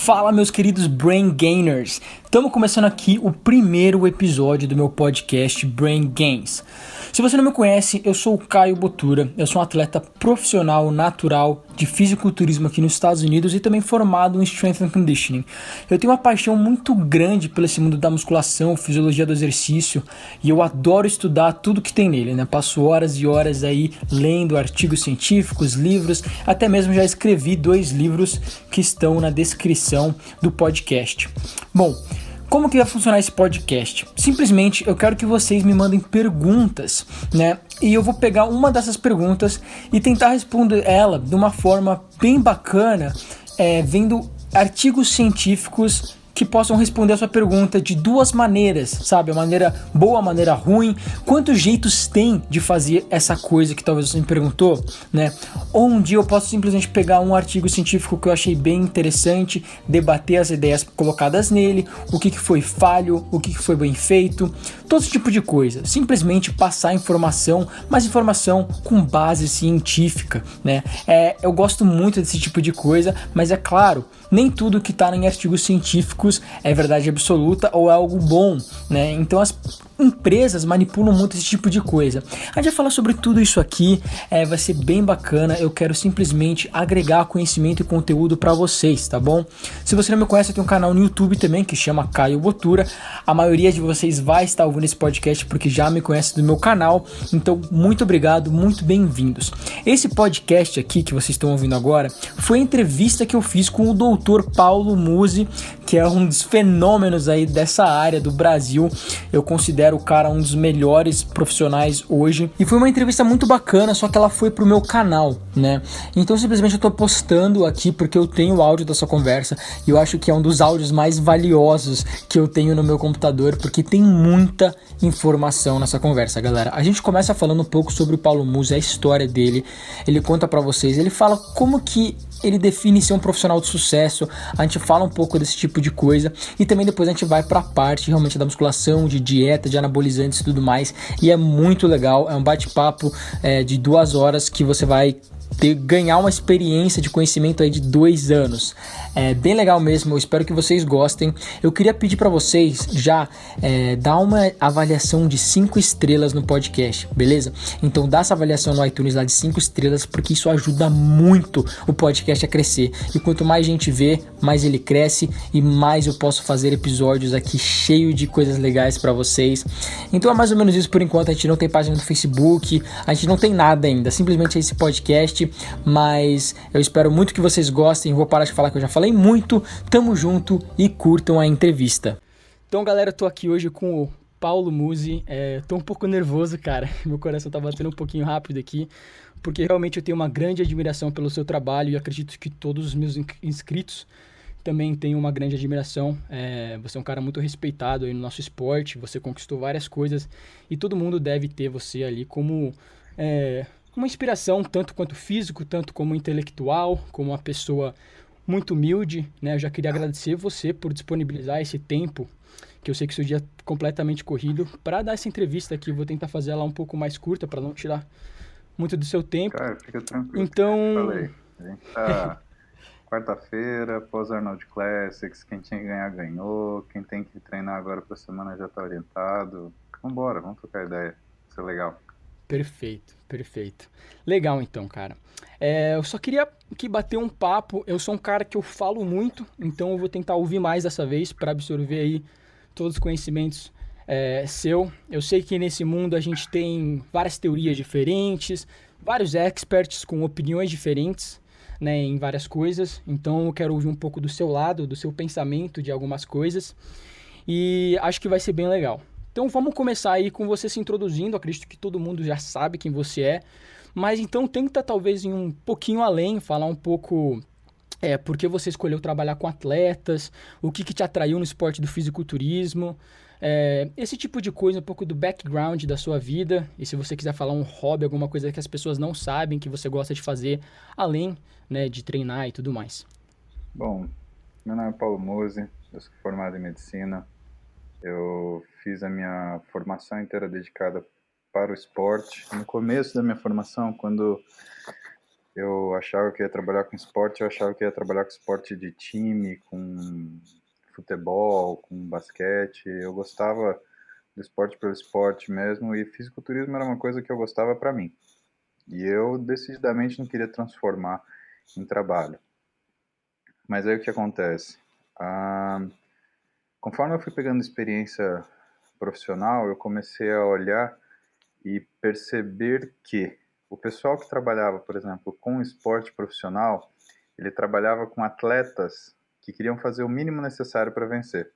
Fala, meus queridos Brain Gainers! Estamos começando aqui o primeiro episódio do meu podcast Brain Gains. Se você não me conhece, eu sou o Caio Botura, eu sou um atleta profissional natural de fisiculturismo aqui nos Estados Unidos e também formado em Strength and Conditioning. Eu tenho uma paixão muito grande pelo esse mundo da musculação, fisiologia do exercício, e eu adoro estudar tudo que tem nele, né? Passo horas e horas aí lendo artigos científicos, livros, até mesmo já escrevi 2 livros que estão na descrição do podcast. Bom, como que vai funcionar esse podcast? Simplesmente eu quero que vocês me mandem perguntas, né? E eu vou pegar uma dessas perguntas e tentar responder ela de uma forma bem bacana, vendo artigos científicos que possam responder a sua pergunta de 2 maneiras, sabe? A maneira boa, a maneira ruim. Quantos jeitos tem de fazer essa coisa que talvez você me perguntou, né? Ou um dia eu posso simplesmente pegar um artigo científico que eu achei bem interessante, debater as ideias colocadas nele, o que foi falho, o que foi bem feito, todo esse tipo de coisa. Simplesmente passar informação, mas informação com base científica, né? Eu gosto muito desse tipo de coisa, mas é claro, nem tudo que está em artigos científicos é verdade absoluta ou é algo bom, né? Então as empresas manipulam muito esse tipo de coisa. A gente vai falar sobre tudo isso aqui, vai ser bem bacana. Eu quero simplesmente agregar conhecimento e conteúdo para vocês, tá bom? Se você não me conhece, eu tenho um canal no YouTube também que chama Caio Botura. A maioria de vocês vai estar ouvindo esse podcast porque já me conhece do meu canal, então muito obrigado, muito bem-vindos. Esse podcast aqui que vocês estão ouvindo agora foi a entrevista que eu fiz com o Dr. Paulo Musi, que é um dos fenômenos aí dessa área do Brasil. Eu considero o cara um dos melhores profissionais hoje. E foi uma entrevista muito bacana, só que ela foi pro meu canal, né? Então simplesmente eu tô postando aqui porque eu tenho o áudio dessa conversa e eu acho que é um dos áudios mais valiosos que eu tenho no meu computador, porque tem muita informação nessa conversa, galera. A gente começa falando um pouco sobre o Paulo Musi, a história dele. Ele conta pra vocês, ele fala como que ele define ser um profissional de sucesso. A gente fala um pouco desse tipo de coisa e também depois a gente vai pra parte realmente da musculação, de dieta, de anabolizantes e tudo mais, e é muito legal. É um bate-papo de 2 horas que você vai ganhar uma experiência de conhecimento aí de 2 anos. É bem legal mesmo, eu espero que vocês gostem. Eu queria pedir para vocês já dar uma avaliação de 5 estrelas no podcast, beleza? Então dá essa avaliação no iTunes lá de 5 estrelas, porque isso ajuda muito o podcast a crescer. E quanto mais gente vê, mais ele cresce e mais eu posso fazer episódios aqui cheio de coisas legais para vocês. Então é mais ou menos isso por enquanto. A gente não tem página no Facebook, a gente não tem nada ainda, simplesmente esse podcast. Mas eu espero muito que vocês gostem. Vou parar de falar que eu já falei muito. Tamo junto e curtam a entrevista. Então, galera, eu tô aqui hoje com o Paulo Musi. Tô um pouco nervoso, cara. Meu coração tá batendo um pouquinho rápido aqui, porque realmente eu tenho uma grande admiração pelo seu trabalho e acredito que todos os meus inscritos também têm uma grande admiração. Você é um cara muito respeitado aí no nosso esporte. Você conquistou várias coisas e todo mundo deve ter você ali como uma inspiração, tanto quanto físico, tanto como intelectual, como uma pessoa muito humilde, né? Eu já queria agradecer você por disponibilizar esse tempo, que eu sei que seu dia é completamente corrido, para dar essa entrevista aqui. Eu vou tentar fazer ela um pouco mais curta, para não tirar muito do seu tempo. Cara, fica tranquilo. Então, Falei, a gente tá quarta-feira, pós-Arnold Classics, quem tinha que ganhar ganhou, quem tem que treinar agora pra semana já tá orientado. Vambora, vamos trocar ideia, isso é legal. perfeito, perfeito. Legal então, cara. Eu só queria que bater um papo. Eu sou um cara que eu falo muito, então eu vou tentar ouvir mais dessa vez para absorver aí todos os conhecimentos seu. Eu sei que nesse mundo a gente tem várias teorias diferentes, vários experts com opiniões diferentes, né, em várias coisas. Então eu quero ouvir um pouco do seu lado, do seu pensamento de algumas coisas. E acho que vai ser bem legal. Então vamos começar aí com você se introduzindo. Acredito que todo mundo já sabe quem você é, mas então tenta talvez ir um pouquinho além, falar um pouco por que você escolheu trabalhar com atletas, o que te atraiu no esporte do fisiculturismo, esse tipo de coisa, um pouco do background da sua vida, e se você quiser falar um hobby, alguma coisa que as pessoas não sabem que você gosta de fazer, além, né, de treinar e tudo mais. Bom, meu nome é Paulo Musi, eu sou formado em medicina, eu fiz a minha formação inteira dedicada para o esporte. No começo da minha formação, quando Eu achava que ia trabalhar com esporte, eu achava que ia trabalhar com esporte de time, com futebol, com basquete. Eu gostava do esporte pelo esporte mesmo, e fisiculturismo era uma coisa que eu gostava para mim. E eu decididamente não queria transformar em trabalho. Mas aí o que acontece? Ah, conforme eu fui pegando experiência profissional, eu comecei a olhar e perceber que o pessoal que trabalhava, por exemplo, com esporte profissional, ele trabalhava com atletas que queriam fazer o mínimo necessário para vencer.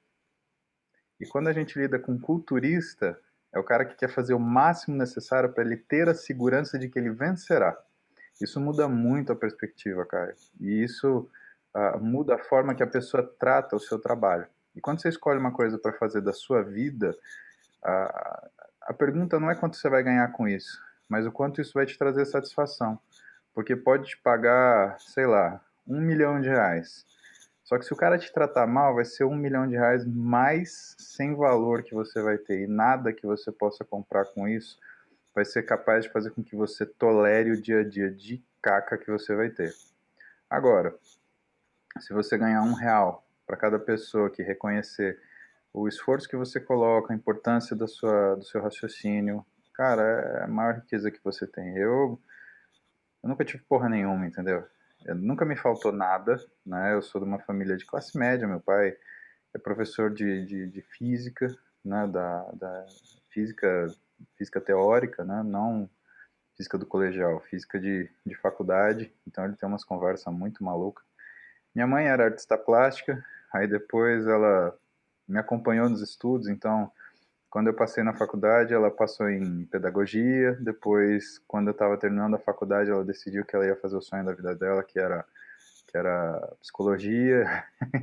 E quando a gente lida com culturista, é o cara que quer fazer o máximo necessário para ele ter a segurança de que ele vencerá. Isso muda muito a perspectiva, cara. E isso muda a forma que a pessoa trata o seu trabalho. E quando você escolhe uma coisa para fazer da sua vida, a, a pergunta não é quanto você vai ganhar com isso, mas o quanto isso vai te trazer satisfação. Porque pode te pagar, sei lá, R$ 1 milhão. Só que se o cara te tratar mal, vai ser R$ 1 milhão mais sem valor que você vai ter. E nada que você possa comprar com isso vai ser capaz de fazer com que você tolere o dia a dia de caca que você vai ter. Agora, se você ganhar R$ 1 para cada pessoa que reconhecer o esforço que você coloca, a importância do seu raciocínio, cara, é a maior riqueza que você tem. Eu nunca tive porra nenhuma, entendeu? Nunca me faltou nada, né? Eu sou de uma família de classe média, meu pai é professor de física, né? Da física, física teórica, né? Não física do colegial, física de faculdade, então ele tem umas conversas muito malucas. Minha mãe era artista plástica, aí depois ela me acompanhou nos estudos, então quando eu passei na faculdade, ela passou em pedagogia. Depois, quando eu estava terminando a faculdade, ela decidiu que ela ia fazer o sonho da vida dela, que era psicologia.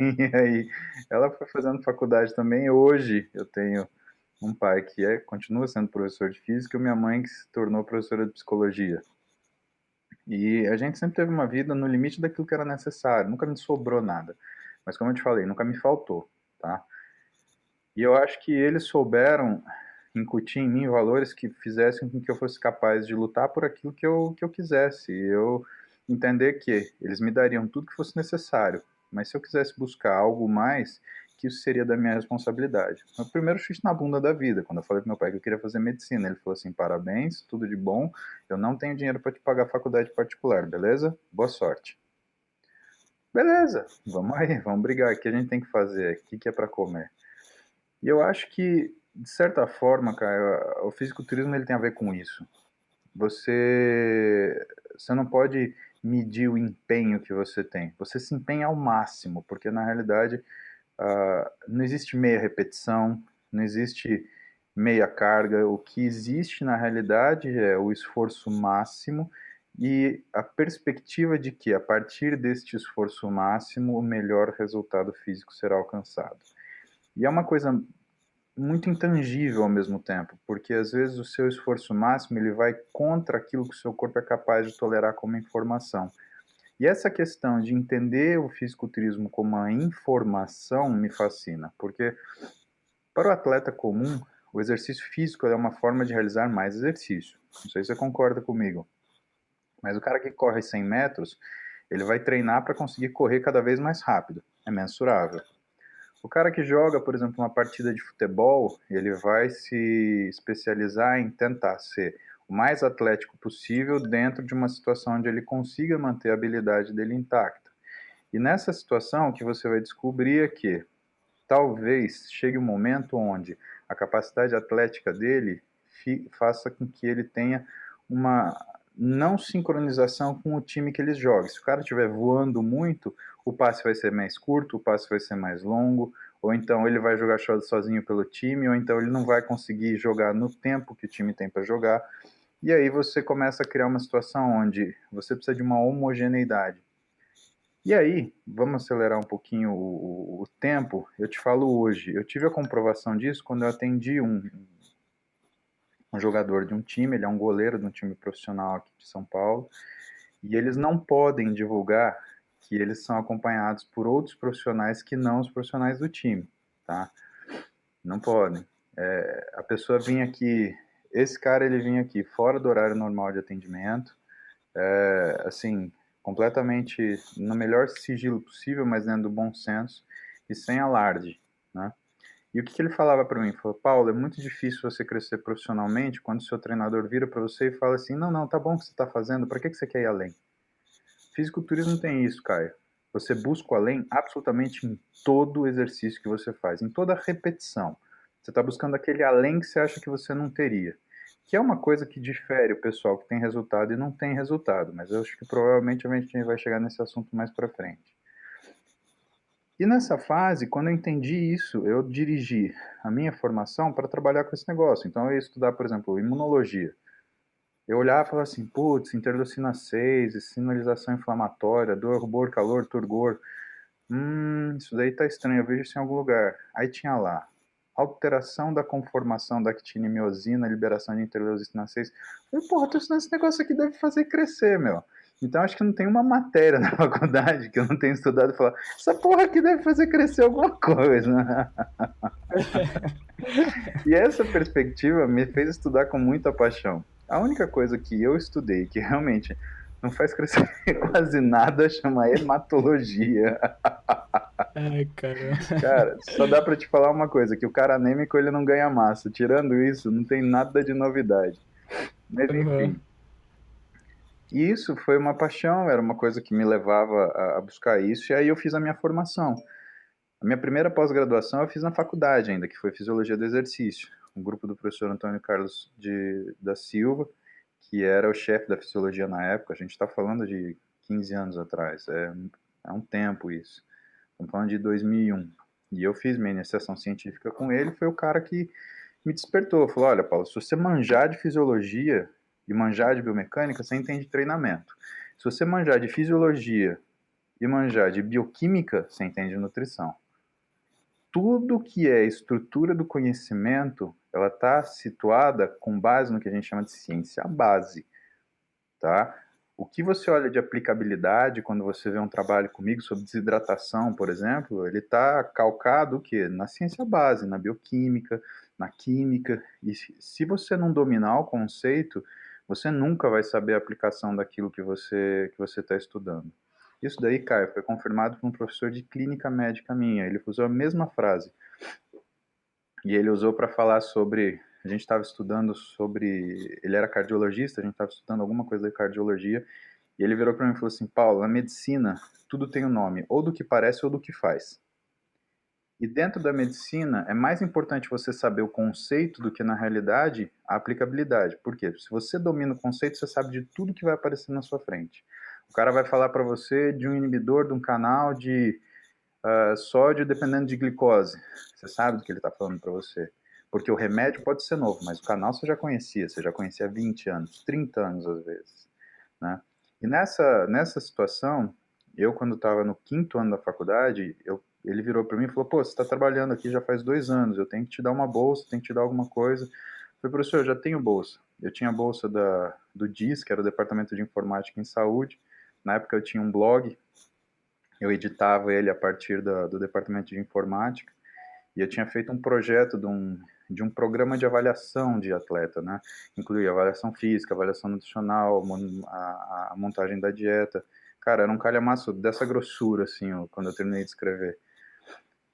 E aí, ela foi fazendo faculdade também. Hoje, eu tenho um pai que continua sendo professor de física e minha mãe que se tornou professora de psicologia. E a gente sempre teve uma vida no limite daquilo que era necessário. Nunca me sobrou nada. Mas como eu te falei, nunca me faltou, tá? E eu acho que eles souberam incutir em mim valores que fizessem com que eu fosse capaz de lutar por aquilo que eu quisesse. E eu entender que eles me dariam tudo que fosse necessário. Mas se eu quisesse buscar algo mais, que isso seria da minha responsabilidade. Meu primeiro chute na bunda da vida, quando eu falei pro meu pai que eu queria fazer medicina, ele falou assim: parabéns, tudo de bom, eu não tenho dinheiro para te pagar faculdade particular, beleza? Boa sorte. Beleza, vamos aí, vamos brigar. O que a gente tem que fazer? O que é para comer? E eu acho que, de certa forma, cara, o fisiculturismo ele tem a ver com isso. Você não pode medir o empenho que você tem. Você se empenha ao máximo, porque na realidade não existe meia repetição, não existe meia carga. O que existe na realidade é o esforço máximo e a perspectiva de que, a partir deste esforço máximo, o melhor resultado físico será alcançado. E é uma coisa muito intangível ao mesmo tempo, porque às vezes o seu esforço máximo ele vai contra aquilo que o seu corpo é capaz de tolerar como informação. E essa questão de entender o fisiculturismo como uma informação me fascina, porque para o atleta comum, o exercício físico é uma forma de realizar mais exercício. Não sei se você concorda comigo, mas o cara que corre 100 metros, ele vai treinar para conseguir correr cada vez mais rápido, é mensurável. O cara que joga, por exemplo, uma partida de futebol, ele vai se especializar em tentar ser o mais atlético possível dentro de uma situação onde ele consiga manter a habilidade dele intacta. E nessa situação, o que você vai descobrir é que talvez chegue um momento onde a capacidade atlética dele faça com que ele tenha uma não sincronização com o time que ele joga. Se o cara estiver voando muito, o passe vai ser mais curto, o passe vai ser mais longo, ou então ele vai jogar sozinho pelo time, ou então ele não vai conseguir jogar no tempo que o time tem para jogar. E aí você começa a criar uma situação onde você precisa de uma homogeneidade. E aí, vamos acelerar um pouquinho o tempo. Eu te falo hoje. Eu tive a comprovação disso quando eu atendi um jogador de um time, ele é um goleiro de um time profissional aqui de São Paulo, e eles não podem divulgar que eles são acompanhados por outros profissionais que não os profissionais do time, tá? Não podem. A pessoa vinha aqui, esse cara ele vinha aqui fora do horário normal de atendimento, assim, completamente no melhor sigilo possível, mas dentro do bom senso e sem alarde, né? E o que ele falava para mim? Ele falou, Paulo, é muito difícil você crescer profissionalmente quando o seu treinador vira para você e fala assim, não, não, tá bom o que você está fazendo, para que você quer ir além? Fisiculturismo tem isso, Caio. Você busca o além absolutamente em todo exercício que você faz, em toda repetição. Você está buscando aquele além que você acha que você não teria. Que é uma coisa que difere o pessoal que tem resultado e não tem resultado, mas eu acho que provavelmente a gente vai chegar nesse assunto mais para frente. E nessa fase, quando eu entendi isso, eu dirigi a minha formação para trabalhar com esse negócio. Então eu ia estudar, por exemplo, imunologia. Eu olhava e falava assim, putz, interleucina 6, sinalização inflamatória, dor, rubor, calor, turgor. Isso daí tá estranho, eu vejo isso em algum lugar. Aí tinha lá, alteração da conformação da actina e miosina, liberação de interleucina 6. Eu falei, porra, tô estudando esse negócio aqui, deve fazer crescer, meu. Então acho que não tem uma matéria na faculdade que eu não tenho estudado e falar, essa porra aqui deve fazer crescer alguma coisa. E essa perspectiva me fez estudar com muita paixão. A única coisa que eu estudei que realmente não faz crescer quase nada chama hematologia. Ai, caramba. Cara, só dá pra te falar uma coisa, que o cara anêmico ele não ganha massa. Tirando isso, não tem nada de novidade. Mas Uhum. enfim, e isso foi uma paixão, era uma coisa que me levava a buscar isso, e aí eu fiz a minha formação. A minha primeira pós-graduação eu fiz na faculdade ainda, que foi Fisiologia do Exercício, um grupo do professor Antônio Carlos da Silva, que era o chefe da fisiologia na época. A gente está falando de 15 anos atrás, é um tempo isso. Estamos falando de 2001. E eu fiz minha iniciação científica com ele, foi o cara que me despertou. Falou, olha, Paulo, se você manjar de fisiologia e manjar de biomecânica, você entende treinamento. Se você manjar de fisiologia e manjar de bioquímica, você entende nutrição. Tudo que é estrutura do conhecimento, ela está situada com base no que a gente chama de ciência base, tá? O que você olha de aplicabilidade quando você vê um trabalho comigo sobre desidratação, por exemplo, ele está calcado o quê? Na ciência base, na bioquímica, na química. E se você não dominar o conceito, você nunca vai saber a aplicação daquilo que você está estudando. Isso daí, Caio, foi confirmado por um professor de clínica médica minha. Ele usou a mesma frase. E ele usou para falar sobre. A gente estava estudando sobre. Ele era cardiologista, a gente estava estudando alguma coisa de cardiologia. E ele virou para mim e falou assim: Paulo, na medicina, tudo tem um nome, ou do que parece ou do que faz. E dentro da medicina, é mais importante você saber o conceito do que, na realidade, a aplicabilidade. Por quê? Se você domina o conceito, você sabe de tudo que vai aparecer na sua frente. O cara vai falar para você de um inibidor de um canal de sódio dependendo de glicose. Você sabe do que ele está falando para você. Porque o remédio pode ser novo, mas o canal você já conhecia há 20 anos, 30 anos às vezes. Né? E nessa situação, eu quando estava no quinto ano da faculdade, ele virou para mim e falou, pô, você está trabalhando aqui já faz 2 anos, eu tenho que te dar uma bolsa, tenho que te dar alguma coisa. Eu falei, professor, eu já tenho bolsa. Eu tinha a bolsa do DIS, que era o Departamento de Informática em Saúde. Na época eu tinha um blog, eu editava ele a partir do departamento de informática e eu tinha feito um projeto de um programa de avaliação de atleta, né? Incluía avaliação física, avaliação nutricional, a montagem da dieta. Cara, era um calhamaço dessa grossura, assim, quando eu terminei de escrever.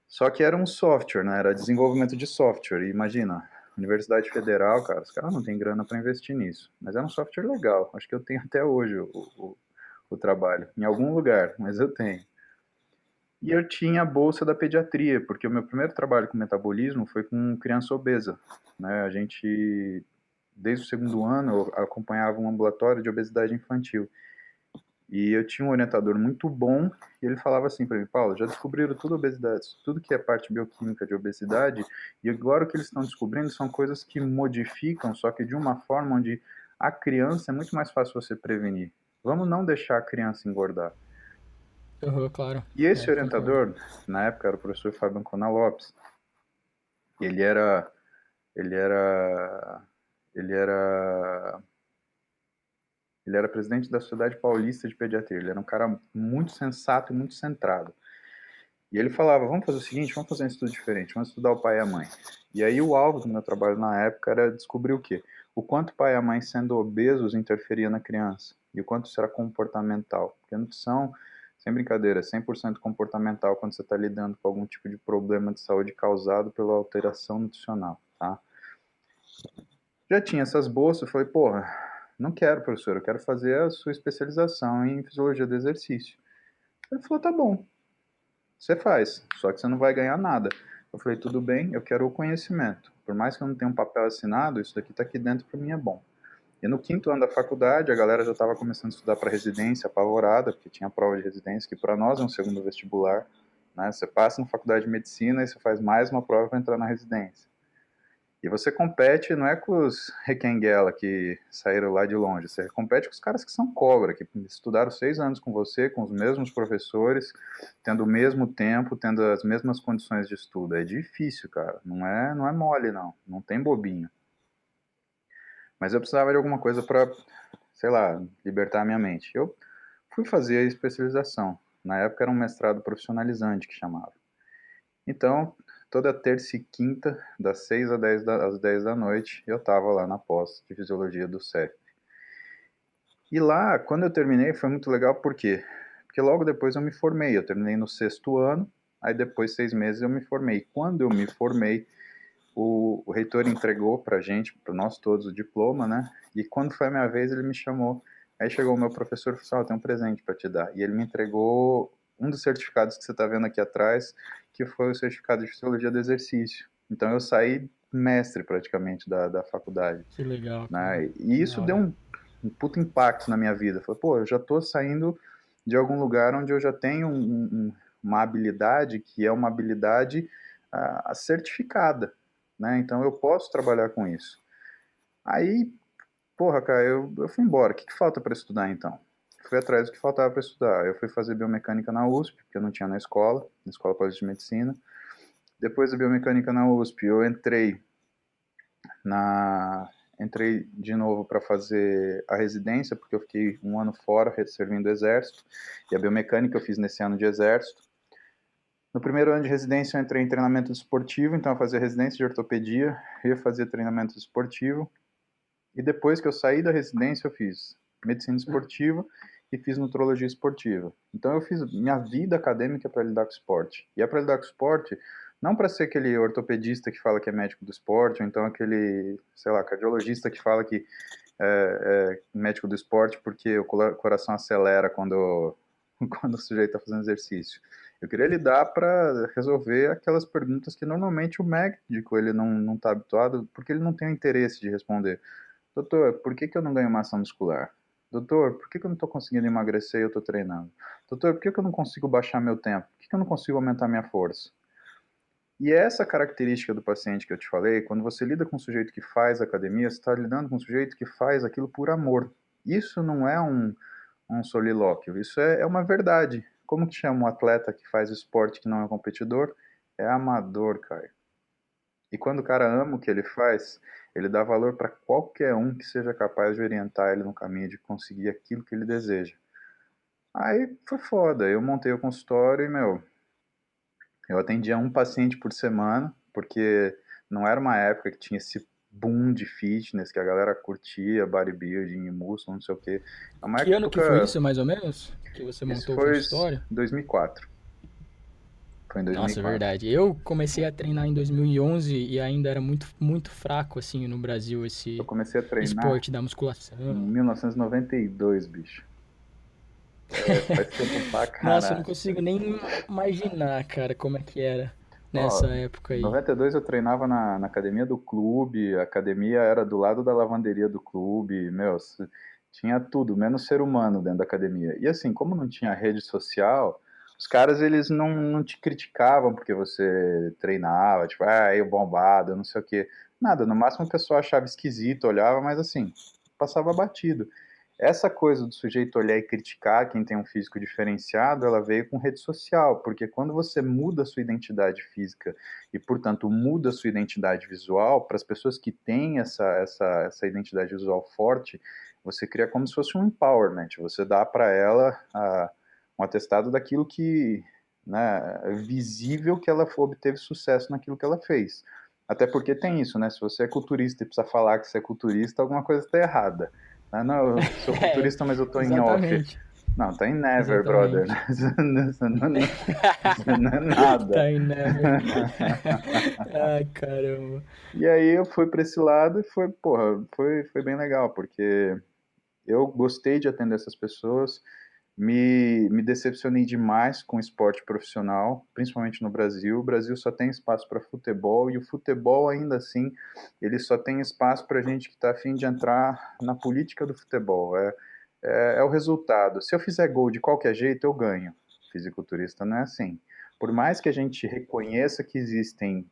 Só que era um software, né? Era desenvolvimento de software. E imagina, Universidade Federal, cara, os caras não têm grana para investir nisso. Mas era um software legal. Acho que eu tenho até hoje o trabalho. Em algum lugar, mas eu tenho. E eu tinha a bolsa da pediatria, porque o meu primeiro trabalho com metabolismo foi com criança obesa, né? A gente, desde o segundo ano, eu acompanhava um ambulatório de obesidade infantil. E eu tinha um orientador muito bom, e ele falava assim para mim, Paulo, já descobriram tudo obesidade, tudo que é parte bioquímica de obesidade, e agora o que eles estão descobrindo são coisas que modificam, só que de uma forma onde a criança é muito mais fácil você prevenir. Vamos não deixar a criança engordar. Uhum, claro. E esse É, concordo. orientador, na época, era o professor Fábio Ancona Lopes. Ele era, ele era, ele era, ele era presidente da Sociedade Paulista de Pediatria. Ele era um cara muito sensato e muito centrado. E ele falava, vamos fazer o seguinte, vamos fazer um estudo diferente, vamos estudar o pai e a mãe. E aí o alvo do meu trabalho na época era descobrir o quê? O quanto o pai e a mãe sendo obesos interferia na criança. e o quanto isso era comportamental. Porque a nutrição, sem brincadeira, é 100% comportamental quando você está lidando com algum tipo de problema de saúde causado pela alteração nutricional, tá? Já tinha essas bolsas, eu falei, porra, não quero, professor, eu quero fazer a sua especialização em fisiologia do exercício. Ele falou, tá bom, você faz, só que você não vai ganhar nada. Eu falei, tudo bem, eu quero o conhecimento. Por mais que eu não tenha um papel assinado, isso daqui está aqui dentro para mim é bom. E no quinto ano da faculdade, a galera já estava começando a estudar para residência, apavorada, porque tinha prova de residência, que para nós é um segundo vestibular. Né? Você passa na faculdade de medicina e você faz mais uma prova para entrar na residência. E você compete, não é com os requenguela que saíram lá de longe, você compete com os caras que são cobra, que estudaram 6 anos com você, com os mesmos professores, tendo o mesmo tempo, tendo as mesmas condições de estudo. É difícil, cara. Não é mole, não. Não tem bobinho. Mas eu precisava de alguma coisa para, sei lá, libertar a minha mente. Eu fui fazer a especialização. Na época era um mestrado profissionalizante que chamava. Então, toda terça e quinta, das 6 às 10 da noite, eu estava lá na pós de fisiologia do CEF. E lá, quando eu terminei, foi muito legal, por quê? Porque logo depois eu me formei. Eu terminei no 6º ano, aí depois 6 meses eu me formei. Quando eu me formei, o reitor entregou pra gente, para nós todos, o diploma, né? E quando foi a minha vez, ele me chamou. Aí chegou o meu professor e falou, tem um presente para te dar. E ele me entregou um dos certificados que você está vendo aqui atrás, que foi o certificado de fisiologia do exercício. Então eu saí mestre praticamente da faculdade, Que legal, cara. né? E Que isso da deu hora. um puto impacto na minha vida. Eu falei, pô, eu já estou saindo de algum lugar onde eu já tenho uma habilidade que é uma habilidade certificada, né? Então eu posso trabalhar com isso. Aí, porra, cara, eu fui embora. O que falta para estudar então? Fui atrás do que faltava para estudar. Eu fui fazer biomecânica na USP, porque eu não tinha na Escola Paulista de Medicina. Depois da biomecânica na USP, eu na entrei de novo para fazer a residência, porque eu fiquei um ano fora servindo o exército, e a biomecânica eu fiz nesse ano de exército. No primeiro ano de residência eu entrei em treinamento esportivo, então eu fazia residência de ortopedia, ia fazer treinamento esportivo, e depois que eu saí da residência eu fiz medicina esportiva e fiz nutrologia esportiva. Então eu fiz minha vida acadêmica para lidar com esporte. E é para lidar com esporte não para ser aquele ortopedista que fala que é médico do esporte, ou então aquele, sei lá, cardiologista que fala que é médico do esporte porque o coração acelera quando o sujeito está fazendo exercício. Eu queria lidar para resolver aquelas perguntas que normalmente o médico ele não está habituado, porque ele não tem o interesse de responder. Doutor, por que eu não ganho massa muscular? Doutor, por que eu não estou conseguindo emagrecer e eu estou treinando? Doutor, por que eu não consigo baixar meu tempo? Por que eu não consigo aumentar minha força? E essa característica do paciente que eu te falei, quando você lida com um sujeito que faz academia, você está lidando com um sujeito que faz aquilo por amor. Isso não é um solilóquio, isso é uma verdade. Como que chama um atleta que faz esporte que não é competidor? É amador, cara. E quando o cara ama o que ele faz, ele dá valor para qualquer um que seja capaz de orientar ele no caminho de conseguir aquilo que ele deseja. Aí foi foda, eu montei o consultório e, meu, eu atendia um paciente por semana, porque não era uma época que tinha esse boom de fitness, que a galera curtia bodybuilding e músculo, não sei o quê. É uma Que ano que foi época, isso, mais ou menos? Que você isso montou o foi consultório? 2004. Foi em Nossa, é 2004. verdade. Eu comecei a treinar em 2011 e ainda era muito, muito fraco, assim, no Brasil, Eu esse comecei a treinar esporte da em musculação. 1992, bicho. Faz tempo pra Nossa, eu não caralho. consigo nem imaginar, cara, como é que era nessa Ó, época em aí. 92 eu treinava na academia do clube, a academia era do lado da lavanderia do clube, meu, tinha tudo, menos ser humano dentro da academia. E assim, como não tinha rede social, os caras eles não te criticavam porque você treinava, tipo, eu bombado, não sei o quê. Nada, no máximo o pessoal achava esquisito, olhava, mas assim, passava batido. Essa coisa do sujeito olhar e criticar quem tem um físico diferenciado, ela veio com rede social, porque quando você muda a sua identidade física e, portanto, muda a sua identidade visual, para as pessoas que têm essa identidade visual forte, você cria como se fosse um empowerment, você dá para ela um atestado daquilo que, né, é visível que ela obteve sucesso naquilo que ela fez. Até porque tem isso, né? Se você é culturista e precisa falar que você é culturista, alguma coisa está errada. Ah, não, eu sou É, culturista, mas eu tô em off. exatamente. Não, tá em never, brother. Exatamente. Isso não é nada. Tá em never. Ai, caramba. E aí eu fui para esse lado e foi, porra, foi bem legal, porque eu gostei de atender essas pessoas, me decepcionei demais com o esporte profissional, principalmente no Brasil. O Brasil só tem espaço para futebol e o futebol, ainda assim, ele só tem espaço para gente que está afim de entrar na política do futebol. É o resultado. Se eu fizer gol de qualquer jeito, eu ganho. Fisiculturista não é assim. Por mais que a gente reconheça que existem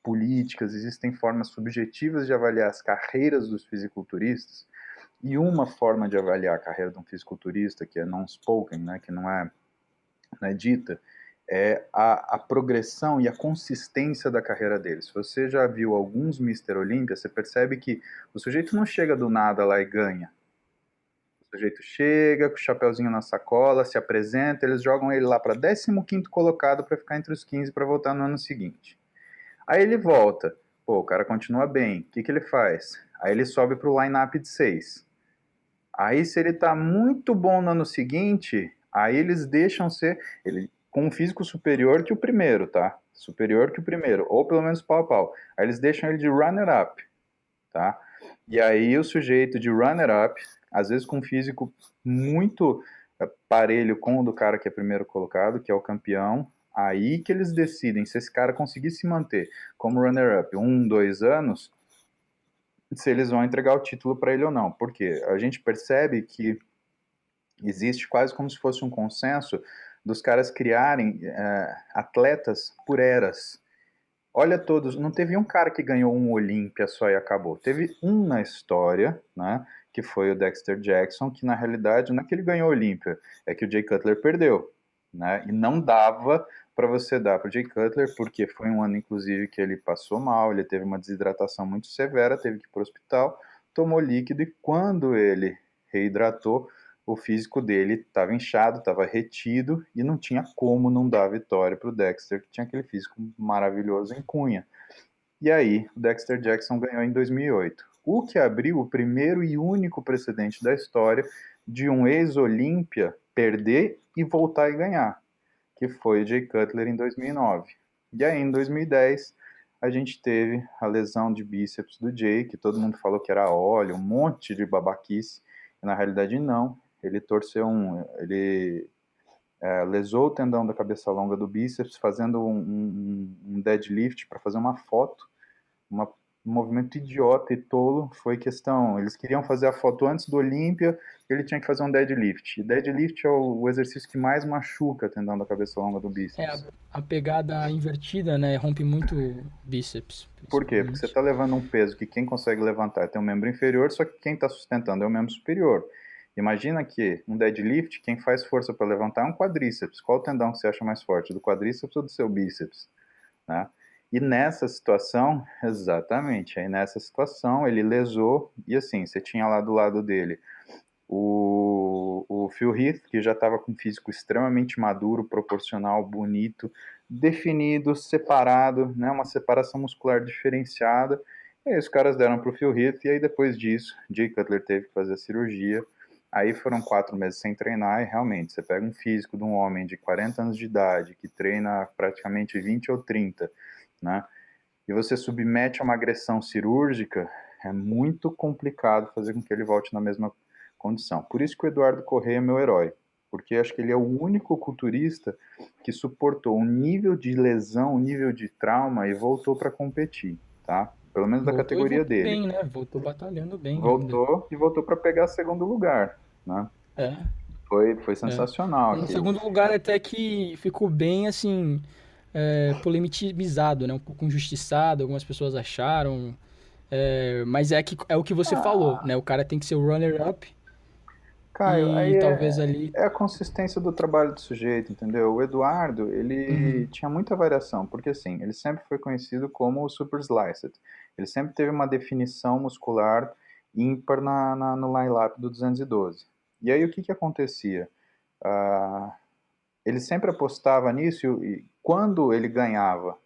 políticas, existem formas subjetivas de avaliar as carreiras dos fisiculturistas, e uma forma de avaliar a carreira de um fisiculturista, que é non-spoken, né, que não é dita, é a progressão e a consistência da carreira dele. Se você já viu alguns Mister Olímpia, você percebe que o sujeito não chega do nada lá e ganha. O sujeito chega com o chapeuzinho na sacola, se apresenta, eles jogam ele lá para 15º colocado para ficar entre os 15 para voltar no ano seguinte. Aí ele volta, pô, o cara continua bem, o que ele faz? Aí ele sobe para o line-up de 6. Aí, se ele tá muito bom no ano seguinte, aí eles deixam ser ele com um físico superior que o primeiro, tá? Superior que o primeiro, ou pelo menos pau a pau. Aí eles deixam ele de runner-up, tá? E aí o sujeito de runner-up, às vezes com um físico muito parelho com o do cara que é primeiro colocado, que é o campeão, aí que eles decidem se esse cara conseguir se manter como runner-up 1, 2 anos, se eles vão entregar o título para ele ou não. Porque a gente percebe que existe quase como se fosse um consenso dos caras criarem atletas por eras. Olha todos, não teve um cara que ganhou um Olímpia só e acabou. Teve um na história, né, que foi o Dexter Jackson, que na realidade não é que ele ganhou Olímpia, é que o Jay Cutler perdeu, né, e não dava para você dar para o Jay Cutler, porque foi um ano, inclusive, que ele passou mal, ele teve uma desidratação muito severa, teve que ir para o hospital, tomou líquido, e quando ele reidratou, o físico dele estava inchado, estava retido, e não tinha como não dar a vitória para o Dexter, que tinha aquele físico maravilhoso em Cunha. E aí, o Dexter Jackson ganhou em 2008. O que abriu o primeiro e único precedente da história de um ex-Olímpia perder e voltar e ganhar, que foi o Jay Cutler em 2009. E aí, em 2010, a gente teve a lesão de bíceps do Jay, que todo mundo falou que era óleo, um monte de babaquice, e na realidade não. Ele torceu ele lesou o tendão da cabeça longa do bíceps fazendo um deadlift para fazer uma foto, um movimento idiota e tolo. Foi questão, eles queriam fazer a foto antes do Olímpia, ele tinha que fazer um deadlift. E deadlift é o exercício que mais machuca o tendão da cabeça longa do É a, bíceps. a pegada invertida, né? Rompe muito bíceps, Por quê? Porque você principalmente. está levando um peso que quem consegue levantar tem um membro inferior, só que quem está sustentando é o membro superior. Imagina que um deadlift, quem faz força para levantar é um quadríceps. Qual o tendão que você acha mais forte, do quadríceps ou do seu bíceps? Né? E nessa situação, exatamente, aí nessa situação ele lesou, e assim, você tinha lá do lado dele o Phil Heath, que já estava com um físico extremamente maduro, proporcional, bonito, definido, separado, né, uma separação muscular diferenciada. E aí os caras deram para o Phil Heath, e aí depois disso, Jay Cutler teve que fazer a cirurgia. Aí foram 4 meses sem treinar, e realmente, você pega um físico de um homem de 40 anos de idade, que treina praticamente 20 ou 30, né? E você submete a uma agressão cirúrgica, é muito complicado fazer com que ele volte na mesma condição. Por isso que o Eduardo Corrêa é meu herói, porque acho que ele é o único culturista que suportou um nível de lesão, um nível de trauma e voltou para competir, tá? Pelo menos da Voltou e categoria voltou dele. bem, né? Voltou batalhando bem ainda. Voltou e voltou para pegar segundo lugar, né? É, Foi é. sensacional Um aquilo. segundo lugar até que ficou bem, assim, polemizado, né? Um pouco injustiçado, algumas pessoas acharam. Mas é o que você falou, né? O cara tem que ser o runner-up Caio, aí e talvez ali. é a consistência do trabalho do sujeito, entendeu? O Eduardo, ele Uhum. tinha muita variação, porque assim, ele sempre foi conhecido como o super sliced. Ele sempre teve uma definição muscular ímpar no line-up do 212. E aí o que que acontecia? Ah, ele sempre apostava nisso e quando ele ganhava,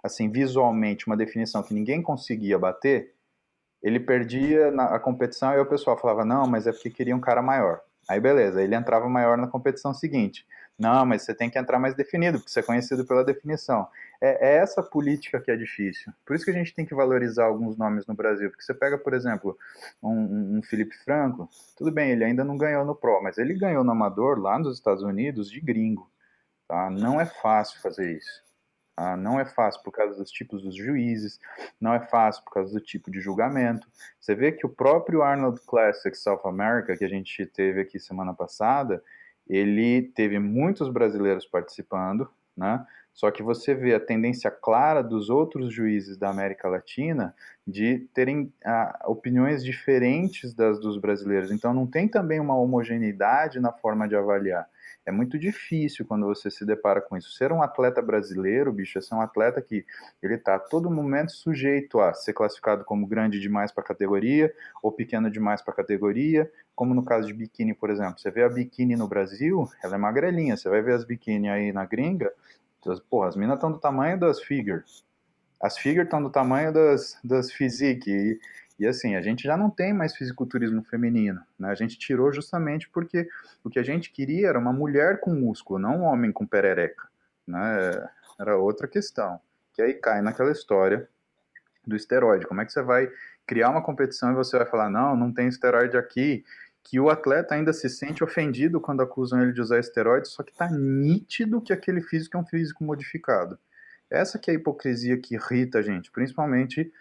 assim, visualmente uma definição que ninguém conseguia bater, Ele perdia a competição e o pessoal falava, não, mas é porque queria um cara maior. Aí beleza, ele entrava maior na competição seguinte. Não, mas você tem que entrar mais definido, porque você é conhecido pela definição. É essa política que é difícil. Por isso que a gente tem que valorizar alguns nomes no Brasil. Porque você pega, por exemplo, um Felipe Franco, tudo bem, ele ainda não ganhou no Pro, mas ele ganhou no Amador lá nos Estados Unidos de gringo. Tá? Não é fácil fazer isso. Tá? Não é fácil por causa dos tipos dos juízes, não é fácil por causa do tipo de julgamento. Você vê que o próprio Arnold Classic South America, que a gente teve aqui semana passada, ele teve muitos brasileiros participando, né? Só que você vê a tendência clara dos outros juízes da América Latina de terem opiniões diferentes das dos brasileiros. Então não tem também uma homogeneidade na forma de avaliar. É muito difícil quando você se depara com isso. Ser um atleta brasileiro, bicho, é ser um atleta que ele está a todo momento sujeito a ser classificado como grande demais para a categoria ou pequeno demais para a categoria, como no caso de biquíni, por exemplo. Você vê a biquíni no Brasil, ela é magrelinha. Você vai ver as biquíni aí na gringa, porra, as minas estão do tamanho das figures. As figures estão do tamanho das physique. E assim, a gente já não tem mais fisiculturismo feminino, né? A gente tirou justamente porque o que a gente queria era uma mulher com músculo, não um homem com perereca, né? Era outra questão. Que aí cai naquela história do esteroide. Como é que você vai criar uma competição e você vai falar, não, não tem esteroide aqui, que o atleta ainda se sente ofendido quando acusam ele de usar esteroide, só que tá nítido que aquele físico é um físico modificado. Essa que é a hipocrisia que irrita a gente, principalmente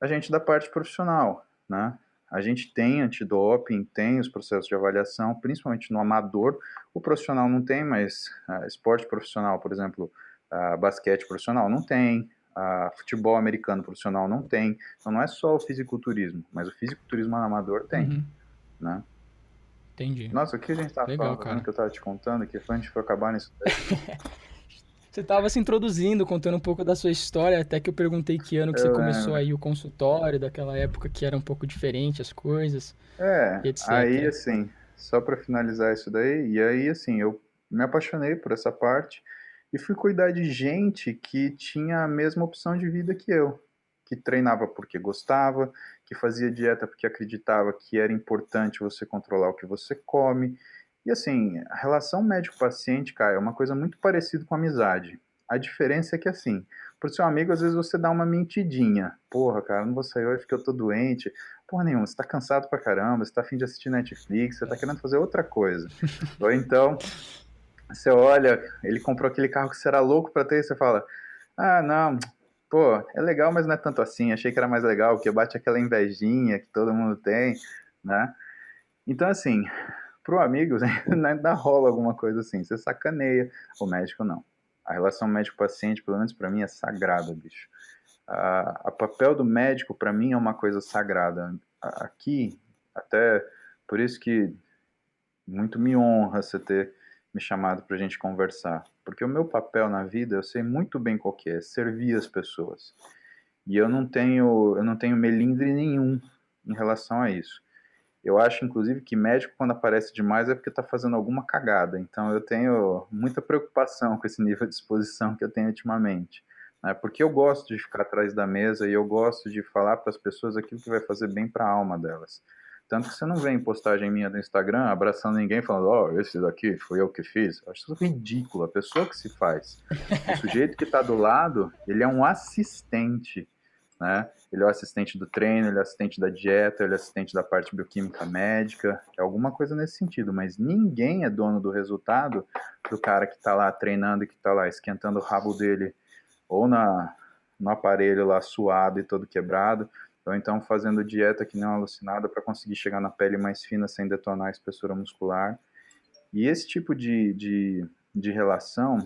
a gente da parte profissional, né? A gente tem antidoping, tem os processos de avaliação, principalmente no amador. O profissional não tem, mas esporte profissional, por exemplo, basquete profissional não tem, futebol americano profissional não tem. Então não é só o fisiculturismo, mas o fisiculturismo amador tem, Uhum. né? Entendi. Nossa, o que a gente estava Legal, falando, tá vendo cara. que eu estava te contando, que foi antes de acabar nisso daí? Você estava se introduzindo, contando um pouco da sua história, até que eu perguntei que ano que você Eu começou lembro. aí o consultório, daquela época que era um pouco diferente as coisas, e Aí etc. assim, só para finalizar isso daí, e aí assim, eu me apaixonei por essa parte e fui cuidar de gente que tinha a mesma opção de vida que eu, que treinava porque gostava, que fazia dieta porque acreditava que era importante você controlar o que você come. E assim, a relação médico-paciente, cara, é uma coisa muito parecida com amizade. A diferença é que assim, pro seu amigo, às vezes você dá uma mentidinha. Porra, cara, não vou sair hoje porque eu tô doente. Porra nenhuma, você tá cansado pra caramba, você tá afim de assistir Netflix, você tá querendo fazer outra coisa. Ou então, você olha, ele comprou aquele carro que você era louco pra ter, e você fala, ah, não, pô, é legal, mas não é tanto assim, achei que era mais legal, porque bate aquela invejinha que todo mundo tem, né? Então, assim, pro amigo, ainda rola alguma coisa assim, você sacaneia, o médico não. A relação médico-paciente, pelo menos pra mim, é sagrada, bicho. A papel do médico, para mim, é uma coisa sagrada. Aqui, até por isso que muito me honra você ter me chamado para a gente conversar. Porque o meu papel na vida, eu sei muito bem qual que é, servir as pessoas. E eu não tenho melindre nenhum em relação a isso. Eu acho, inclusive, que médico, quando aparece demais, é porque está fazendo alguma cagada. Então, eu tenho muita preocupação com esse nível de exposição que eu tenho ultimamente. Né? Porque eu gosto de ficar atrás da mesa e eu gosto de falar para as pessoas aquilo que vai fazer bem para a alma delas. Tanto que você não vê em postagem minha do Instagram abraçando ninguém falando, ó, oh, esse daqui foi eu que fiz. Eu acho isso ridículo, a pessoa que se faz. O sujeito que está do lado, ele é um assistente, né? Ele é o assistente do treino, ele é o assistente da dieta, ele é o assistente da parte bioquímica médica, é alguma coisa nesse sentido, mas ninguém é dono do resultado do cara que está lá treinando e que está lá esquentando o rabo dele ou no aparelho lá suado e todo quebrado, ou então fazendo dieta que nem uma alucinada para conseguir chegar na pele mais fina sem detonar a espessura muscular. E esse tipo de relação,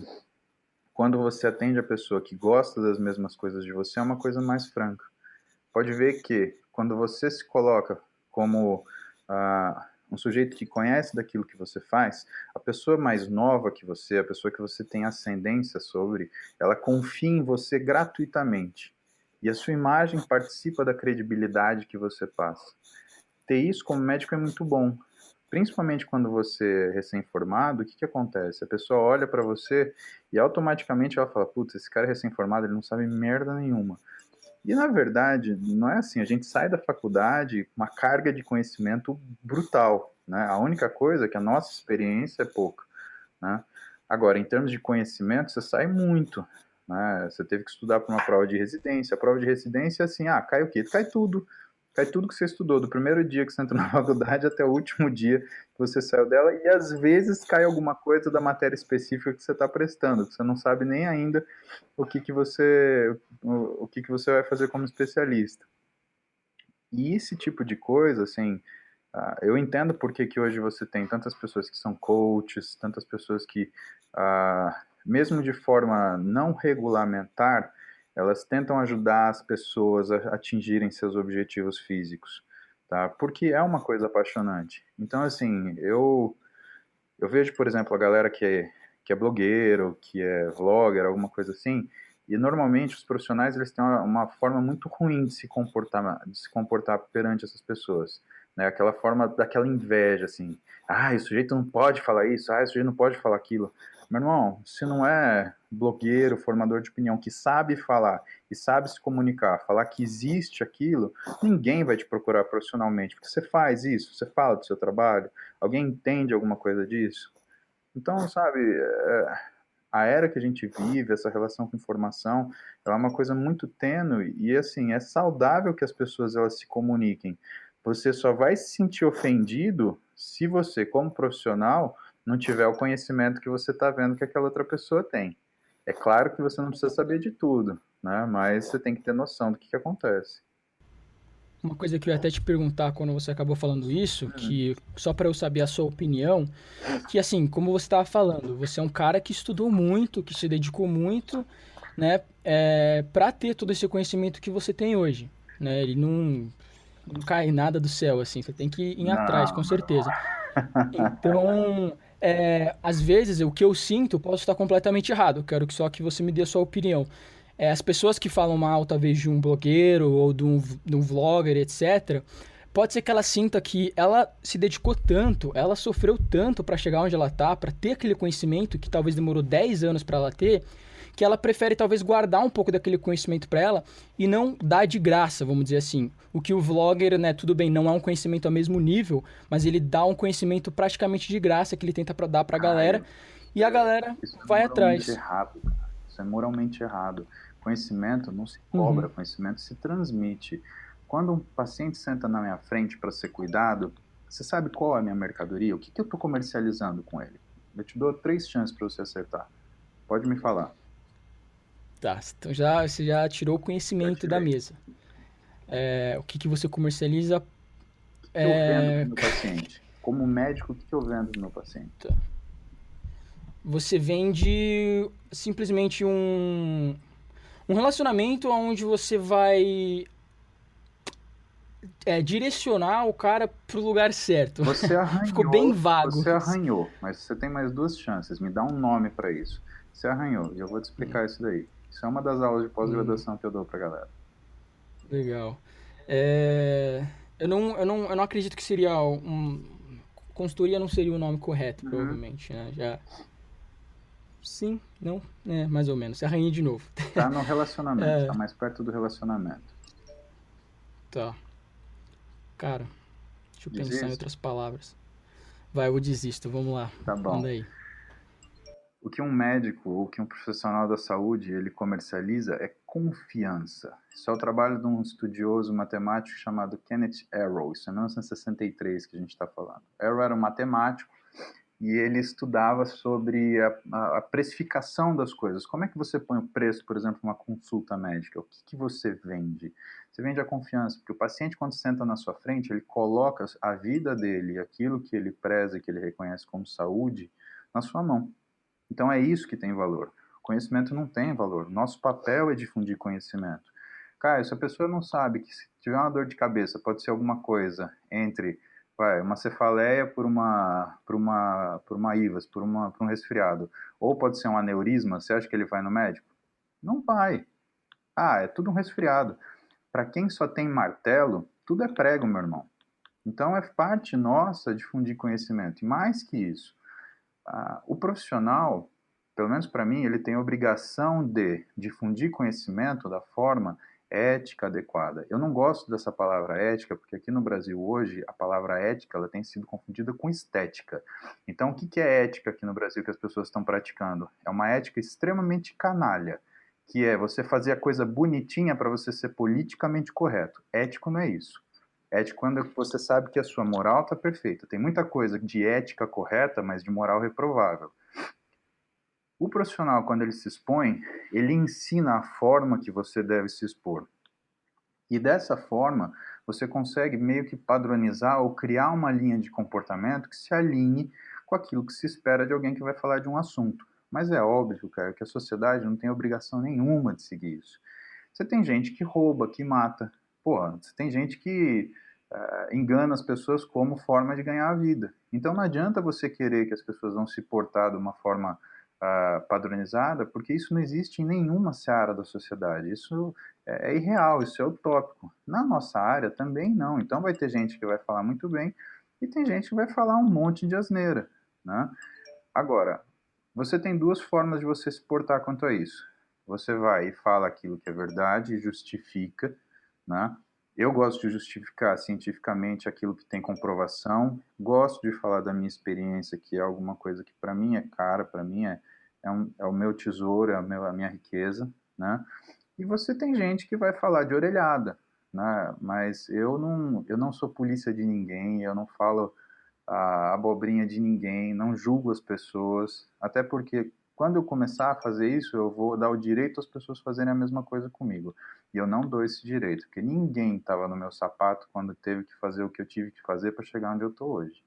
quando você atende a pessoa que gosta das mesmas coisas de você, é uma coisa mais franca. Pode ver que quando você se coloca como um sujeito que conhece daquilo que você faz, a pessoa mais nova que você, a pessoa que você tem ascendência sobre, ela confia em você gratuitamente. E a sua imagem participa da credibilidade que você passa. Ter isso como médico é muito bom. Principalmente quando você é recém-formado, o que acontece? A pessoa olha para você e automaticamente ela fala, putz, esse cara é recém-formado, ele não sabe merda nenhuma. E, na verdade, não é assim. A gente sai da faculdade com uma carga de conhecimento brutal, né? A única coisa é que a nossa experiência é pouca, né? Agora, em termos de conhecimento, você sai muito, né? Você teve que estudar para uma prova de residência. A prova de residência é assim, cai o quê? Cai tudo. Cai tudo que você estudou, do primeiro dia que você entrou na faculdade até o último dia que você saiu dela, e às vezes cai alguma coisa da matéria específica que você está prestando, que você não sabe nem ainda o que você vai fazer como especialista. E esse tipo de coisa, assim, eu entendo por que hoje você tem tantas pessoas que são coaches, tantas pessoas que, mesmo de forma não regulamentar, elas tentam ajudar as pessoas a atingirem seus objetivos físicos, tá? Porque é uma coisa apaixonante. Então, assim, eu vejo, por exemplo, a galera que é blogueiro, que é vlogger, alguma coisa assim, e normalmente os profissionais eles têm uma forma muito ruim de se comportar perante essas pessoas, né? Aquela forma daquela inveja, assim, esse sujeito não pode falar isso, esse sujeito não pode falar aquilo. Meu irmão, se não é blogueiro, formador de opinião, que sabe falar e sabe se comunicar, falar que existe aquilo, ninguém vai te procurar profissionalmente, porque você faz isso, você fala do seu trabalho, alguém entende alguma coisa disso? Então, sabe, a era que a gente vive, essa relação com informação, ela é uma coisa muito tênue e, assim, é saudável que as pessoas elas se comuniquem. Você só vai se sentir ofendido se você, como profissional, não tiver o conhecimento que você está vendo que aquela outra pessoa tem. É claro que você não precisa saber de tudo, né? Mas você tem que ter noção do que acontece. Uma coisa que eu ia até te perguntar quando você acabou falando isso, que só para eu saber a sua opinião, que assim, como você estava falando, você é um cara que estudou muito, que se dedicou muito, né, para ter todo esse conhecimento que você tem hoje, né? Ele não cai nada do céu, assim, você tem que ir atrás, com Não, certeza. Então, às vezes, o que eu sinto, posso estar completamente errado. Eu quero que só que você me dê a sua opinião. As pessoas que falam mal, talvez, de um blogueiro ou de um vlogger, etc., pode ser que ela sinta que ela se dedicou tanto, ela sofreu tanto para chegar onde ela tá, para ter aquele conhecimento que talvez demorou 10 anos para ela ter, que ela prefere talvez guardar um pouco daquele conhecimento para ela e não dar de graça, vamos dizer assim. O que o vlogger, né, tudo bem, não é um conhecimento ao mesmo nível, mas ele dá um conhecimento praticamente de graça que ele tenta dar pra galera e a galera isso é vai moralmente atrás. errado, cara. Isso é moralmente errado. Conhecimento não se cobra, Uhum. conhecimento se transmite. Quando um paciente senta na minha frente para ser cuidado, você sabe qual é a minha mercadoria? O que eu estou comercializando com ele? Eu te dou 3 chances para você acertar. Pode me falar. Tá, então você já tirou o Já conhecimento da tirei. mesa. O que você comercializa O que eu vendo para o é, meu paciente? Como médico, o que eu vendo para o meu paciente? você vende simplesmente um relacionamento onde você vai direcionar o cara pro lugar certo. Você Ficou bem arranhou, vago você isso. arranhou, mas você tem mais 2 chances. Me dá um nome para isso. Você arranhou, e eu vou te explicar isso daí. Isso é uma das aulas de pós-graduação que eu dou pra galera. Legal. É, eu não acredito que seria consultoria não seria o nome correto, Uhum. provavelmente, né? Já. Sim, não, mais ou menos. Arranhei de novo. Tá no relacionamento, tá mais perto do relacionamento. Tá. Cara, deixa eu pensar em Desiste? outras palavras. Vai, eu desisto. Vamos lá. Tá bom. Manda aí. O que um médico ou que um profissional da saúde ele comercializa é confiança. Isso é o trabalho de um estudioso matemático chamado Kenneth Arrow. Isso é 1963 que a gente está falando. Arrow era um matemático e ele estudava sobre a precificação das coisas. Como é que você põe o preço, por exemplo, uma consulta médica? O que você vende? Você vende a confiança, porque o paciente, quando senta na sua frente, ele coloca a vida dele, aquilo que ele preza, que ele reconhece como saúde, na sua mão. Então é isso que tem valor. Conhecimento não tem valor. Nosso papel é difundir conhecimento. Caio, se a pessoa não sabe que se tiver uma dor de cabeça pode ser alguma coisa entre uma cefaleia por uma IVAS, por um resfriado, ou pode ser um aneurisma, você acha que ele vai no médico? Não vai. É tudo um resfriado. Para quem só tem martelo, tudo é prego, meu irmão. Então é parte nossa difundir conhecimento. E mais que isso, o profissional, pelo menos para mim, ele tem a obrigação de difundir conhecimento da forma ética adequada. Eu não gosto dessa palavra ética, porque aqui no Brasil hoje, a palavra ética ela tem sido confundida com estética. Então, o que é ética aqui no Brasil que as pessoas estão praticando? É uma ética extremamente canalha, que é você fazer a coisa bonitinha para você ser politicamente correto. Ético não é isso. Ético quando você sabe que a sua moral está perfeita. Tem muita coisa de ética correta, mas de moral reprovável. O profissional, quando ele se expõe, ele ensina a forma que você deve se expor. E dessa forma, você consegue meio que padronizar ou criar uma linha de comportamento que se alinhe com aquilo que se espera de alguém que vai falar de um assunto. Mas é óbvio, cara, que a sociedade não tem obrigação nenhuma de seguir isso. Você tem gente que rouba, que mata. Porra, você tem gente que engana as pessoas como forma de ganhar a vida. Então não adianta você querer que as pessoas vão se portar de uma forma padronizada, porque isso não existe em nenhuma seara da sociedade. Isso é irreal, isso é utópico. Na nossa área também não. Então vai ter gente que vai falar muito bem e tem gente que vai falar um monte de asneira, né? Agora, você tem duas formas de você se portar quanto a isso. Você vai e fala aquilo que é verdade, justifica, né? Eu gosto de justificar cientificamente aquilo que tem comprovação, gosto de falar da minha experiência, que é alguma coisa que para mim é cara, para mim é o meu tesouro, é a minha riqueza, né? E você tem gente que vai falar de orelhada, né? Mas eu não sou polícia de ninguém, eu não falo a abobrinha de ninguém, não julgo as pessoas, até porque quando eu começar a fazer isso, eu vou dar o direito às pessoas fazerem a mesma coisa comigo. E eu não dou esse direito, porque ninguém estava no meu sapato quando teve que fazer o que eu tive que fazer para chegar onde eu tô hoje.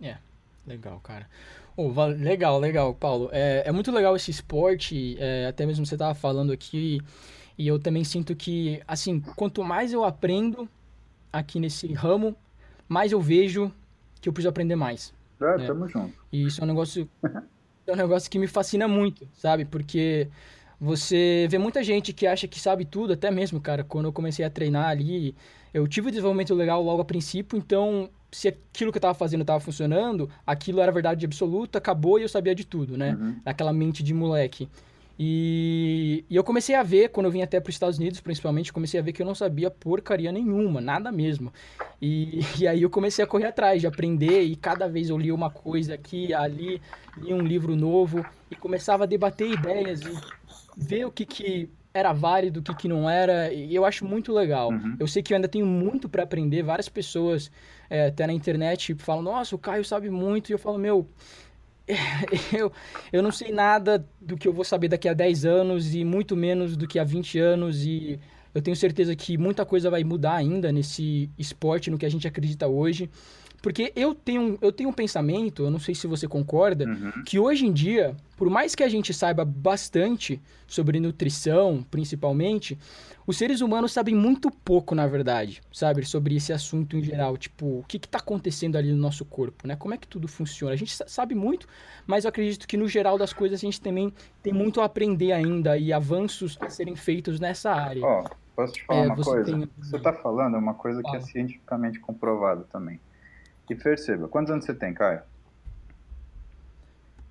É, legal, cara. Legal, legal, Paulo. É muito legal esse esporte, até mesmo você tava falando aqui, e eu também sinto que, assim, quanto mais eu aprendo aqui nesse ramo, mais eu vejo que eu preciso aprender mais, Ah, né? tamo junto. E isso é um negócio que me fascina muito, sabe? Porque você vê muita gente que acha que sabe tudo, até mesmo, cara, quando eu comecei a treinar ali, eu tive um desenvolvimento legal logo a princípio, então se aquilo que eu tava fazendo tava funcionando, aquilo era verdade absoluta, acabou e eu sabia de tudo, né? Uhum. Naquela mente de moleque. E eu comecei a ver, quando eu vim até para os Estados Unidos, principalmente, comecei a ver que eu não sabia porcaria nenhuma, nada mesmo. E aí eu comecei a correr atrás de aprender, e cada vez eu lia uma coisa aqui, ali, lia um livro novo, e começava a debater ideias e ver o que era válido, o que não era, e eu acho muito legal. Uhum. Eu sei que eu ainda tenho muito para aprender, várias pessoas até na internet falam, nossa, o Caio sabe muito, e eu falo, meu, eu, eu não sei nada do que eu vou saber daqui a 10 anos e muito menos do que há 20 anos e eu tenho certeza que muita coisa vai mudar ainda nesse esporte, no que a gente acredita hoje. Porque eu tenho um pensamento, eu não sei se você concorda, Uhum. que hoje em dia, por mais que a gente saiba bastante sobre nutrição, principalmente, os seres humanos sabem muito pouco, na verdade, sabe? Sobre esse assunto em geral. Tipo, o que está acontecendo ali no nosso corpo, né? Como é que tudo funciona? A gente sabe muito, mas eu acredito que no geral das coisas a gente também tem muito a aprender ainda e avanços a serem feitos nessa área. Ó, posso te falar uma Você coisa? tem. O que você tá falando é uma coisa que é Fala. cientificamente comprovada também. E perceba, quantos anos você tem, Caio?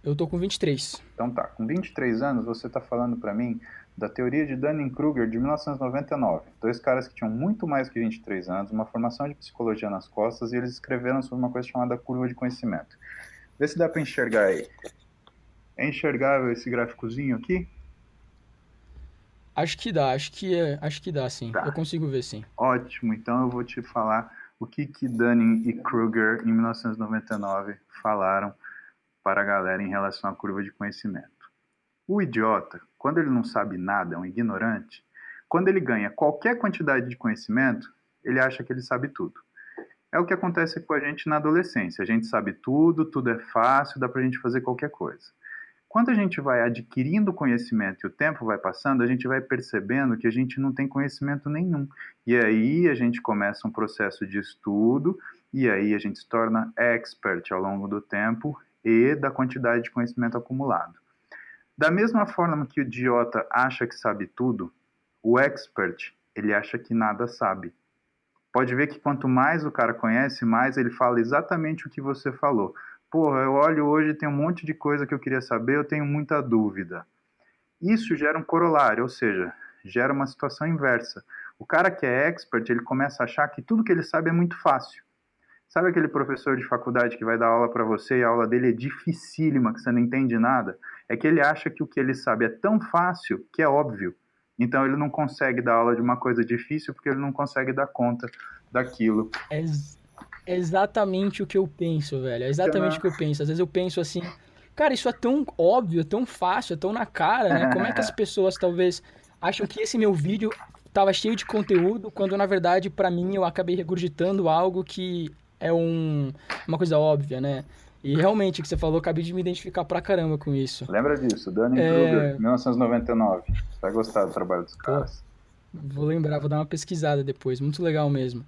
Eu tô com 23. Então tá, com 23 anos você está falando para mim da teoria de Dunning-Kruger de 1999. Dois caras que tinham muito mais que 23 anos, uma formação de psicologia nas costas, e eles escreveram sobre uma coisa chamada curva de conhecimento. Vê se dá para enxergar aí. É enxergável esse gráficozinho aqui? Acho que dá, sim. Eu Tá, consigo ver, sim. ótimo. Então eu vou te falar o que Dunning e Kruger em 1999 falaram para a galera em relação à curva de conhecimento. O idiota, quando ele não sabe nada, é um ignorante, quando ele ganha qualquer quantidade de conhecimento, ele acha que ele sabe tudo. É o que acontece com a gente na adolescência. A gente sabe tudo, tudo é fácil, dá pra gente fazer qualquer coisa. Quando a gente vai adquirindo conhecimento e o tempo vai passando, a gente vai percebendo que a gente não tem conhecimento nenhum. E aí a gente começa um processo de estudo, e aí a gente se torna expert ao longo do tempo e da quantidade de conhecimento acumulado. Da mesma forma que o idiota acha que sabe tudo, o expert, ele acha que nada sabe. Pode ver que quanto mais o cara conhece, mais ele fala exatamente o que você falou. Porra, eu olho hoje, tem um monte de coisa que eu queria saber, eu tenho muita dúvida. Isso gera um corolário, ou seja, gera uma situação inversa. O cara que é expert, ele começa a achar que tudo que ele sabe é muito fácil. Sabe aquele professor de faculdade que vai dar aula para você e a aula dele é dificílima, que você não entende nada? É que ele acha que o que ele sabe é tão fácil que é óbvio. Então ele não consegue dar aula de uma coisa difícil porque ele não consegue dar conta daquilo. É, é exatamente o que eu penso, velho. É Então, exatamente o que eu penso. Às vezes eu penso assim, cara, isso é tão óbvio, é tão fácil, é tão na cara, né? Como é que as pessoas talvez acham que esse meu vídeo tava cheio de conteúdo, quando na verdade, pra mim, eu acabei regurgitando algo que é uma coisa óbvia, né? E realmente, o que você falou, eu acabei de me identificar pra caramba com isso. lembra disso, Dunning-Kruger, 1999. Você vai gostar do trabalho dos Pô, caras. vou lembrar, vou dar uma pesquisada depois. Muito legal mesmo.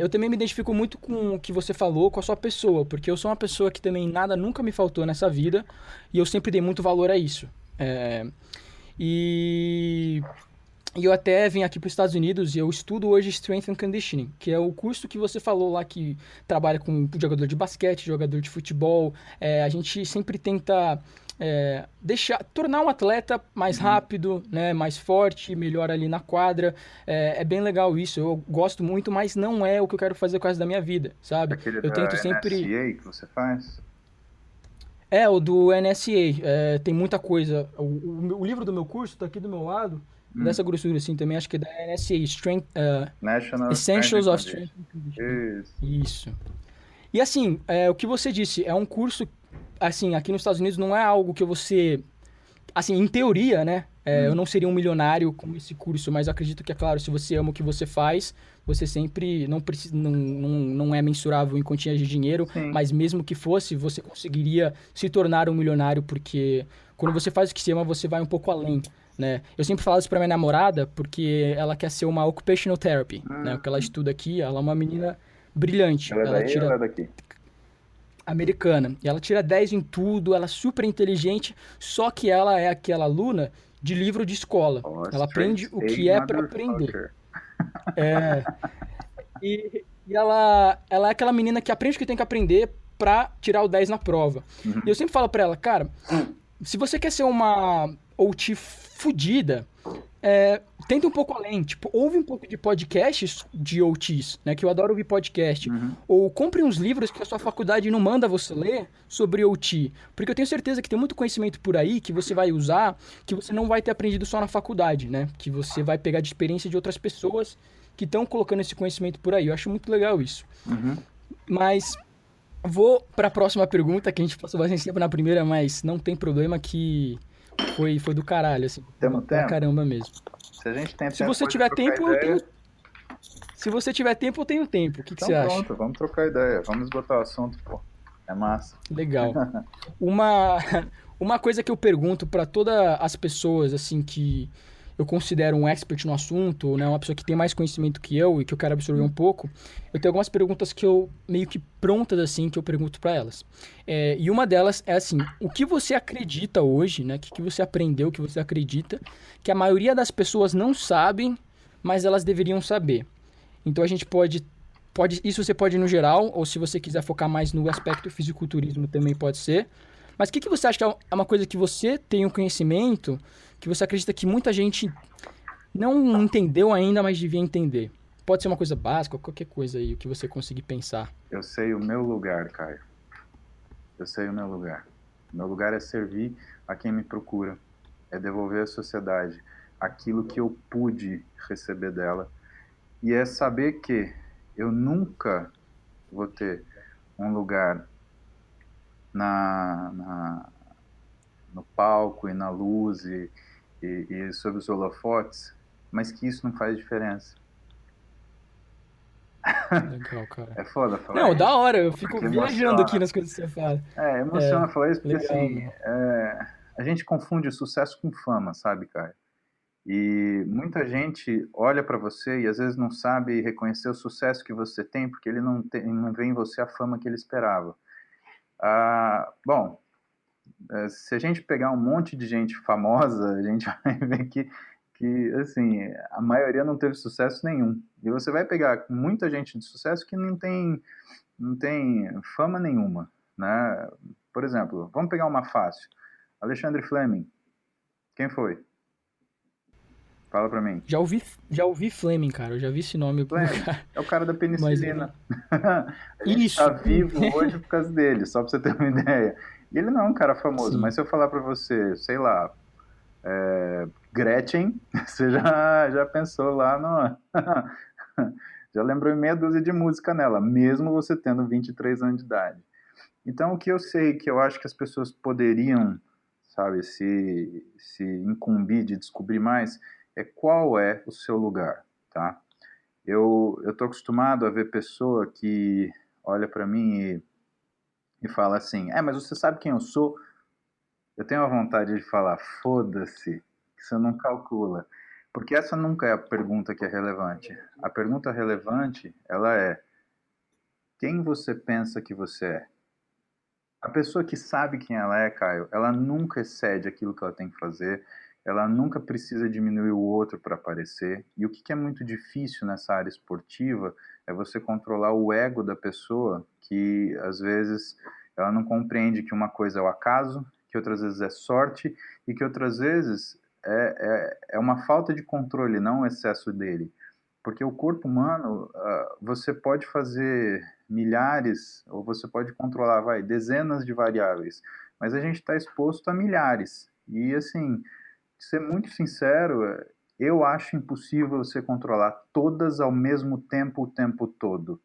Eu também me identifico muito com o que você falou, com a sua pessoa, porque eu sou uma pessoa que também nada nunca me faltou nessa vida e eu sempre dei muito valor a isso. É, e, e eu até vim aqui para os Estados Unidos e eu estudo hoje Strength and Conditioning, que é o curso que você falou lá que trabalha com jogador de basquete, jogador de futebol. A gente sempre tenta tornar um atleta mais rápido, né, mais forte, melhor ali na quadra. É bem legal isso. Eu gosto muito, mas não é o que eu quero fazer com o resto da minha vida, sabe? Aquele Eu da tento sempre. NSCA que você faz? O do NSA. Tem muita coisa. O livro do meu curso tá aqui do meu lado. Dessa grossura assim também, acho que é da NSA, National Strength and Essentials of Strength Conditioning. and Conditioning. Isso. Isso. E assim, o que você disse, é um curso, assim, aqui nos Estados Unidos não é algo que você, assim, em teoria, né? Eu não seria um milionário com esse curso, mas eu acredito que, é claro, se você ama o que você faz, você sempre não, precisa, não é mensurável em quantias de dinheiro, Sim. mas mesmo que fosse, você conseguiria se tornar um milionário, porque quando você faz o que se ama, você vai um pouco além, né? Eu sempre falo isso pra minha namorada, porque ela quer ser uma occupational therapy, né? O que ela estuda aqui, ela é uma menina brilhante, Ela é ela daí ou ela tira é daqui? americana. E ela tira 10 em tudo, ela é super inteligente, só que ela é aquela aluna de livro de escola. Oh, Ela straight aprende o A que é para aprender. motherfucker. E ela é aquela menina que aprende o que tem que aprender pra tirar o 10 na prova. E eu sempre falo pra ela, cara, se você quer ser uma OT fudida, tenta um pouco além. Tipo, ouve um pouco de podcasts de OTs, né? Que eu adoro ouvir podcast. Ou compre uns livros que a sua faculdade não manda você ler sobre OT. Porque eu tenho certeza que tem muito conhecimento por aí que você vai usar, que você não vai ter aprendido só na faculdade, né? Que você vai pegar de experiência de outras pessoas que estão colocando esse conhecimento por aí. Eu acho muito legal isso. Mas vou para a próxima pergunta, que a gente passou bastante tempo na primeira, mas não tem problema que foi do caralho, assim. Temos Pra tempo? caramba mesmo. Se a gente tem Se tempo, você pode tiver trocar tempo, eu tenho. ideia. Se você tiver tempo, eu tenho tempo. O que Então você acha? pronto, vamos trocar ideia. Vamos esgotar o assunto, pô. É massa. Legal. Uma, uma coisa que eu pergunto para todas as pessoas, assim, que eu considero um expert no assunto, né, uma pessoa que tem mais conhecimento que eu e que eu quero absorver um pouco, eu tenho algumas perguntas que eu, meio que prontas, assim, que eu pergunto para elas. E uma delas é assim, o que você acredita hoje, né, que você aprendeu, que você acredita, que a maioria das pessoas não sabem, mas elas deveriam saber? Então a gente isso você pode ir no geral, ou se você quiser focar mais no aspecto fisiculturismo também pode ser. Mas o que você acha que é uma coisa que você tem um conhecimento, que você acredita que muita gente não entendeu ainda, mas devia entender? Pode ser uma coisa básica, qualquer coisa aí, o que você conseguir pensar. Eu sei o meu lugar, Caio. Eu sei o meu lugar. Meu lugar é servir a quem me procura. É devolver à sociedade aquilo que eu pude receber dela. E é saber que eu nunca vou ter um lugar no palco e na luz e sob os holofotes, mas que isso não faz diferença. Legal, cara. É foda falar Não, isso, da hora, eu fico porque viajando aqui emociona. nas coisas que você fala. Emociona falar isso porque, Legal, assim, mano. a gente confunde sucesso com fama, sabe, cara? E muita gente olha para você e às vezes não sabe reconhecer o sucesso que você tem porque ele não vê em você a fama que ele esperava. Bom, se a gente pegar um monte de gente famosa, a gente vai ver que assim, a maioria não teve sucesso nenhum. E você vai pegar muita gente de sucesso que não tem fama nenhuma, né? Por exemplo, vamos pegar uma fácil. Alexandre Fleming, quem foi? Fala pra mim. Já ouvi Fleming, cara. Eu já vi esse nome em algum Fleming lugar. é o cara da Mas eu não. penicilina. A gente tá Isso! vivo hoje por causa dele, só pra você ter uma ideia. E ele não é um cara famoso, mas Sim. se eu falar pra você, sei lá, Gretchen, você já pensou lá no. Já lembrou em meia dúzia de música nela, mesmo você tendo 23 anos de idade. Então, o que eu sei que eu acho que as pessoas poderiam, sabe, se incumbir de descobrir mais, é qual é o seu lugar, tá? Eu tô acostumado a ver pessoa que olha para mim e fala assim, mas você sabe quem eu sou? Eu tenho a vontade de falar, foda-se, que você não calcula. Porque essa nunca é a pergunta que é relevante. A pergunta relevante, ela é, quem você pensa que você é? A pessoa que sabe quem ela é, Caio, ela nunca excede aquilo que ela tem que fazer, ela nunca precisa diminuir o outro para aparecer. E o que é muito difícil nessa área esportiva é você controlar o ego da pessoa, que às vezes ela não compreende que uma coisa é o acaso, que outras vezes é sorte e que outras vezes é uma falta de controle, não o excesso dele. Porque o corpo humano, você pode fazer milhares, ou você pode controlar, dezenas de variáveis, mas a gente está exposto a milhares. E, assim, ser muito sincero, eu acho impossível você controlar todas ao mesmo tempo, o tempo todo.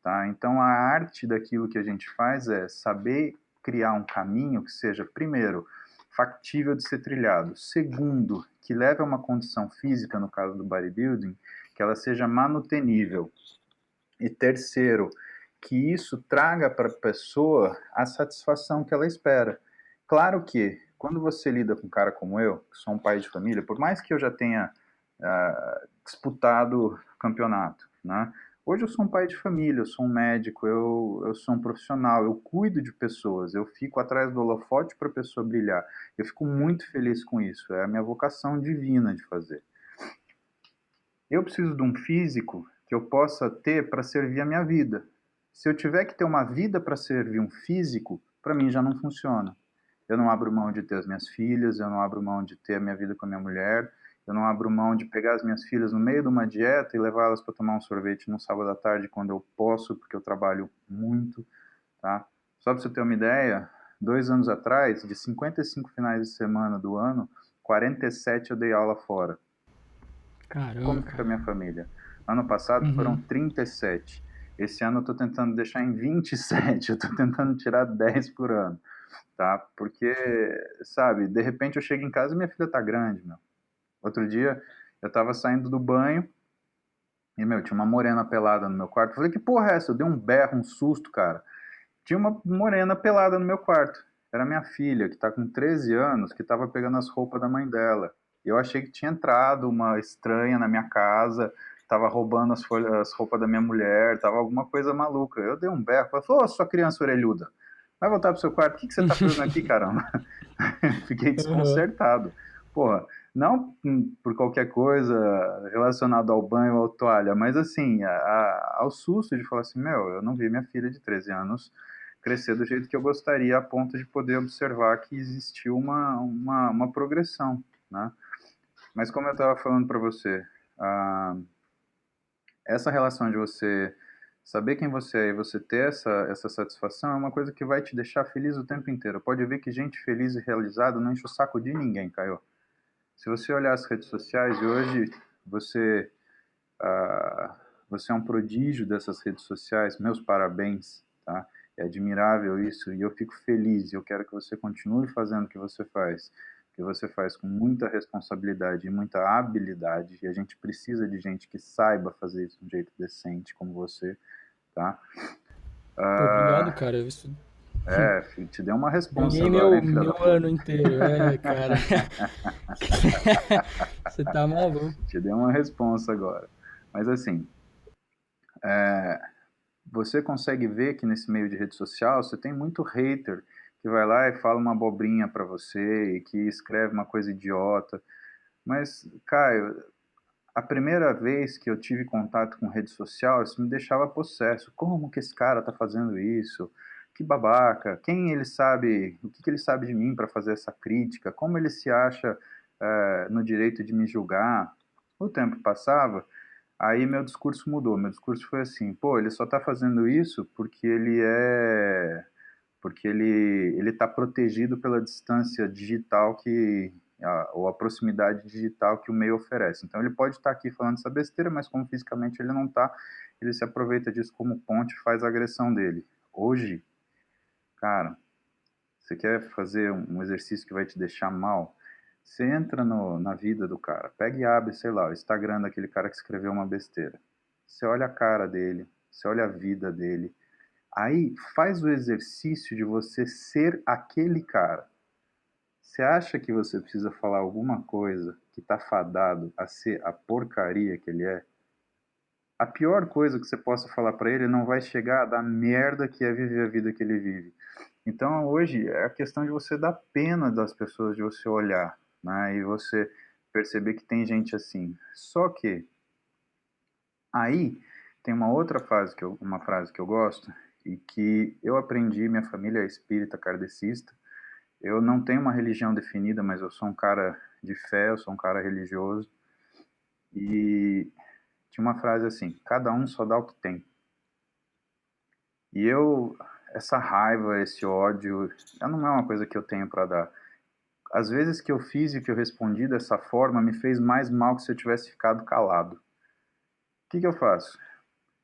Tá? Então, a arte daquilo que a gente faz é saber criar um caminho que seja, primeiro, factível de ser trilhado. Segundo, que leve a uma condição física, no caso do bodybuilding, que ela seja manutenível. E terceiro, que isso traga para a pessoa a satisfação que ela espera. Claro que, quando você lida com um cara como eu, que sou um pai de família, por mais que eu já tenha disputado campeonato, né? Hoje eu sou um pai de família, eu sou um médico, eu sou um profissional, eu cuido de pessoas, eu fico atrás do holofote para a pessoa brilhar. Eu fico muito feliz com isso, é a minha vocação divina de fazer. Eu preciso de um físico que eu possa ter para servir a minha vida. Se eu tiver que ter uma vida para servir um físico, para mim já não funciona. Eu não abro mão de ter as minhas filhas, eu não abro mão de ter a minha vida com a minha mulher, eu não abro mão de pegar as minhas filhas no meio de uma dieta e levá-las para tomar um sorvete no sábado à tarde quando eu posso, porque eu trabalho muito, tá? Só para você ter uma ideia, 2 anos atrás, de 55 finais de semana do ano, 47 eu dei aula fora. Caramba, Como fica a cara. minha família? Ano passado foram Uhum. 37. Esse ano eu estou tentando deixar em 27. Eu estou tentando tirar 10 por ano, tá? Porque, sabe, de repente eu chego em casa e minha filha tá grande, meu. Outro dia eu tava saindo do banho e, meu, tinha uma morena pelada no meu quarto. Eu falei, que porra é essa? Eu dei um berro, um susto, cara. Tinha uma morena pelada no meu quarto. Era minha filha, que tá com 13 anos, que tava pegando as roupas da mãe dela. Eu achei que tinha entrado uma estranha na minha casa, tava roubando as roupas da minha mulher, tava alguma coisa maluca. Eu dei um berro, falei, ô, sua criança orelhuda, vai voltar pro seu quarto, o que você tá fazendo aqui, caramba? Fiquei Uhum. desconcertado. Porra, não por qualquer coisa relacionada ao banho ou à toalha, mas assim, ao susto de falar assim, meu, eu não vi minha filha de 13 anos crescer do jeito que eu gostaria, a ponto de poder observar que existiu uma progressão, né? Mas como eu estava falando para você, ah, essa relação de você saber quem você é e você ter essa satisfação é uma coisa que vai te deixar feliz o tempo inteiro. Pode ver que gente feliz e realizada não enche o saco de ninguém, Caio. Se você olhar as redes sociais e hoje você, ah, você é um prodígio dessas redes sociais, meus parabéns, tá? É admirável isso e eu fico feliz e eu quero que você continue fazendo o que você faz com muita responsabilidade e muita habilidade e a gente precisa de gente que saiba fazer isso de um jeito decente como você, tá? Pô, obrigado, cara. Isso Te dei uma responsa ganhei agora, meu, hein, filha da meu puta? ano inteiro. É, cara. Você tá maluco. Te dei uma responsa agora. Mas assim, você consegue ver que nesse meio de rede social você tem muito hater que vai lá e fala uma abobrinha pra você e que escreve uma coisa idiota. Mas, Caio, a primeira vez que eu tive contato com rede social, isso me deixava possesso. Como que esse cara tá fazendo isso? Que babaca. Quem ele sabe, o que ele sabe de mim para fazer essa crítica? Como ele se acha no direito de me julgar? O tempo passava, aí meu discurso mudou. Meu discurso foi assim, pô, ele só tá fazendo isso porque ele está protegido pela distância digital ou a proximidade digital que o meio oferece. Então ele pode estar aqui falando essa besteira, mas como fisicamente ele não está, ele se aproveita disso como ponte e faz a agressão dele. Hoje, cara, você quer fazer um exercício que vai te deixar mal? Você entra na vida do cara, pega e abre, sei lá, o Instagram daquele cara que escreveu uma besteira. Você olha a cara dele, você olha a vida dele. Aí faz o exercício de você ser aquele cara. Você acha que você precisa falar alguma coisa que tá fadado a ser a porcaria que ele é? A pior coisa que você possa falar para ele não vai chegar da merda que é viver a vida que ele vive. Então hoje é a questão de você dar pena das pessoas, de você olhar, né? E você perceber que tem gente assim. Só que aí tem uma frase que eu gosto e que eu aprendi, minha família é espírita kardecista. Eu não tenho uma religião definida, mas eu sou um cara de fé, eu sou um cara religioso. E tinha uma frase assim: cada um só dá o que tem. E essa raiva, esse ódio, não é uma coisa que eu tenho para dar. Às vezes que eu fiz e que eu respondi dessa forma me fez mais mal que se eu tivesse ficado calado. O que eu faço?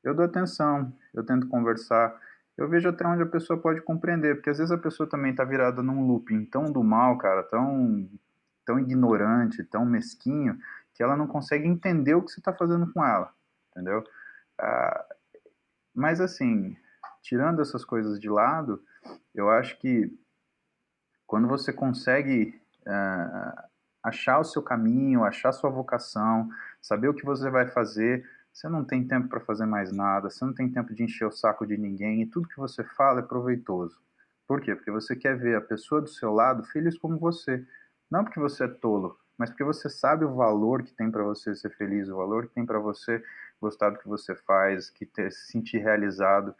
Eu dou atenção, eu tento conversar, eu vejo até onde a pessoa pode compreender, porque às vezes a pessoa também está virada num looping tão do mal, cara, tão ignorante, tão mesquinho, que ela não consegue entender o que você está fazendo com ela, entendeu? Ah, mas assim, tirando essas coisas de lado, eu acho que quando você consegue achar o seu caminho, achar a sua vocação, saber o que você vai fazer, você não tem tempo para fazer mais nada, você não tem tempo de encher o saco de ninguém, e tudo que você fala é proveitoso. Por quê? Porque você quer ver a pessoa do seu lado feliz como você. Não porque você é tolo, mas porque você sabe o valor que tem para você ser feliz, o valor que tem para você gostar do que você faz, se sentir realizado.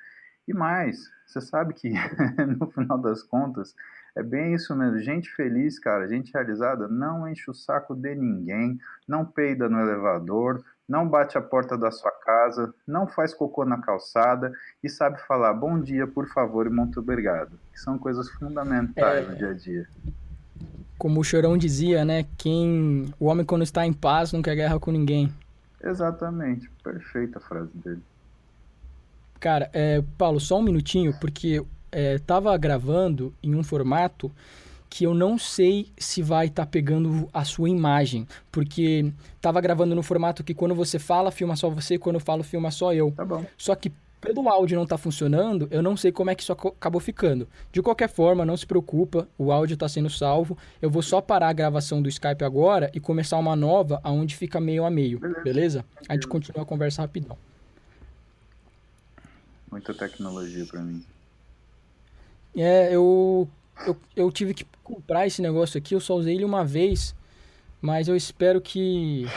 E mais, você sabe que no final das contas é bem isso mesmo. Gente feliz, cara, gente realizada, não enche o saco de ninguém, não peida no elevador, não bate a porta da sua casa, não faz cocô na calçada e sabe falar bom dia, por favor e muito obrigado. Que são coisas fundamentais no dia a dia. Como o Chorão dizia, né? O homem quando está em paz não quer guerra com ninguém. Exatamente, perfeita a frase dele. Cara, Paulo, só um minutinho, porque tava gravando em um formato que eu não sei se vai estar pegando a sua imagem, porque tava gravando no formato que quando você fala, filma só você, quando eu falo, filma só eu. Tá bom. Só que pelo áudio não tá funcionando, eu não sei como é que isso acabou ficando. De qualquer forma, não se preocupa, o áudio tá sendo salvo. Eu vou só parar a gravação do Skype agora e começar uma nova, aonde fica meio a meio, Beleza. beleza? A gente continua a conversa rapidão. Muita tecnologia para mim. Eu tive que comprar esse negócio aqui, eu só usei ele uma vez, mas eu espero que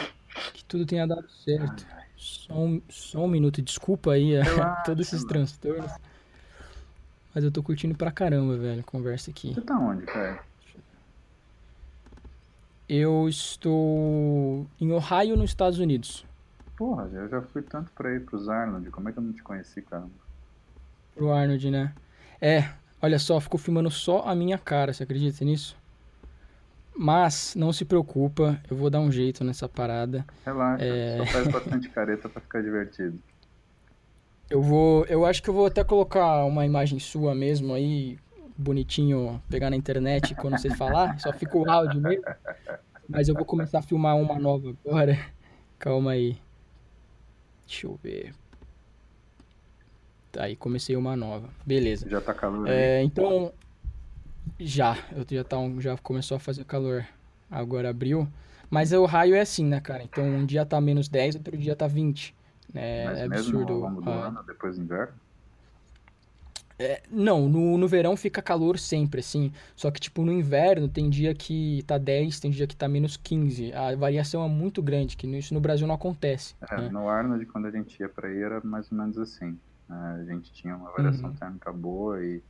tudo tenha dado certo. Só um minuto, desculpa aí todos Relaxa, esses mano. transtornos, mas eu tô curtindo pra caramba, velho, a conversa aqui. Você tá onde, cara? Eu estou em Ohio, nos Estados Unidos, Porra, eu já fui tanto pra ir pros Arnold, como é que eu não te conheci, cara? pro Arnold, né? Olha só, ficou filmando só a minha cara, você acredita nisso? Mas não se preocupa, eu vou dar um jeito nessa parada. Relaxa, É, só faz bastante careta pra ficar divertido. eu acho que eu vou até colocar uma imagem sua mesmo aí, bonitinho, pegar na internet quando você falar, só fica o áudio mesmo. Mas eu vou começar a filmar uma nova agora. Calma aí. Deixa eu ver. Tá aí, comecei uma nova. Beleza. Já tá calor aí? Então, já começou a fazer calor. Agora abriu. Mas o raio é assim, né, cara? Então um dia tá -10, outro dia tá 20. Mas É mesmo ao absurdo. longo do ano, depois do inverno? Não, no verão fica calor sempre, assim. Só que, tipo, no inverno tem dia que tá 10, tem dia que tá -15. A variação é muito grande, que isso no Brasil não acontece, né? No Arnold, quando a gente ia pra aí, era mais ou menos assim. A gente tinha uma variação Uhum. térmica boa e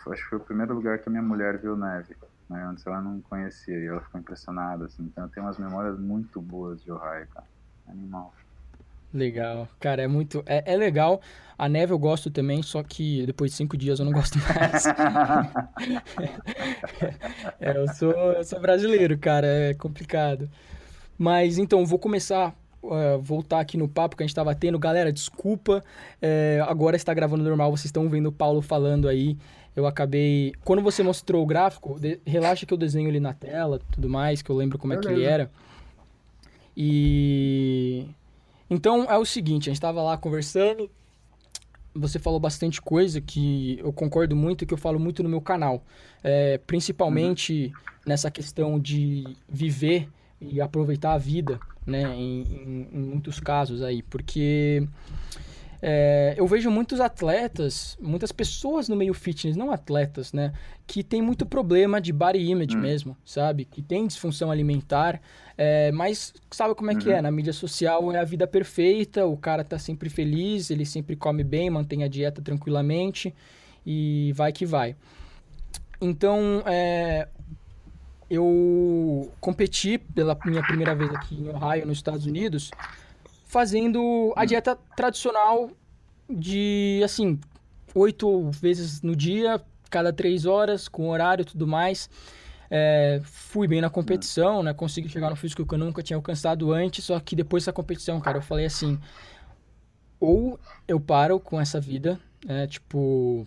acho que foi o primeiro lugar que a minha mulher viu neve. né? Antes ela não conhecia e ela ficou impressionada, assim. Então eu tenho umas memórias muito boas de Ohio, cara. Animal. Legal. Cara, é muito. É legal. A neve eu gosto também, só que depois de 5 dias eu não gosto mais. Eu sou brasileiro, cara, é complicado. Mas então, vou começar. Voltar aqui no papo que a gente estava tendo. Galera, desculpa. Agora está gravando normal, vocês estão vendo o Paulo falando aí. Eu acabei. Quando você mostrou o gráfico, relaxa que eu desenho ele na tela, tudo mais, que eu lembro como é que ele Beleza. era. E. Então é o seguinte, a gente estava lá conversando. Você falou bastante coisa que eu concordo muito, que eu falo muito no meu canal. Uhum. Principalmente nessa questão de viver e aproveitar a vida, né? Em muitos casos aí. Porque eu vejo muitos atletas, muitas pessoas no meio fitness, não atletas, né? Que tem muito problema de body image Uhum. mesmo, sabe? Que tem disfunção alimentar, mas sabe como é que é? Uhum. Na mídia social é a vida perfeita, o cara tá sempre feliz, ele sempre come bem, mantém a dieta tranquilamente e vai que vai. Então, eu competi pela minha primeira vez aqui em Ohio, nos Estados Unidos, fazendo a Uhum. dieta tradicional de, assim, 8 vezes no dia, cada 3 horas, com horário e tudo mais. Fui bem na Uhum. competição, né? Consegui chegar no físico que eu nunca tinha alcançado antes, só que depois dessa competição, cara, eu falei assim, ou eu paro com essa vida, tipo,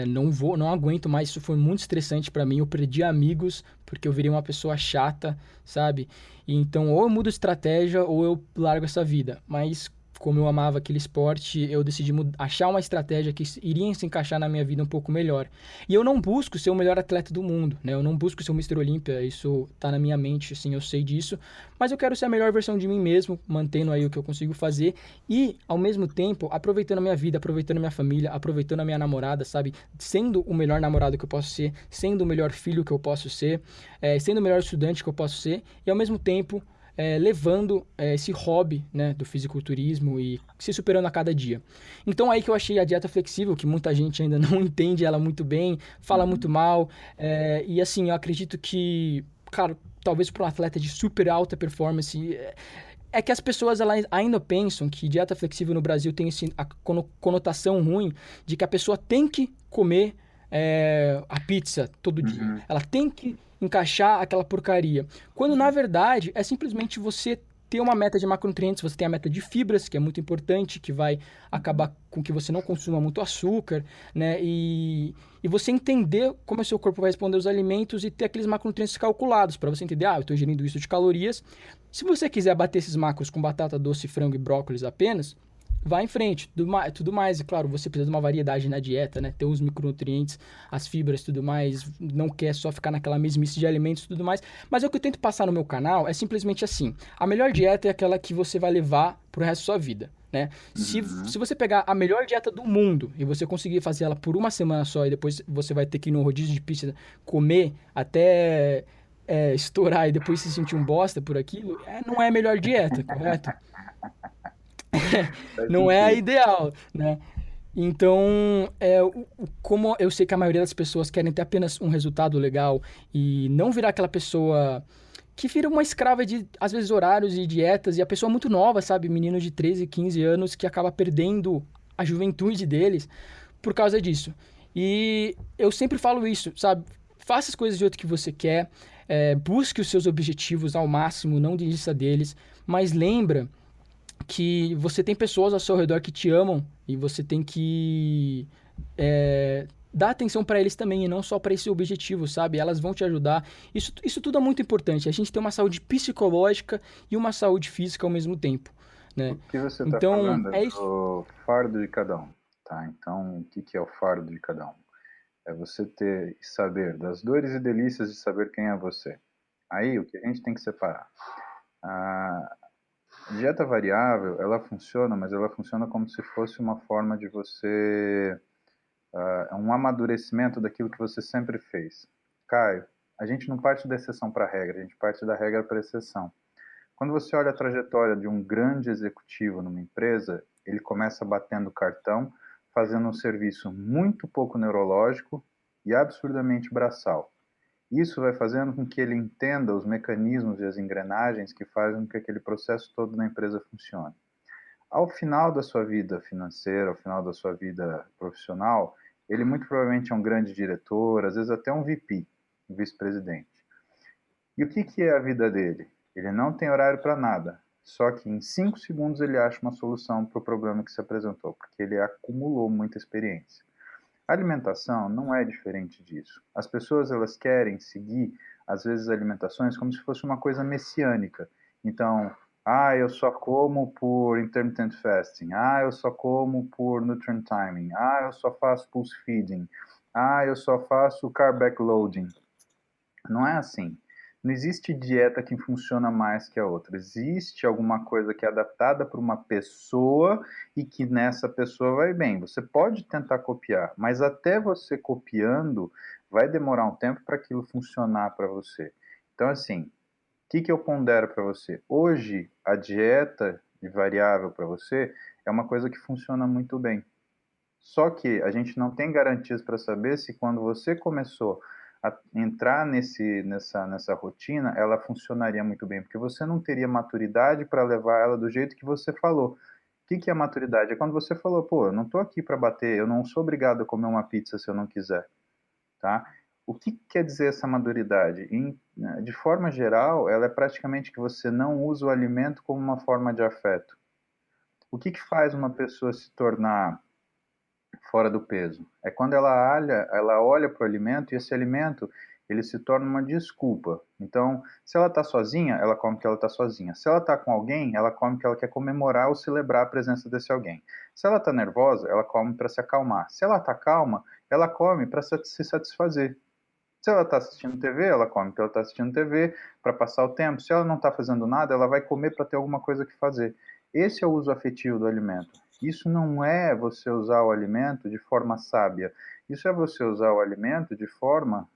não vou, não aguento mais, isso foi muito estressante pra mim, eu perdi amigos, porque eu virei uma pessoa chata, sabe? E então, ou eu mudo estratégia, ou eu largo essa vida. Mas, como eu amava aquele esporte, eu decidi achar uma estratégia que iria se encaixar na minha vida um pouco melhor. E eu não busco ser o melhor atleta do mundo, né? Eu não busco ser o Mr. Olímpia, isso tá na minha mente, assim, eu sei disso. Mas eu quero ser a melhor versão de mim mesmo, mantendo aí o que eu consigo fazer e, ao mesmo tempo, aproveitando a minha vida, aproveitando a minha família, aproveitando a minha namorada, sabe? Sendo o melhor namorado que eu posso ser, sendo o melhor filho que eu posso ser, sendo o melhor estudante que eu posso ser, e ao mesmo tempo levando esse hobby, né, do fisiculturismo e se superando a cada dia. Então aí que eu achei a dieta flexível, que muita gente ainda não entende ela muito bem, fala muito Uhum. mal, e assim, eu acredito que, cara, talvez para um atleta de super alta performance, que as pessoas elas ainda pensam que dieta flexível no Brasil tem a conotação ruim de que a pessoa tem que comer a pizza todo dia. Uhum. Ela tem que encaixar aquela porcaria. Quando na verdade é simplesmente você ter uma meta de macronutrientes, você tem a meta de fibras, que é muito importante, que vai Uhum. acabar com que você não consuma muito açúcar, né? E você entender como o seu corpo vai responder aos alimentos e ter aqueles macronutrientes calculados, para você entender, eu estou ingerindo isso de calorias. Se você quiser bater esses macros com batata doce, frango e brócolis apenas, vá em frente. Tudo mais, e claro, você precisa de uma variedade na dieta, né? Ter os micronutrientes, as fibras e tudo mais. Não quer só ficar naquela mesmice de alimentos e tudo mais. Mas o que eu tento passar no meu canal é simplesmente assim. A melhor dieta é aquela que você vai levar pro resto da sua vida, né? Se Uhum. você pegar a melhor dieta do mundo e você conseguir fazer ela por uma semana só e depois você vai ter que ir no rodízio de pizza comer até estourar e depois se sentir um bosta por aquilo, não é a melhor dieta, correto? Faz Não é a sentido. ideal, né? Então, como eu sei que a maioria das pessoas querem ter apenas um resultado legal e não virar aquela pessoa que vira uma escrava de, às vezes, horários e dietas, e a pessoa muito nova, sabe? Menino de 13, 15 anos que acaba perdendo a juventude deles por causa disso. E eu sempre falo isso, sabe? Faça as coisas de outro que você quer, busque os seus objetivos ao máximo, não desista deles, mas lembra que você tem pessoas ao seu redor que te amam e você tem que dar atenção para eles também e não só para esse objetivo, sabe? Elas vão te ajudar. Isso tudo é muito importante. A gente tem uma saúde psicológica e uma saúde física ao mesmo tempo, O né? que você está Então, falando é é isso. do fardo de cada um, tá? Então, o que que é o fardo de cada um? É você ter e saber das dores e delícias de saber quem é você. Aí, o que a gente tem que separar? A dieta variável, ela funciona, mas ela funciona como se fosse uma forma de você um amadurecimento daquilo que você sempre fez. Caio, a gente não parte da exceção para a regra, a gente parte da regra para a exceção. Quando você olha a trajetória de um grande executivo numa empresa, ele começa batendo cartão, fazendo um serviço muito pouco neurológico e absurdamente braçal. Isso vai fazendo com que ele entenda os mecanismos e as engrenagens que fazem com que aquele processo todo na empresa funcione. Ao final da sua vida financeira, ao final da sua vida profissional, ele muito provavelmente é um grande diretor, às vezes até um VP, um vice-presidente. E o que é a vida dele? Ele não tem horário para nada, só que em 5 segundos ele acha uma solução para o problema que se apresentou, porque ele acumulou muita experiência. A alimentação não é diferente disso. As pessoas elas querem seguir, às vezes, alimentações como se fosse uma coisa messiânica. Então, eu só como por intermittent fasting. Eu só como por nutrient timing. Eu só faço pulse feeding. Eu só faço carb backloading. Não é assim. Não existe dieta que funciona mais que a outra. Existe alguma coisa que é adaptada para uma pessoa e que nessa pessoa vai bem. Você pode tentar copiar, mas até você copiando, vai demorar um tempo para aquilo funcionar para você. Então, assim, o que eu pondero para você? Hoje, a dieta de variável para você é uma coisa que funciona muito bem. Só que a gente não tem garantias para saber se quando você começou a entrar nessa rotina, ela funcionaria muito bem, porque você não teria maturidade para levar ela do jeito que você falou. O que é maturidade? É quando você falou, pô, eu não estou aqui para bater, eu não sou obrigado a comer uma pizza se eu não quiser, tá? O que quer dizer essa maturidade? De forma geral, ela é praticamente que você não usa o alimento como uma forma de afeto. O que faz uma pessoa se tornar fora do peso? É quando ela olha para o alimento e esse alimento ele se torna uma desculpa. Então, se ela está sozinha, ela come que ela está sozinha. Se ela está com alguém, ela come que ela quer comemorar ou celebrar a presença desse alguém. Se ela está nervosa, ela come para se acalmar. Se ela está calma, ela come para se satisfazer. Se ela está assistindo TV, ela come porque ela está assistindo TV para passar o tempo. Se ela não está fazendo nada, ela vai comer para ter alguma coisa que fazer. Esse é o uso afetivo do alimento. Isso não é você usar o alimento de forma sábia. Isso é você usar o alimento de forma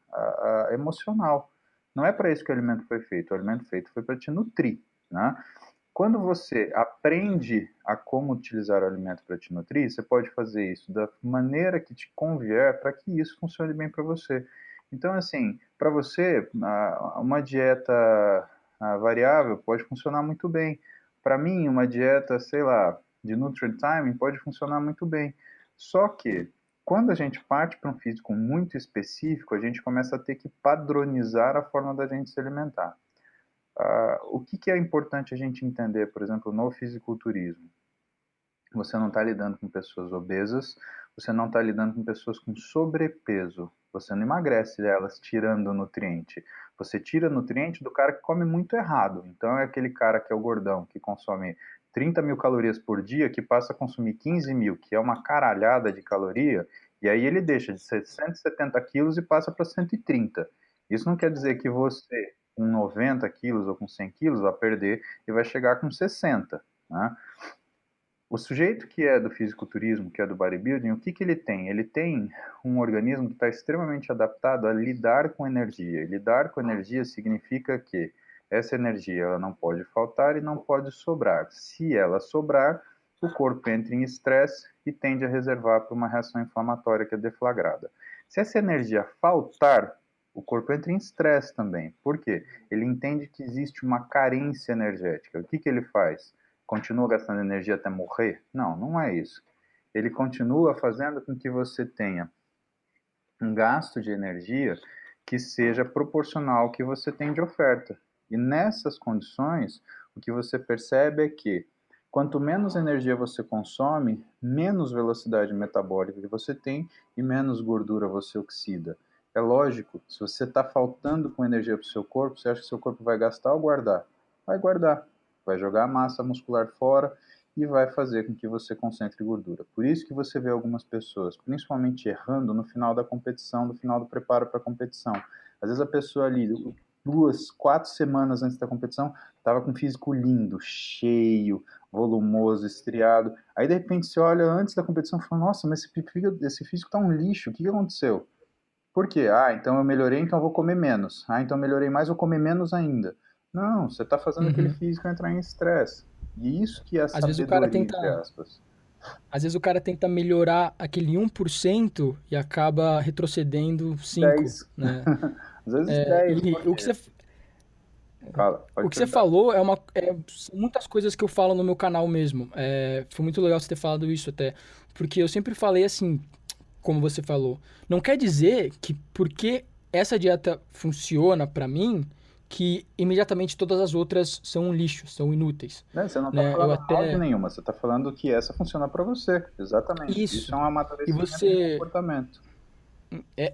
emocional. Não é para isso que o alimento foi feito. O alimento feito foi para te nutrir, né? Quando você aprende a como utilizar o alimento para te nutrir, você pode fazer isso da maneira que te convier para que isso funcione bem para você. Então, assim, para você, uma dieta variável pode funcionar muito bem. Para mim, uma dieta, sei lá, de nutrient timing pode funcionar muito bem. Só que, quando a gente parte para um físico muito específico, a gente começa a ter que padronizar a forma da gente se alimentar. O que é importante a gente entender, por exemplo, no fisiculturismo? Você não está lidando com pessoas obesas, você não está lidando com pessoas com sobrepeso. Você não emagrece elas tirando nutriente. Você tira nutriente do cara que come muito errado. Então é aquele cara que é o gordão, que consome 30 mil calorias por dia, que passa a consumir 15 mil, que é uma caralhada de caloria, e aí ele deixa de ser 170 quilos e passa para 130. Isso não quer dizer que você, com 90 quilos ou com 100 quilos, vai perder e vai chegar com 60, né? O sujeito que é do fisiculturismo, que é do bodybuilding, o que ele tem? Ele tem um organismo que está extremamente adaptado a lidar com energia. E lidar com energia significa que essa energia ela não pode faltar e não pode sobrar. Se ela sobrar, o corpo entra em estresse e tende a reservar para uma reação inflamatória que é deflagrada. Se essa energia faltar, o corpo entra em estresse também. Por quê? Ele entende que existe uma carência energética. O que ele faz? Continua gastando energia até morrer? Não, não é isso. Ele continua fazendo com que você tenha um gasto de energia que seja proporcional ao que você tem de oferta. E nessas condições, o que você percebe é que quanto menos energia você consome, menos velocidade metabólica que você tem e menos gordura você oxida. É lógico, se você está faltando com energia para o seu corpo, você acha que seu corpo vai gastar ou guardar? Vai guardar. Vai jogar a massa muscular fora e vai fazer com que você concentre gordura. Por isso que você vê algumas pessoas, principalmente errando no final da competição, no final do preparo para a competição. Às vezes a pessoa ali, 2, 4 semanas antes da competição, estava com um físico lindo, cheio, volumoso, estriado. Aí de repente você olha antes da competição e fala, nossa, mas esse físico está um lixo, o que aconteceu? Por quê? Então eu melhorei, então eu vou comer menos. Então eu melhorei mais, vou comer menos ainda. Não, você está fazendo aquele físico entrar em estresse. E isso que é Às vezes o cara sabedoria, entre aspas. às vezes o cara tenta melhorar aquele 1% e acaba retrocedendo 5, 10. né? Às vezes 10, E porque... Fala, o pode que você perguntar. falou são muitas coisas que eu falo no meu canal mesmo. Foi muito legal você ter falado isso até. Porque eu sempre falei assim, como você falou. Não quer dizer que porque essa dieta funciona pra mim, que imediatamente todas as outras são um lixo, são inúteis. Né? Você não está Né? Eu falando mal de até. nenhuma, você está falando que essa funciona para você. Exatamente. Isso Isso. é um E amadurecimento de você. comportamento.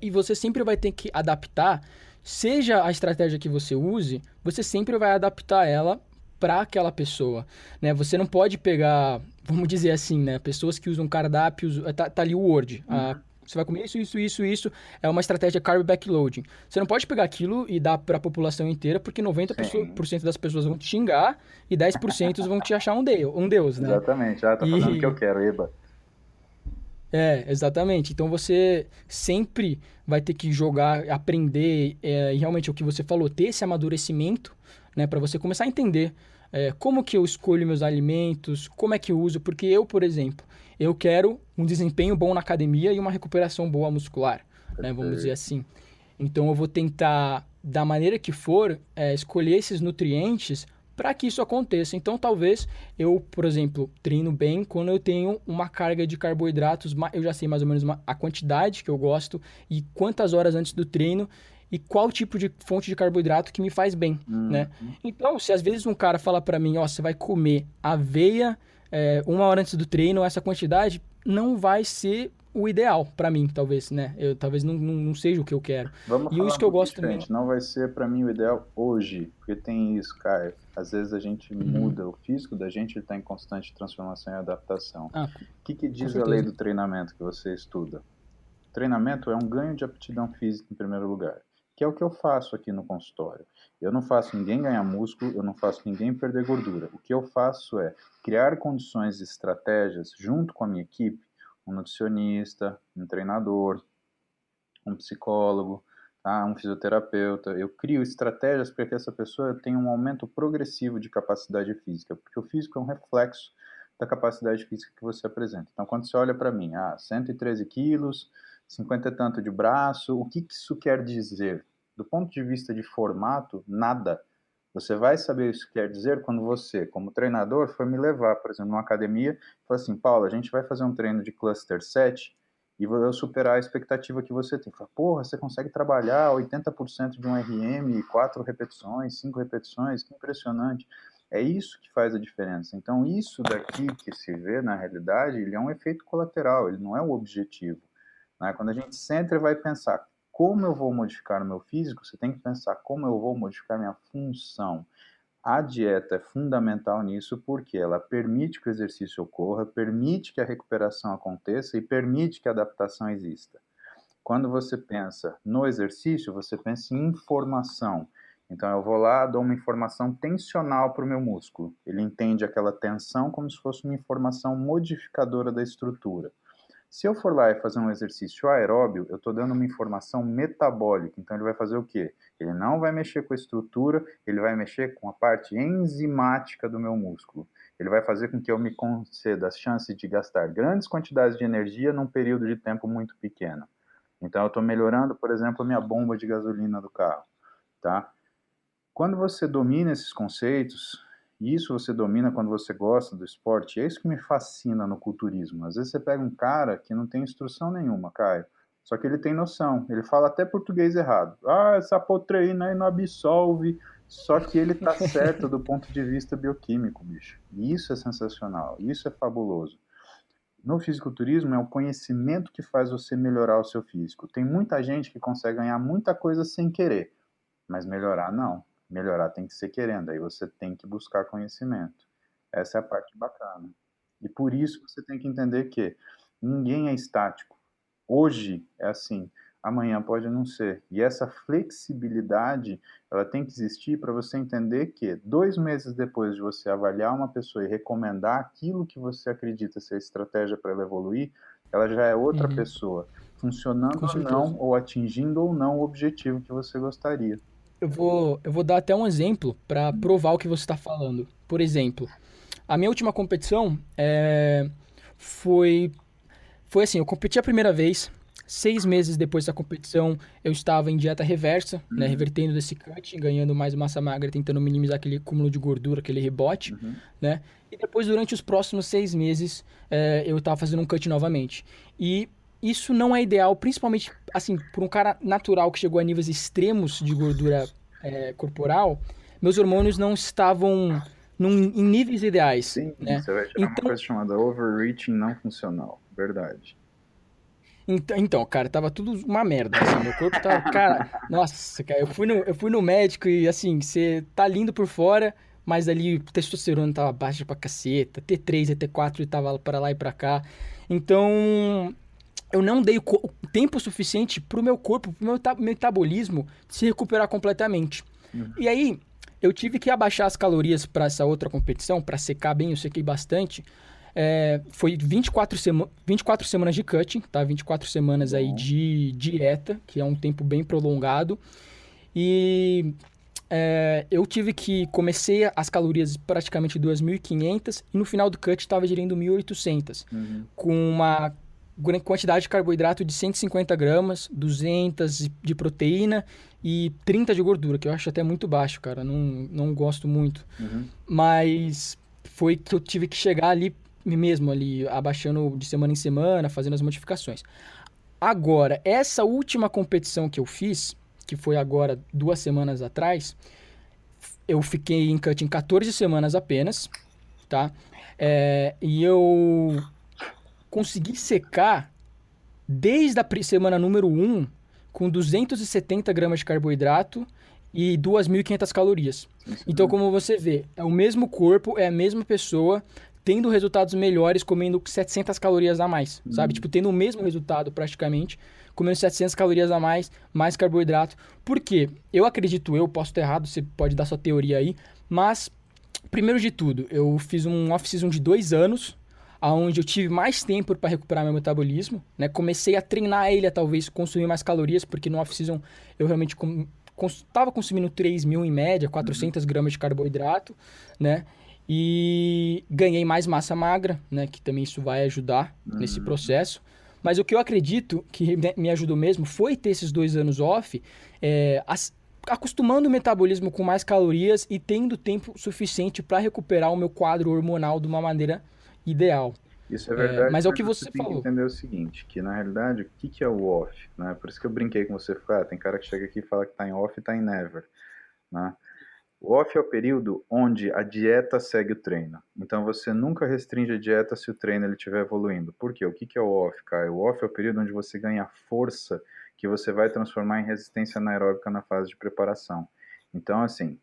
E você sempre vai ter que adaptar, seja a estratégia que você use, você sempre vai adaptar ela para aquela pessoa, né? Você não pode pegar, vamos dizer assim, né? Pessoas que usam cardápios, tá ali o Word. Uhum. Você vai comer isso. É uma estratégia carb backloading. Você não pode pegar aquilo e dar para a população inteira, porque Sim, 90% das pessoas vão te xingar e 10% vão te achar um deus, né? exatamente. Ah, tá fazendo o que eu E quero, eba. exatamente. Então você sempre vai ter que jogar, aprender, e realmente o que você falou, ter esse amadurecimento, né, para você começar a entender como que eu escolho meus alimentos, como é que eu uso, porque eu, por exemplo, eu quero um desempenho bom na academia e uma recuperação boa muscular, né, vamos dizer Perfeito. assim. Então eu vou tentar, da maneira que for, escolher esses nutrientes para que isso aconteça. Então talvez eu, por exemplo, treino bem quando eu tenho uma carga de carboidratos, eu já sei mais ou menos a quantidade que eu gosto e quantas horas antes do treino e qual tipo de fonte de carboidrato que me faz bem, né? Uhum. Então, se às vezes um cara fala para mim, ó, você vai comer aveia 1 hora antes do treino, essa quantidade não vai ser o ideal para mim, talvez, né? Eu talvez não seja o que eu quero. Vamos E falar isso um que eu pouquinho gosto também. diferente. Não vai ser para mim o ideal hoje, porque tem isso, Caio. Às vezes a gente Uhum. muda, o físico da gente está em constante transformação e adaptação. Ah, O que com diz a lei certeza. do treinamento que você estuda? Treinamento é um ganho de aptidão física em primeiro lugar, que é o que eu faço aqui no consultório. Eu não faço ninguém ganhar músculo, eu não faço ninguém perder gordura. O que eu faço é criar condições e estratégias junto com a minha equipe, um nutricionista, um treinador, um psicólogo, tá? Um fisioterapeuta. Eu crio estratégias para que essa pessoa tenha um aumento progressivo de capacidade física, porque o físico é um reflexo da capacidade física que você apresenta. Então, quando você olha para mim, 113 quilos, 50 e tanto de braço, o que, que isso quer dizer? Do ponto de vista de formato, nada. Você vai saber isso quer dizer quando você, como treinador, for me levar, por exemplo, numa academia, e falar assim, Paulo, a gente vai fazer um treino de cluster 7 e eu superar a expectativa que você tem. Fala, porra, você consegue trabalhar 80% de um RM, 4 repetições, 5 repetições, que impressionante. É isso que faz a diferença. Então, isso daqui que se vê na realidade, ele é um efeito colateral, ele não é o objetivo. Né? Quando a gente senta e vai pensar como eu vou modificar o meu físico, você tem que pensar como eu vou modificar minha função. A dieta é fundamental nisso porque ela permite que o exercício ocorra, permite que a recuperação aconteça e permite que a adaptação exista. Quando você pensa no exercício, você pensa em informação. Então eu vou lá, dou uma informação tensional para o meu músculo. Ele entende aquela tensão como se fosse uma informação modificadora da estrutura. Se eu for lá e fazer um exercício aeróbio, eu estou dando uma informação metabólica. Então ele vai fazer o quê? Ele não vai mexer com a estrutura, ele vai mexer com a parte enzimática do meu músculo. Ele vai fazer com que eu me conceda a chance de gastar grandes quantidades de energia num período de tempo muito pequeno. Então eu estou melhorando, por exemplo, a minha bomba de gasolina do carro, tá? Quando você domina esses conceitos, e isso você domina quando você gosta do esporte, é isso que me fascina no culturismo. Às vezes você pega um cara que não tem instrução nenhuma, Caio, só que ele tem noção, ele fala até português errado. Essa proteína aí não absolve, só que ele tá certo do ponto de vista bioquímico, bicho. E isso é sensacional, isso é fabuloso. No fisiculturismo é o conhecimento que faz você melhorar o seu físico. Tem muita gente que consegue ganhar muita coisa sem querer, mas melhorar não. Melhorar tem que ser querendo, aí você tem que buscar conhecimento. Essa é a parte bacana. E por isso você tem que entender que ninguém é estático. Hoje é assim, amanhã pode não ser. E essa flexibilidade, ela tem que existir para você entender que 2 meses depois de você avaliar uma pessoa e recomendar aquilo que você acredita ser a estratégia para ela evoluir, ela já é outra Uhum. pessoa, funcionando Com ou não, certeza. ou atingindo ou não o objetivo que você gostaria. Eu vou dar até um exemplo para provar o que você está falando. Por exemplo, a minha última competição foi assim, eu competi a primeira vez, 6 meses depois da competição, eu estava em dieta reversa, né, Uhum, revertendo desse cut, ganhando mais massa magra, tentando minimizar aquele acúmulo de gordura, aquele rebote, uhum. né? E depois, durante os próximos 6 meses, eu estava fazendo um cut novamente. E isso não é ideal, principalmente, assim, por um cara natural que chegou a níveis extremos de gordura corporal, meus hormônios não estavam em níveis ideais, Sim, né? você vai tirar uma Então, coisa chamada overreaching não funcional. Verdade. Então, cara, tava tudo uma merda, assim, meu corpo tava, cara, nossa, cara, eu fui no médico e, assim, você tá lindo por fora, mas ali o testosterona tava baixa pra caceta, T3 e T4 tava para lá e pra cá, então, eu não dei tempo suficiente pro meu corpo, pro meu metabolismo se recuperar completamente. Uhum. E aí, eu tive que abaixar as calorias para essa outra competição, para secar bem, eu sequei bastante. Foi 24 semanas de cutting, tá? 24 semanas aí Bom. de dieta, que é um tempo bem prolongado. E eu tive que comecei as calorias praticamente 2.500 e no final do cut estava gerindo 1.800, Uhum. com uma quantidade de carboidrato de 150 gramas, 200 de proteína e 30 de gordura, que eu acho até muito baixo, cara, não gosto muito. Uhum. Mas foi que eu tive que chegar ali mesmo, ali, abaixando de semana em semana, fazendo as modificações. Agora, essa última competição que eu fiz, que foi agora 2 semanas atrás, eu fiquei em cut em 14 semanas apenas, tá? E eu consegui secar desde a semana número 1 com 270 gramas de carboidrato e 2.500 calorias. Então, Sensacional. como você vê, é o mesmo corpo, é a mesma pessoa, tendo resultados melhores comendo 700 calorias a mais, sabe? Uhum. Tipo, tendo o mesmo resultado praticamente, comendo 700 calorias a mais, mais carboidrato. Por quê? Eu acredito, eu posso estar errado, você pode dar sua teoria aí, mas primeiro de tudo, eu fiz um off-season de 2 anos, aonde eu tive mais tempo para recuperar meu metabolismo, né? Comecei a treinar ele a talvez consumir mais calorias, porque no off-season eu realmente estava consumindo 3.000 em média, Uhum. 400 gramas de carboidrato, né? E ganhei mais massa magra, né? Que também isso vai ajudar nesse Uhum. processo. Mas o que eu acredito que me ajudou mesmo foi ter esses 2 anos off, acostumando o metabolismo com mais calorias e tendo tempo suficiente para recuperar o meu quadro hormonal de uma maneira ideal. Isso é verdade, Mas é o mas que você você tem que falou. entender o seguinte, que na realidade, o que que é o off, né? Por isso que eu brinquei com você, tem cara que chega aqui e fala que tá em off e tá em never, né? O off é o período onde a dieta segue o treino. Então você nunca restringe a dieta se o treino ele estiver evoluindo. Por quê? O que que é o off, Caio? O off é o período onde você ganha força que você vai transformar em resistência anaeróbica na fase de preparação. Então, assim,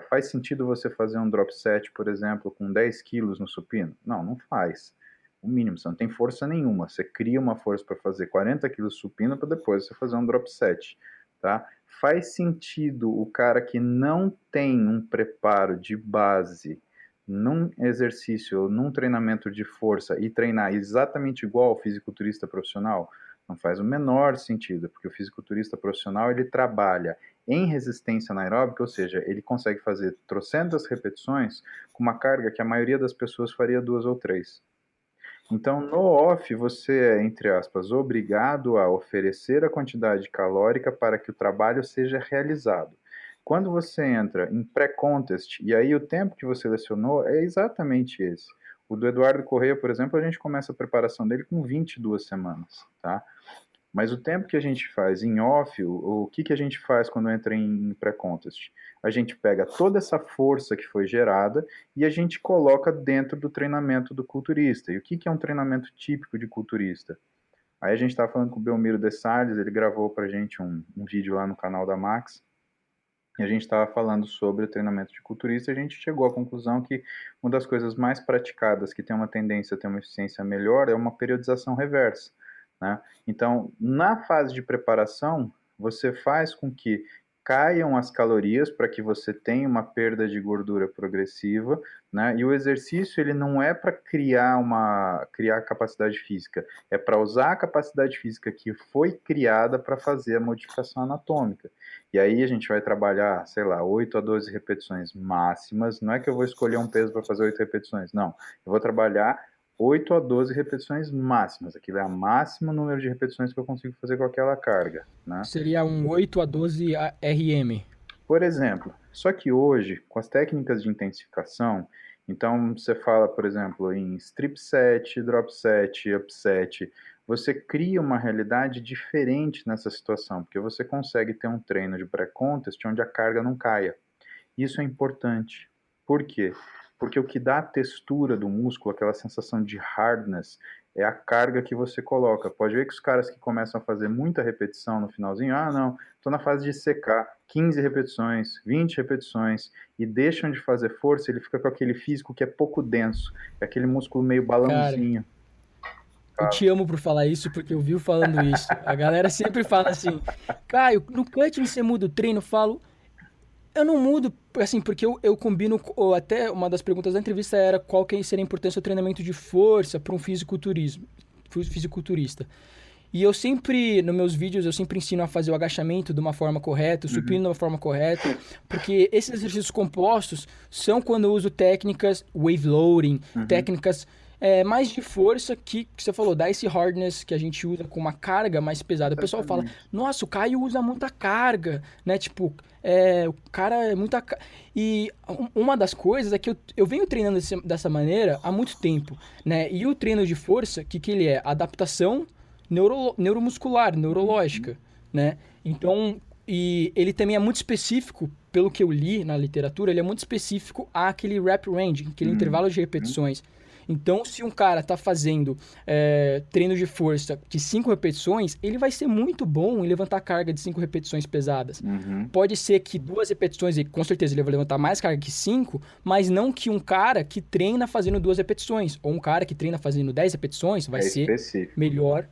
faz sentido você fazer um drop set, por exemplo, com 10 quilos no supino? Não, não faz. O mínimo, você não tem força nenhuma. Você cria uma força para fazer 40 quilos supino para depois você fazer um drop set, tá? Faz sentido o cara que não tem um preparo de base num exercício ou num treinamento de força e treinar exatamente igual ao fisiculturista profissional? Não faz o menor sentido, porque o fisiculturista profissional ele trabalha em resistência anaeróbica, ou seja, ele consegue fazer trocentas repetições com uma carga que a maioria das pessoas faria duas ou três. Então, no off, você é, entre aspas, obrigado a oferecer a quantidade calórica para que o trabalho seja realizado. Quando você entra em pré-contest, e aí o tempo que você selecionou é exatamente esse. O do Eduardo Corrêa, por exemplo, a gente começa a preparação dele com 22 semanas, tá? Mas o tempo que a gente faz em off, o que, que a gente faz quando entra em pré-contest? A gente pega toda essa força que foi gerada e a gente coloca dentro do treinamento do culturista. E o que, que é um treinamento típico de culturista? Aí a gente estava falando com o Belmiro de Salles, ele gravou para a gente um vídeo lá no canal da Max, e a gente estava falando sobre o treinamento de culturista, e a gente chegou à conclusão que uma das coisas mais praticadas, que tem uma tendência a ter uma eficiência melhor, é uma periodização reversa, né? Então, na fase de preparação, você faz com que caiam as calorias para que você tenha uma perda de gordura progressiva, né? E o exercício ele não é para criar capacidade física, é para usar a capacidade física que foi criada para fazer a modificação anatômica. E aí a gente vai trabalhar, sei lá, 8 a 12 repetições máximas. Não é que eu vou escolher um peso para fazer 8 repetições, não. Eu vou trabalhar 8 a 12 repetições máximas. Aquilo é o máximo número de repetições que eu consigo fazer com aquela carga, né? Seria um 8 a 12 RM. Por exemplo, só que hoje, com as técnicas de intensificação, então você fala, por exemplo, em strip set, drop set, up set, você cria uma realidade diferente nessa situação, porque você consegue ter um treino de pré-contest onde a carga não caia. Isso é importante. Por quê? Porque o que dá a textura do músculo, aquela sensação de hardness, é a carga que você coloca. Pode ver que os caras que começam a fazer muita repetição no finalzinho, não, estou na fase de secar, 15 repetições, 20 repetições, e deixam de fazer força, ele fica com aquele físico que é pouco denso, é aquele músculo meio Cara, balãozinho. eu te amo por falar isso, porque eu vivo falando isso. A galera sempre fala assim, Caio, no cutting você muda o treino? Eu falo, eu não mudo, assim, porque eu combino, ou até uma das perguntas da entrevista era qual que seria a importância do treinamento de força para um fisiculturista. E eu sempre, nos meus vídeos, eu sempre ensino a fazer o agachamento de uma forma correta, o supino de uma forma correta, porque esses exercícios compostos são quando eu uso técnicas wave loading, técnicas mais de força que você falou, dá esse hardness que a gente usa com uma carga mais pesada. O pessoal fala, Exatamente. nossa, o Caio usa muita carga, né? Tipo, o cara é muita... E uma das coisas é que eu venho treinando dessa maneira há muito tempo, né? E o treino de força, que ele é? Adaptação neuromuscular, neurológica, né? Então, e ele também é muito específico, pelo que eu li na literatura, ele é muito específico àquele rep range, aquele intervalo de repetições. Então, se um cara está fazendo treino de força de 5 repetições, ele vai ser muito bom em levantar carga de 5 repetições pesadas. Uhum. Pode ser que 2 repetições, e com certeza ele vai levantar mais carga que 5, mas não que um cara que treina fazendo 2 repetições, ou um cara que treina fazendo 10 repetições vai É ser específico. melhor,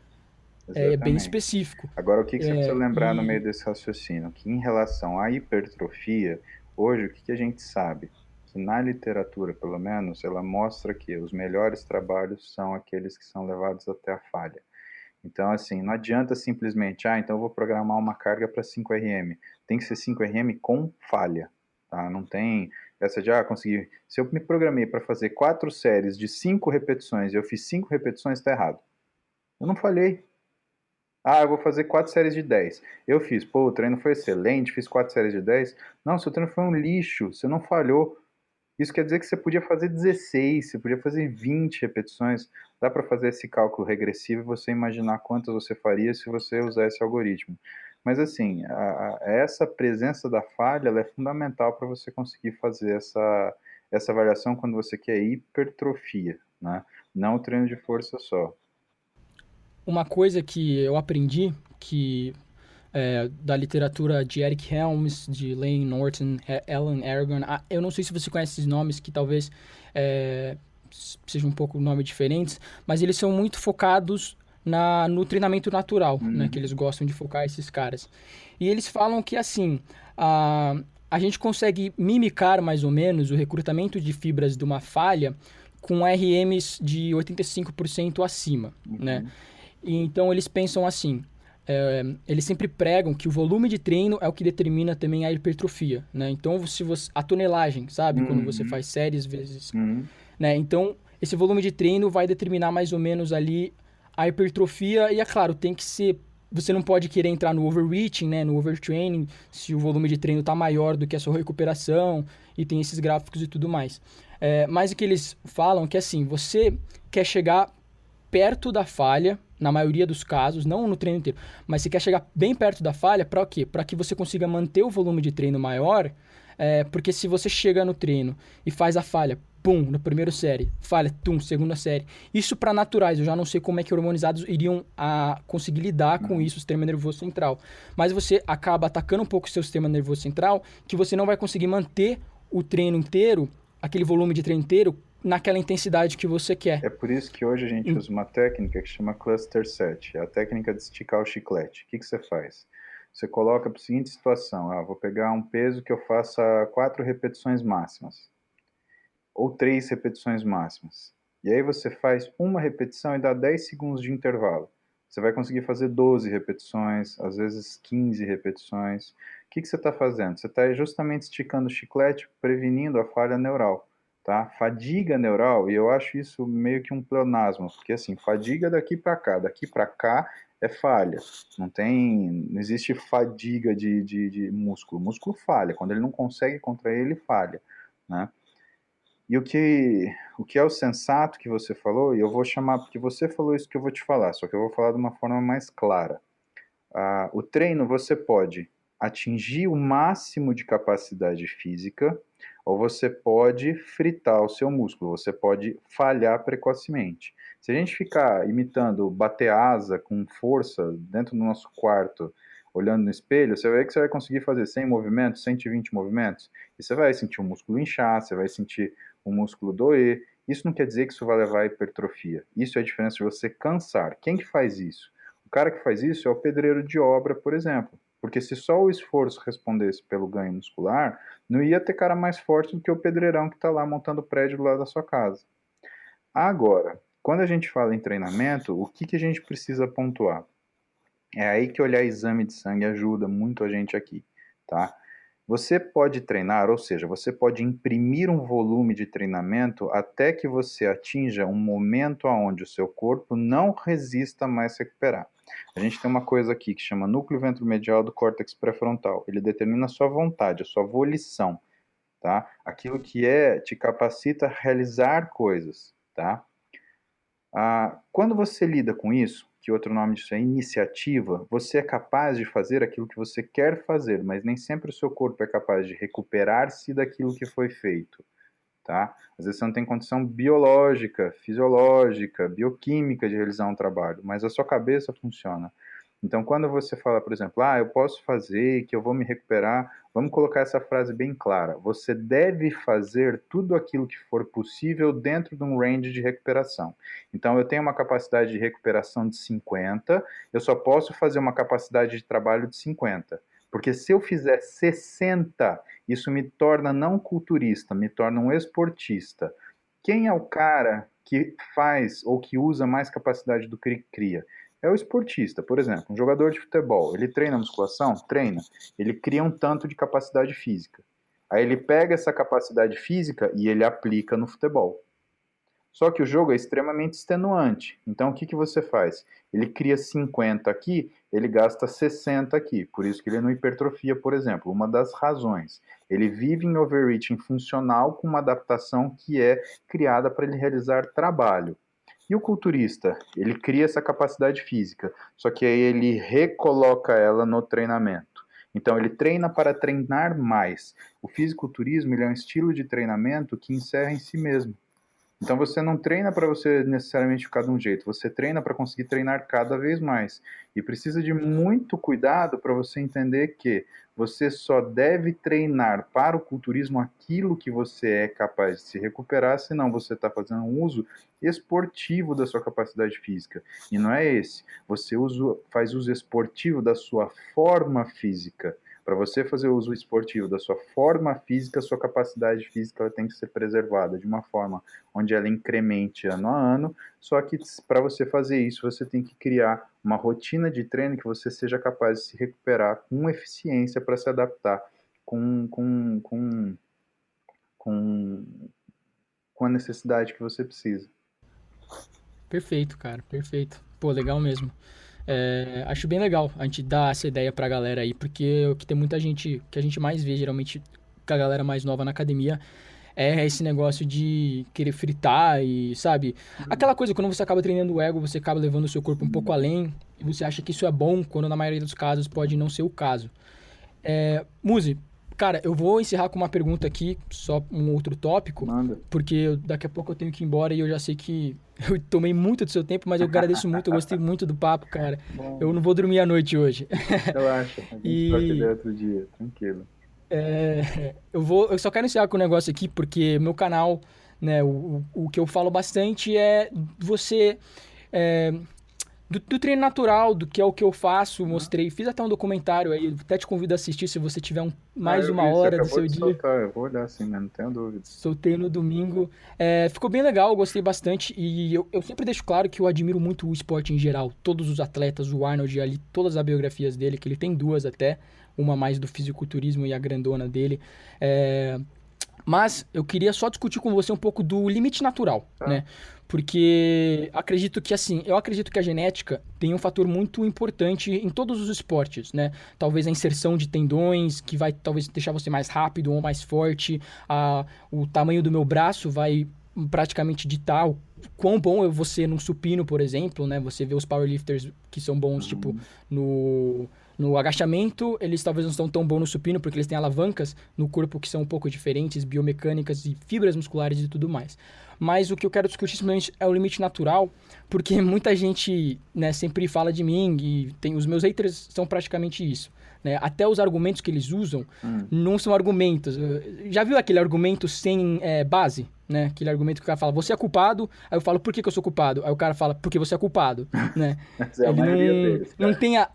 bem Exatamente. específico. Agora, o que você precisa lembrar no meio E desse raciocínio? Que em relação à hipertrofia, hoje o que a gente sabe? Que na literatura, pelo menos, ela mostra que os melhores trabalhos são aqueles que são levados até a falha. Então, assim, não adianta simplesmente, então eu vou programar uma carga para 5 RM. Tem que ser 5 RM com falha, tá? Não tem essa de, conseguir... Se eu me programei para fazer 4 séries de 5 repetições e eu fiz 5 repetições, está errado. Eu não falhei. Eu vou fazer 4 séries de 10. Eu fiz, o treino foi excelente, fiz 4 séries de 10. Não, seu treino foi um lixo, você não falhou. Isso quer dizer que você podia fazer 16, você podia fazer 20 repetições. Dá para fazer esse cálculo regressivo e você imaginar quantas você faria se você usar esse algoritmo. Mas assim, essa presença da falha ela é fundamental para você conseguir fazer essa avaliação quando você quer hipertrofia, né? Não o treino de força só. uma coisa que eu aprendi, que da literatura de Eric Helms, de Lane Norton, Alan Aragon, eu não sei se você conhece esses nomes, que talvez sejam um pouco nomes diferentes, mas eles são muito focados no treinamento natural, né, que eles gostam de focar esses caras. E eles falam que, assim, a gente consegue mimicar mais ou menos o recrutamento de fibras de uma falha com RMs de 85% acima, né? Uhum. E então eles pensam assim, eles sempre pregam que o volume de treino é o que determina também a hipertrofia, né? Então se você, a tonelagem, sabe? Quando você Uhum. faz séries vezes, Uhum. né? Então esse volume de treino vai determinar mais ou menos ali a hipertrofia e é claro, tem que ser. Você não pode querer entrar no overreaching, né? No overtraining, se o volume de treino está maior do que a sua recuperação e tem esses gráficos e tudo mais. Mas o que eles falam é que assim, você quer chegar perto da falha, na maioria dos casos, não no treino inteiro, mas você quer chegar bem perto da falha, para o quê? Para que você consiga manter o volume de treino maior, porque se você chega no treino e faz a falha, pum, na primeira série, falha, tum, segunda série. Isso para naturais, eu já não sei como é que hormonizados iriam conseguir lidar com Uhum. isso, o sistema nervoso central. Mas você acaba atacando um pouco o seu sistema nervoso central, que você não vai conseguir manter o treino inteiro, aquele volume de treino inteiro, naquela intensidade que você quer. É por isso que hoje a gente usa uma técnica que chama cluster set, é a técnica de esticar o chiclete. O que você faz? Você coloca para a seguinte situação, vou pegar um peso que eu faça 4 repetições máximas, ou 3 repetições máximas. E aí você faz uma repetição e dá 10 segundos de intervalo. Você vai conseguir fazer 12 repetições, às vezes 15 repetições. O que você está fazendo? Você está justamente esticando o chiclete, prevenindo a falha neural. tá? Fadiga neural, e eu acho isso meio que um pleonasmo, porque assim, fadiga daqui para cá é falha. Não existe fadiga de músculo. O músculo falha. Quando ele não consegue contrair, ele falha, né? E o que é o sensato que você falou, e eu vou chamar, porque você falou isso que eu vou te falar, só que eu vou falar de uma forma mais clara. O treino você pode atingir o máximo de capacidade física, ou você pode fritar o seu músculo, você pode falhar precocemente. Se a gente ficar imitando bater asa com força dentro do nosso quarto, olhando no espelho, você vai ver que você vai conseguir fazer 100 movimentos, 120 movimentos, e você vai sentir o músculo inchar, você vai sentir o músculo doer. Isso não quer dizer que isso vai levar à hipertrofia. Isso é a diferença de você cansar. Quem que faz isso? O cara que faz isso é o pedreiro de obra, por exemplo. Porque se só o esforço respondesse pelo ganho muscular, não ia ter cara mais forte do que o pedreirão que está lá montando o prédio do lado da sua casa. Agora, quando a gente fala em treinamento, o que a gente precisa pontuar? É aí que olhar exame de sangue ajuda muito a gente aqui, tá? Você pode treinar, ou seja, você pode imprimir um volume de treinamento até que você atinja um momento onde o seu corpo não resista mais recuperar. A gente tem uma coisa aqui que chama núcleo ventromedial do córtex pré-frontal. Ele determina a sua vontade, a sua volição, tá? Aquilo que te capacita a realizar coisas, tá? Quando você lida com isso, que outro nome disso é iniciativa, você é capaz de fazer aquilo que você quer fazer, mas nem sempre o seu corpo é capaz de recuperar-se daquilo que foi feito, tá? Às vezes você não tem condição biológica, fisiológica, bioquímica de realizar um trabalho, mas a sua cabeça funciona. Então, quando você fala, por exemplo, eu posso fazer, que eu vou me recuperar, vamos colocar essa frase bem clara. Você deve fazer tudo aquilo que for possível dentro de um range de recuperação. Então, eu tenho uma capacidade de recuperação de 50, eu só posso fazer uma capacidade de trabalho de 50. Porque se eu fizer 60, isso me torna não culturista, me torna um esportista. Quem é o cara que faz ou que usa mais capacidade do que cria? É o esportista, por exemplo, um jogador de futebol, ele treina musculação? Treina. Ele cria um tanto de capacidade física. Aí ele pega essa capacidade física e ele aplica no futebol. Só que o jogo é extremamente extenuante. Então o que você faz? Ele cria 50 aqui, ele gasta 60 aqui. Por isso que ele não hipertrofia, por exemplo. Uma das razões. Ele vive em overreaching funcional com uma adaptação que é criada para ele realizar trabalho. E o culturista, ele cria essa capacidade física, só que aí ele recoloca ela no treinamento. Então ele treina para treinar mais. O fisiculturismo ele é um estilo de treinamento que encerra em si mesmo. Então você não treina para você necessariamente ficar de um jeito, você treina para conseguir treinar cada vez mais. E precisa de muito cuidado para você entender que você só deve treinar para o culturismo aquilo que você é capaz de se recuperar, senão você está fazendo um uso esportivo da sua capacidade física. E não é esse. Você faz uso esportivo da sua forma física. Para você fazer o uso esportivo da sua forma física, sua capacidade física ela tem que ser preservada de uma forma onde ela incremente ano a ano, só que para você fazer isso, você tem que criar uma rotina de treino que você seja capaz de se recuperar com eficiência para se adaptar com a necessidade que você precisa. Perfeito, cara, perfeito. Pô, legal mesmo. Acho bem legal a gente dar essa ideia pra galera aí, porque o que tem muita gente, que a gente mais vê geralmente com a galera mais nova na academia, é esse negócio de querer fritar e, sabe? Aquela coisa, quando você acaba treinando o ego, você acaba levando o seu corpo um pouco além, e você acha que isso é bom, quando na maioria dos casos pode não ser o caso. Muzi, cara, eu vou encerrar com uma pergunta aqui, só um outro tópico, Manda. porque daqui a pouco eu tenho que ir embora e eu já sei que eu tomei muito do seu tempo, mas eu agradeço muito, eu gostei muito do papo, cara. Bom, Eu não vou dormir à noite hoje. relaxa, a gente troca E ideia outro dia, tranquilo. eu só quero encerrar com um negócio aqui, porque meu canal, né, o que eu falo bastante é você. é, do treino natural, do que é o que eu faço, mostrei, fiz até um documentário aí, até te convido a assistir se você tiver mais Eu uma vi, você hora do acabou seu de dia. soltar, eu vou olhar sim, mas não tenho dúvida. Soltei no domingo. Ficou bem legal, eu gostei bastante. E eu sempre deixo claro que eu admiro muito o esporte em geral. Todos os atletas, o Arnold ali, todas as biografias dele, que ele tem duas até. Uma mais do fisiculturismo e a grandona dele. É, Mas eu queria só discutir com você um pouco do limite natural, Tá? né? Porque acredito que assim, eu acredito que a genética tem um fator muito importante em todos os esportes, né? Talvez a inserção de tendões, que vai talvez deixar você mais rápido ou mais forte, o tamanho do meu braço vai praticamente ditar o quão bom eu vou ser num supino, por exemplo, né? Você vê os powerlifters que são bons, tipo, Uhum. no, no agachamento, eles talvez não estão tão bons no supino, porque eles têm alavancas no corpo que são um pouco diferentes, biomecânicas e fibras musculares e tudo mais. Mas o que eu quero discutir simplesmente é o limite natural, porque muita gente, né, sempre fala de mim e tem, os meus haters são praticamente isso. Né? Até os argumentos que eles usam Hum. não são argumentos. Já viu aquele argumento sem base? Né? Aquele argumento que o cara fala, você é culpado, aí eu falo, por que, que eu sou culpado? Aí o cara fala, porque você é culpado, né? Essa é a Ele maioria não, deles, não cara. tem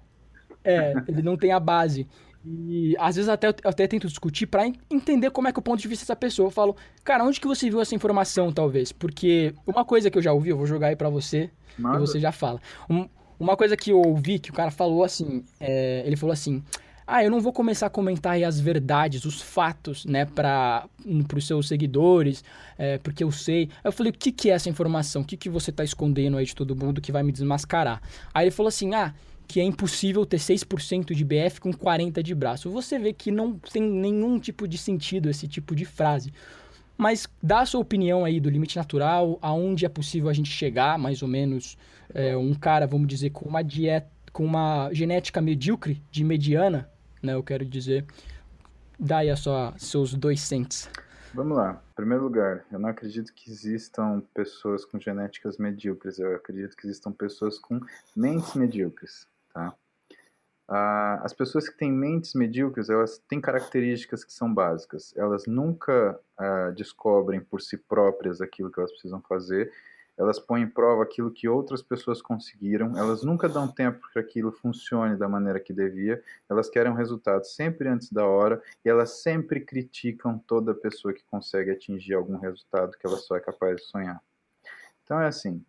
ele não tem a base. E às vezes eu até tento discutir pra entender como é que é o ponto de vista dessa pessoa. Eu falo, cara, onde que você viu essa informação, talvez? Porque uma coisa que eu já ouvi, eu vou jogar aí pra você e Manda. você já fala. Uma coisa que eu ouvi, que o cara falou assim, ele falou assim, eu não vou começar a comentar aí as verdades, os fatos, né, pros seus seguidores, porque eu sei. Aí eu falei, o que que é essa informação? O que que você tá escondendo aí de todo mundo que vai me desmascarar? Aí ele falou assim, que é impossível ter 6% de BF com 40 de braço. Você vê que não tem nenhum tipo de sentido esse tipo de frase. Mas dá a sua opinião aí do limite natural, aonde é possível a gente chegar, mais ou menos, um cara, vamos dizer, com uma dieta, com uma genética medíocre, de mediana, né, eu quero dizer, dá aí seus 2 cents. Vamos lá. Em primeiro lugar, eu não acredito que existam pessoas com genéticas medíocres. Eu acredito que existam pessoas com mentes medíocres, tá? As pessoas que têm mentes medíocres, elas têm características que são básicas. Elas nunca descobrem por si próprias aquilo que elas precisam fazer. Elas põem em prova aquilo que outras pessoas conseguiram. Elas nunca dão tempo para que aquilo funcione da maneira que devia. Elas querem um resultado sempre antes da hora. E elas sempre criticam toda pessoa que consegue atingir algum resultado que ela só é capaz de sonhar. Então é assim,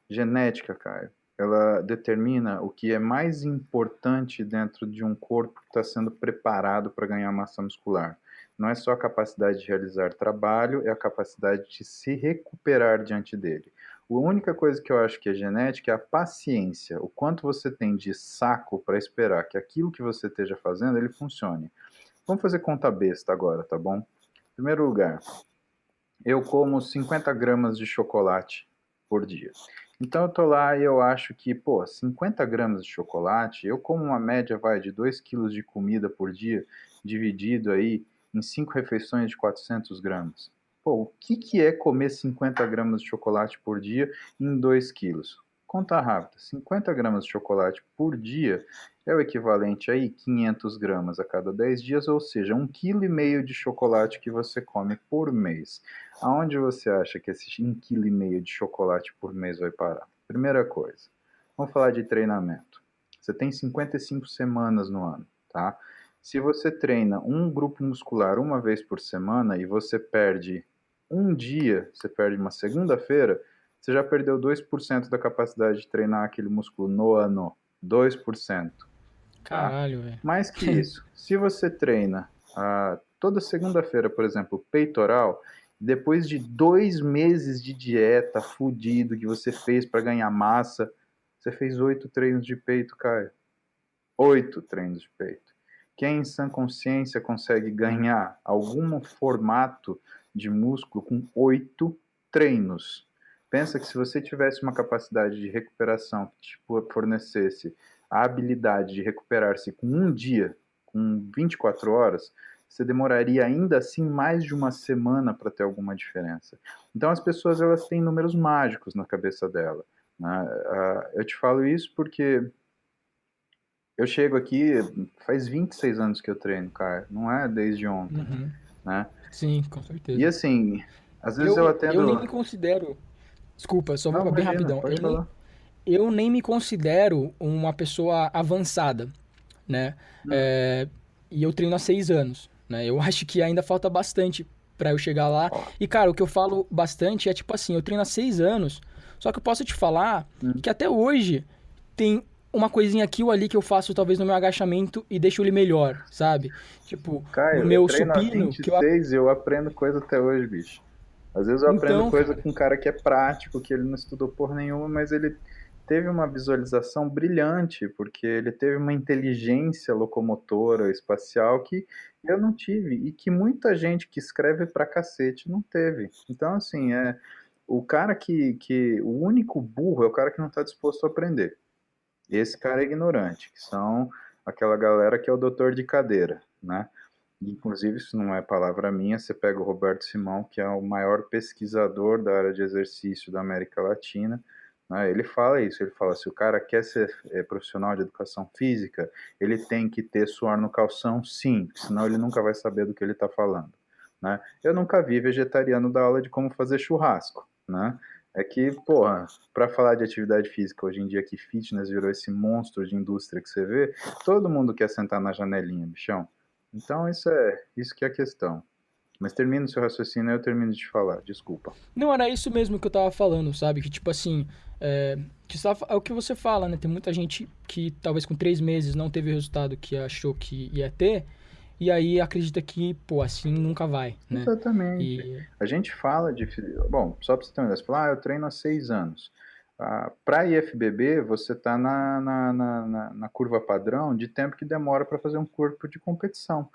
genética, Caio, ela determina o que é mais importante dentro de um corpo que está sendo preparado para ganhar massa muscular. Não é só a capacidade de realizar trabalho, é a capacidade de se recuperar diante dele. A única coisa que eu acho que é genética é a paciência, o quanto você tem de saco para esperar que aquilo que você esteja fazendo, ele funcione. Vamos fazer conta besta agora, tá bom? Em primeiro lugar, eu como 50 gramas de chocolate por dia. Então eu tô lá e eu acho que, 50 gramas de chocolate, eu como uma média, de 2 quilos de comida por dia, dividido aí em 5 refeições de 400 gramas. O que é comer 50 gramas de chocolate por dia em 2 quilos? Conta rápida, 50 gramas de chocolate por dia é o equivalente aí 500 gramas a cada 10 dias, ou seja, 1,5 kg de chocolate que você come por mês. Aonde você acha que esse 1,5 kg de chocolate por mês vai parar? Primeira coisa, vamos falar de treinamento. Você tem 55 semanas no ano, tá? Se você treina um grupo muscular uma vez por semana e você perde um dia, você perde uma segunda-feira, você já perdeu 2% da capacidade de treinar aquele músculo no ano. 2%. Tá? Caralho, velho. Mais que isso, se você treina toda segunda-feira, por exemplo, peitoral, depois de 2 meses de dieta fudido que você fez para ganhar massa, você fez 8 treinos de peito, Caio. 8 treinos de peito. Quem em sã consciência consegue ganhar algum formato de músculo com 8 treinos? Pensa que se você tivesse uma capacidade de recuperação que te fornecesse a habilidade de recuperar-se com um dia, com 24 horas, você demoraria ainda assim mais de uma semana para ter alguma diferença. Então as pessoas elas têm números mágicos na cabeça dela. Né? Eu te falo isso porque eu chego aqui, faz 26 anos que eu treino, cara, não é desde ontem, Uhum. né? Sim, com E certeza. assim, às vezes eu Eu nem me atendo... considero. Desculpa, só Não, vou bem imagina, rapidão. pode falar. Eu nem me considero uma pessoa avançada, né? Hum. É, e eu treino há 6 anos, né? Eu acho que ainda falta bastante pra eu chegar lá. Ó. E, cara, o que eu falo bastante é tipo assim, eu treino há 6 anos, só que eu posso te falar Hum. que até hoje tem uma coisinha aqui ou ali que eu faço talvez no meu agachamento e deixo ele melhor, sabe? Tipo, no Caio, eu meu treino há supino, que eu... 26 e eu aprendo coisa até hoje, bicho. Às vezes eu aprendo Então, coisa cara, com um cara que é prático, que ele não estudou porra nenhuma, mas ele teve uma visualização brilhante, porque ele teve uma inteligência locomotora, espacial, que eu não tive, e que muita gente que escreve pra cacete não teve. Então, assim, o cara o único burro é o cara que não está disposto a aprender. Esse cara é ignorante, que são aquela galera que é o doutor de cadeira, né? Inclusive, isso não é palavra minha, você pega o Roberto Simão, que é o maior pesquisador da área de exercício da América Latina, né? Ele fala isso, ele fala, se o cara quer ser profissional de educação física, ele tem que ter suor no calção, sim, senão ele nunca vai saber do que ele está falando, né? Eu nunca vi vegetariano dar aula de como fazer churrasco, né? É que, porra, para falar de atividade física hoje em dia, que fitness virou esse monstro de indústria que você vê, todo mundo quer sentar na janelinha, bichão. Então isso que é a questão. Mas termina o seu raciocínio, eu termino de te falar, desculpa. não era isso mesmo que eu tava falando, sabe? Que tipo assim, é o que você fala, né? Tem muita gente que talvez com 3 meses não teve o resultado que achou que ia ter, e aí acredita que, pô, assim nunca vai, né? Exatamente. E A gente fala de. Bom, só para você ter uma ideia, você fala, eu treino há 6 anos. Para IFBB, você está na curva padrão de tempo que demora para fazer um corpo de competição.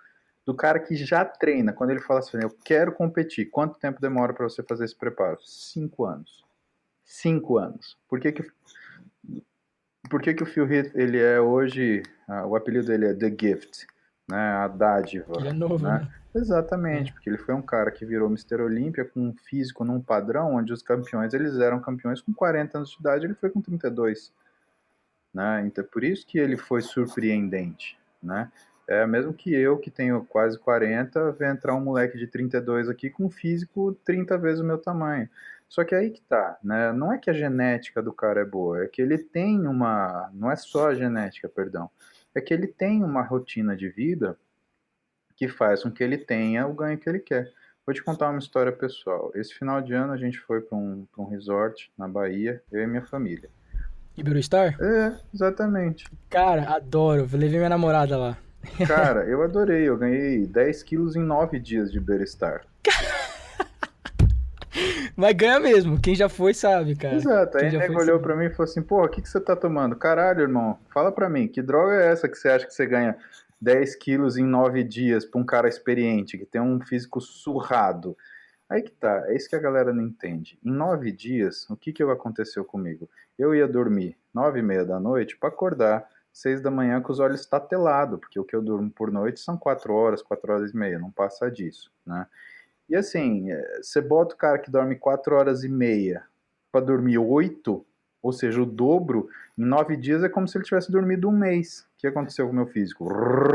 Do cara que já treina, quando ele fala assim, eu quero competir, quanto tempo demora para você fazer esse preparo? 5 anos. 5 anos. Por que que o Phil Heath, ele é hoje, o apelido dele é The Gift, né, a dádiva, ele é novo, né? né? Exatamente, É. porque ele foi um cara que virou Mister Olímpia com um físico num padrão onde os campeões, eles eram campeões com 40 anos de idade, ele foi com 32, né? Então, por isso que ele foi surpreendente, né? É mesmo que eu, que tenho quase 40, ver entrar um moleque de 32 aqui com um físico 30 vezes o meu tamanho. Só que aí que tá, né? Não é que a genética do cara é boa, é que ele tem uma. Não é só a genética, perdão. É que ele tem uma rotina de vida que faz com que ele tenha o ganho que ele quer. Vou te contar uma história pessoal. Esse final de ano a gente foi para um resort na Bahia, eu e minha família. Iberostar? Exatamente. Cara, adoro. Levei minha namorada lá. Cara, eu adorei. Eu ganhei 10 quilos em 9 dias de Berestar. Mas ganha mesmo. Quem já foi sabe, cara. Exato. Aí Quem o já foi nego olhou sabe. pra mim e falou assim: Porra, o que que você tá tomando? Caralho, irmão, fala pra mim, que droga é essa que você acha que você ganha 10 quilos em 9 dias pra um cara experiente, que tem um físico surrado? Aí que tá, é isso que a galera não entende. Em 9 dias, o que que aconteceu comigo? Eu ia dormir 9h30 da noite pra acordar 6 da manhã com os olhos tatelados, porque o que eu durmo por noite são 4 horas, 4 horas e meia, não passa disso, né? E assim, você bota o cara que dorme 4 horas e meia para dormir 8, ou seja, o dobro, em 9 dias é como se ele tivesse dormido um mês. O que aconteceu com o meu físico?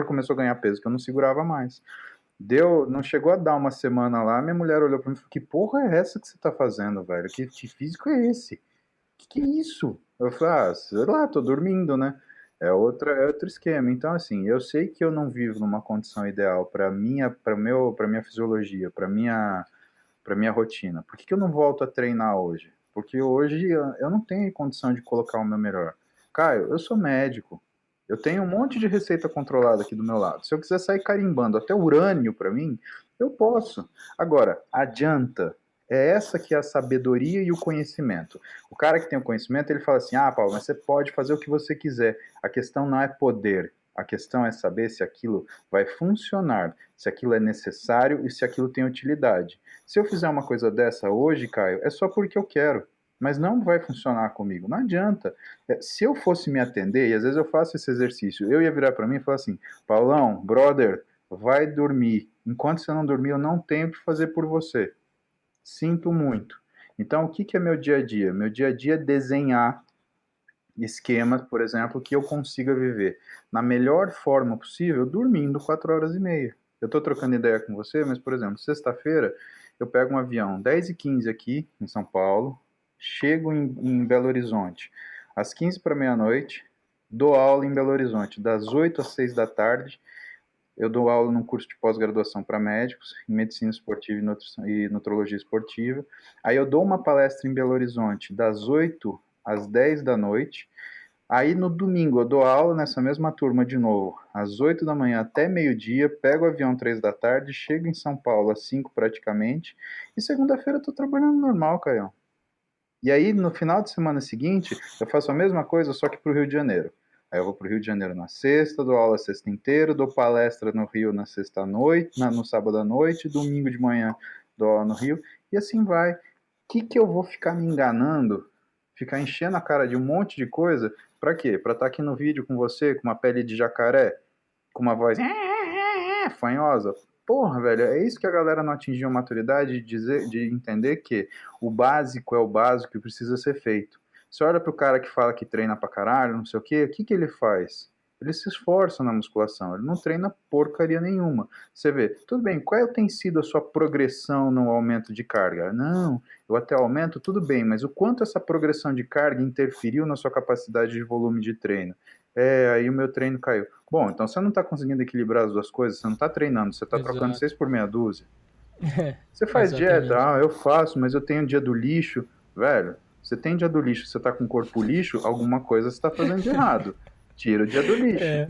Começou a ganhar peso, que eu não segurava mais. Não chegou a dar uma semana lá, minha mulher olhou para mim e falou, que porra é essa que você tá fazendo, velho? Que físico é esse? Que é isso? Eu falei, sei lá, tô dormindo, né? É outro esquema. Então, assim, eu sei que eu não vivo numa condição ideal para minha fisiologia, para minha rotina. Por que que eu não volto a treinar hoje? Porque hoje eu não tenho condição de colocar o meu melhor. Caio, eu sou médico. Eu tenho um monte de receita controlada aqui do meu lado. Se eu quiser sair carimbando até urânio para mim, eu posso. Agora, adianta. É essa que é a sabedoria e o conhecimento. O cara que tem o conhecimento, ele fala assim: ah, Paulo, mas você pode fazer o que você quiser. A questão não é poder. A questão é saber se aquilo vai funcionar, se aquilo é necessário e se aquilo tem utilidade. Se eu fizer uma coisa dessa hoje, Caio, é só porque eu quero, mas não vai funcionar comigo. Não adianta. Se eu fosse me atender, e às vezes eu faço esse exercício, eu ia virar para mim e falar assim: Paulão, brother, vai dormir. Enquanto você não dormir, eu não tenho o que fazer por você. Sinto muito. Então, o que que é meu dia a dia? Meu dia a dia é desenhar esquemas, por exemplo, que eu consiga viver na melhor forma possível, dormindo 4 horas e meia. Eu estou trocando ideia com você, mas, por exemplo, sexta-feira eu pego um avião 10h15 aqui em São Paulo, chego em Belo Horizonte às 15 para meia-noite, dou aula em Belo Horizonte das 8 às 6 da tarde. Eu dou aula num curso de pós-graduação para médicos, em medicina esportiva e nutrologia esportiva. Aí eu dou uma palestra em Belo Horizonte das 8 às 10 da noite. Aí no domingo eu dou aula nessa mesma turma de novo, às 8 da manhã até meio-dia, pego o avião 3 da tarde, chego em São Paulo às 5 praticamente, e segunda-feira eu tô trabalhando normal, Caião. E aí no final de semana seguinte, eu faço a mesma coisa, só que pro Rio de Janeiro. Aí eu vou pro Rio de Janeiro na sexta, dou aula sexta inteira, dou palestra no Rio na sexta à noite, no sábado à noite, domingo de manhã dou aula no Rio, e assim vai. O que eu vou ficar me enganando, ficar enchendo a cara de um monte de coisa, pra quê? Pra estar aqui no vídeo com você, com uma pele de jacaré, com uma voz fanhosa? Porra, velho, é isso que a galera não atingiu a maturidade de dizer, de entender que o básico é o básico e precisa ser feito. Você olha pro cara que fala que treina pra caralho, não sei o que ele faz? Ele se esforça na musculação, ele não treina porcaria nenhuma. Você vê, tudo bem, qual tem sido a sua progressão no aumento de carga? Não, eu até aumento, tudo bem, mas o quanto essa progressão de carga interferiu na sua capacidade de volume de treino? Aí o meu treino caiu. Bom, então você não está conseguindo equilibrar as duas coisas, você não está treinando, você está trocando Exato. 6 por meia dúzia. Você faz dieta? Exatamente. Ah, eu faço, mas eu tenho dia do lixo. Velho, você tem dia do lixo, você está com o corpo lixo, alguma coisa você está fazendo de errado. Tira o dia do lixo, É,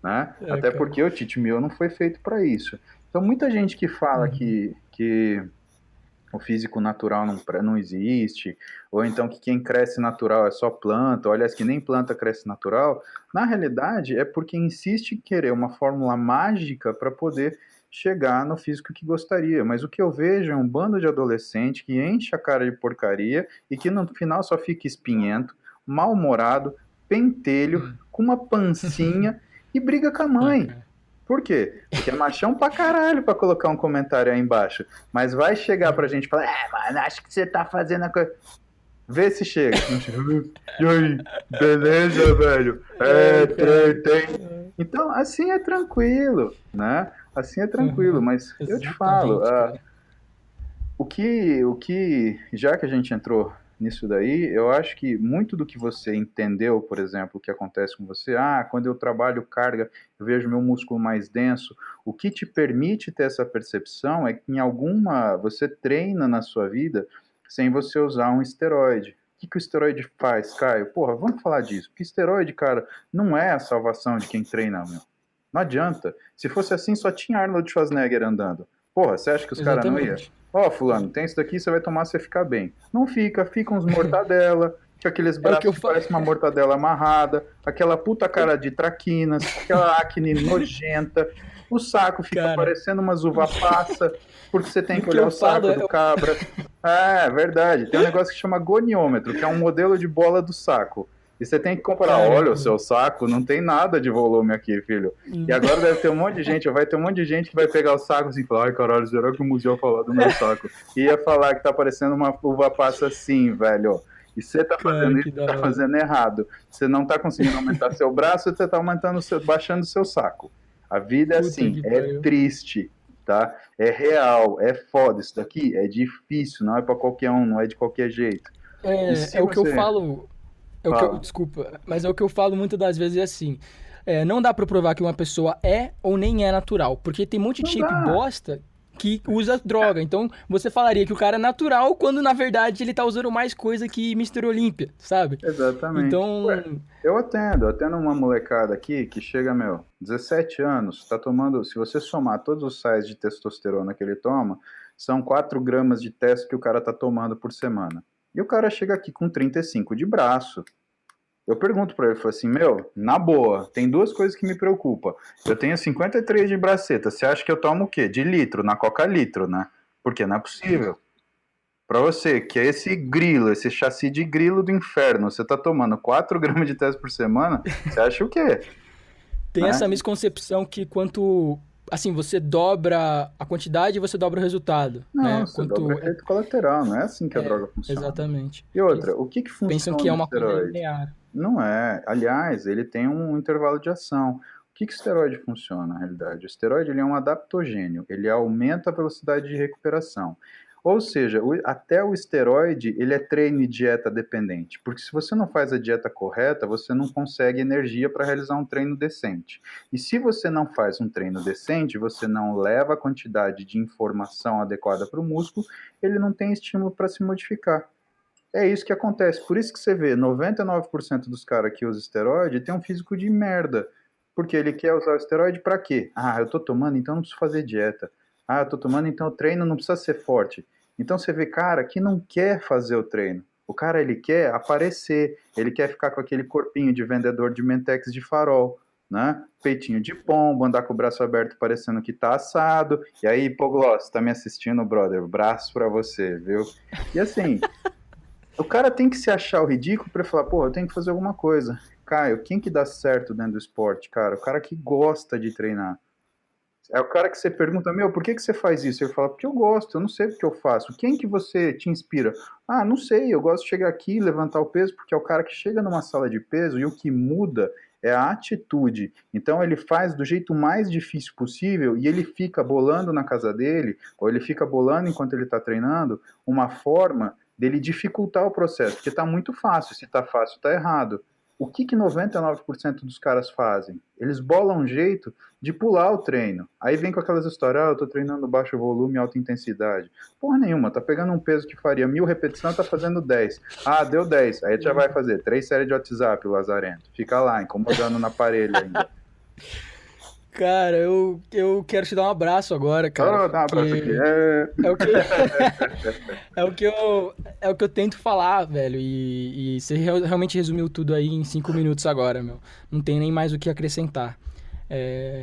né? é, Até cara. porque o cheat meal não foi feito para isso. Então, muita gente que fala Uhum. que o físico natural não existe, ou então que quem cresce natural é só planta, ou aliás, que nem planta cresce natural, na realidade é porque insiste em querer uma fórmula mágica para poder chegar no físico que gostaria. Mas o que eu vejo é um bando de adolescente que enche a cara de porcaria e que no final só fica espinhento, mal-humorado, pentelho, Hum. com uma pancinha e briga com a É, mãe. cara. Por quê? Porque é machão pra caralho pra colocar um comentário aí embaixo. Mas vai chegar pra É. gente e falar, mano, acho que você tá fazendo a coisa. Vê se chega. Não chega. E aí, beleza, velho? Ai, cara. Tem. Então, assim é tranquilo, né? Assim é tranquilo, Uhum. mas eu te falo, Exatamente, cara. já que a gente entrou nisso daí, eu acho que muito do que você entendeu, por exemplo, o que acontece com você, quando eu trabalho carga, eu vejo meu músculo mais denso, o que te permite ter essa percepção é que você treina na sua vida sem você usar um esteroide. O que o esteroide faz, Caio? Porra, vamos falar disso. Porque esteroide, cara, não é a salvação de quem treina, meu. Não adianta. Se fosse assim, só tinha Arnold Schwarzenegger andando. Porra, você acha que os caras não iam? Exatamente. Ó, fulano, tem isso daqui, você vai tomar, você fica bem. Não fica, fica uns mortadela, com aqueles É o que braços eu que falo. parecem uma mortadela amarrada, aquela puta cara de traquinas, aquela acne nojenta, o saco fica Cara, parecendo uma uva passa, porque você tem o que que olhar eu o falo saco é. do cabra. É verdade. Tem um negócio que chama goniômetro, que é um modelo de bola do saco. E você tem que comparar, olha o Caramba. seu saco, não tem nada de volume aqui, filho. E agora deve ter um monte de gente, vai ter um monte de gente que vai pegar o saco assim e falar, ai caralho, será que o museu vai falar do meu saco? E ia falar que tá parecendo uma uva passa assim, velho. E você tá Cara, fazendo isso, que da você tá hora. fazendo errado. Você não tá conseguindo aumentar seu braço, você tá baixando seu saco. A vida é Puta assim, que é pariu. triste, tá? É real, é foda. Isso daqui é difícil, não é pra qualquer um, não é de qualquer jeito. E É, se é o que eu você falo. É o que eu, fala, desculpa, mas é o que eu falo muitas das vezes é assim. Não dá pra provar que uma pessoa é ou nem é natural, porque tem um monte de não shape dá. bosta que usa droga. Então você falaria que o cara é natural quando na verdade ele tá usando mais coisa que Mr. Olímpia, sabe? Exatamente. Ué, Então, eu atendo uma molecada aqui que chega, 17 anos, tá tomando, se você somar todos os sais de testosterona que ele toma, são 4 gramas de testo que o cara tá tomando por semana. E o cara chega aqui com 35 de braço. Eu pergunto pra ele, falo assim, na boa, tem duas coisas que me preocupam. Eu tenho 53 de braceta, você acha que eu tomo o quê? De litro, na Coca litro, né? Porque não é possível. Pra você, que é esse grilo, esse chassi de grilo do inferno, você tá tomando 4 gramas de teste por semana, você acha o quê? tem Né? essa misconcepção que quanto assim, você dobra a quantidade, você dobra o resultado, Não, né? você dobra Quanto efeito colateral, não é assim que a droga funciona. exatamente. E Que outra, o que pensam que funciona é o uma coisa esteroide? linear. Não é. Aliás, ele tem um intervalo de ação. O que o esteroide funciona, na realidade? O esteroide ele é um adaptogênio, ele aumenta a velocidade de recuperação. Ou seja, até o esteroide, ele é treino e dieta dependente, porque se você não faz a dieta correta, você não consegue energia para realizar um treino decente. E se você não faz um treino decente, você não leva a quantidade de informação adequada para o músculo, ele não tem estímulo para se modificar. É isso que acontece. Por isso que você vê 99% dos caras que usam esteroide tem um físico de merda. Porque ele quer usar o esteroide pra quê? Ah, eu tô tomando, então não preciso fazer dieta. Ah, eu tô tomando, então o treino não precisa ser forte. Então você vê cara que não quer fazer o treino. O cara, ele quer aparecer, ele quer ficar com aquele corpinho de vendedor de Mentex de farol, né? Peitinho de pombo, andar com o braço aberto parecendo que tá assado. E aí, Pogloss, tá me assistindo, brother? Braço pra você, viu? E assim, o cara tem que se achar o ridículo pra falar, pô, eu tenho que fazer alguma coisa. Caio, quem que dá certo dentro do esporte, cara? O cara que gosta de treinar. É o cara que você pergunta, meu, por que que você faz isso? Ele fala, porque eu gosto, eu não sei o que eu faço. Quem que você te inspira? Ah, não sei, eu gosto de chegar aqui e levantar o peso, porque é o cara que chega numa sala de peso e o que muda é a atitude. Então ele faz do jeito mais difícil possível e ele fica bolando na casa dele, ou ele fica bolando enquanto ele está treinando, uma forma dele dificultar o processo, porque está muito fácil, se está fácil, está errado. O que que 99% dos caras fazem? Eles bolam um jeito de pular o treino. Aí vem com aquelas histórias, eu tô treinando baixo volume e alta intensidade. Porra nenhuma, tá pegando um peso que faria 1000 repetições, tá fazendo 10. Ah, deu 10. Aí já vai fazer 3 séries de WhatsApp, o Lazarento. Fica lá, incomodando na parede ainda. Cara, eu quero te dar um abraço agora, cara, Oh, dá um abraço aqui. porque é o que é o que eu tento falar, velho, e você realmente resumiu tudo aí em 5 minutos agora, meu. Não tem nem mais o que acrescentar.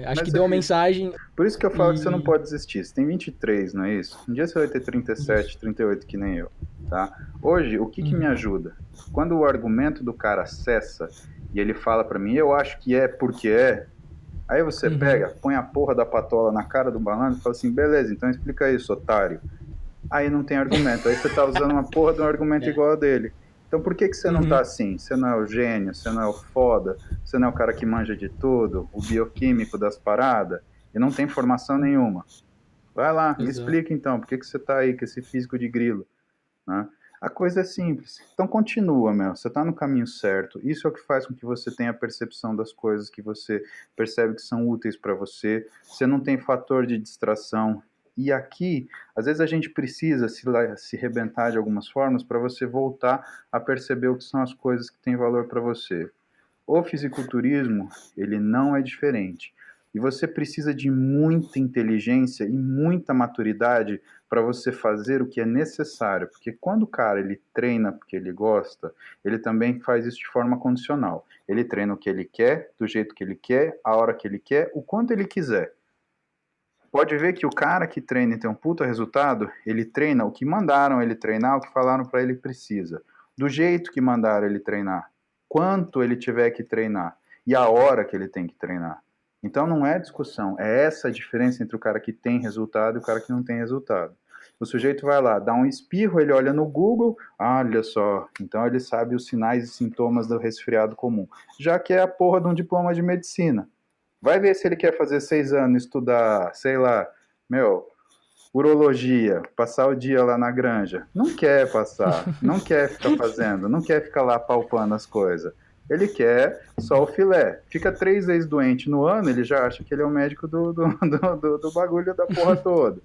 Acho que Mas deu uma mensagem por isso que eu falo que você não e pode desistir. Você tem 23, não é isso? Um dia você vai ter 37, isso. 38, que nem eu, tá? Hoje, o que que me Uhum, ajuda? Quando o argumento do cara cessa e ele fala pra mim, eu acho que é porque é, aí você uhum, pega, põe a porra da patola na cara do malandro e fala assim, beleza, então explica isso, otário. Aí não tem argumento, aí você tá usando uma porra de um argumento é, igual a dele. Então por que que você não tá uhum, assim? Você não é o gênio, você não é o foda, você não é o cara que manja de tudo, o bioquímico das paradas, e não tem formação nenhuma. Vai lá, me exato. explica então, por que que você tá aí com esse físico de grilo, né? A coisa é simples. Então continua, meu. Você está no caminho certo. Isso é o que faz com que você tenha a percepção das coisas que você percebe que são úteis para você. Você não tem fator de distração. E aqui, às vezes a gente precisa se rebentar de algumas formas para você voltar a perceber o que são as coisas que têm valor para você. O fisiculturismo, ele não é diferente. E você precisa de muita inteligência e muita maturidade para você fazer o que é necessário, porque quando o cara ele treina porque ele gosta, ele também faz isso de forma condicional. Ele treina o que ele quer, do jeito que ele quer, a hora que ele quer, o quanto ele quiser. Pode ver que o cara que treina e tem um puta resultado, ele treina o que mandaram ele treinar, o que falaram para ele precisa, do jeito que mandaram ele treinar, quanto ele tiver que treinar e a hora que ele tem que treinar. Então não é discussão, é essa a diferença entre o cara que tem resultado e o cara que não tem resultado. O sujeito vai lá, dá um espirro, ele olha no Google, olha só, então ele sabe os sinais e sintomas do resfriado comum, já que é a porra de um diploma de medicina. Vai ver se ele quer fazer 6 anos, estudar, sei lá, meu, urologia, passar o dia lá na granja. Não quer passar, não quer ficar fazendo, não quer ficar lá palpando as coisas. Ele quer só o filé. Fica 3 vezes doente no ano, ele já acha que ele é o médico do bagulho da porra toda.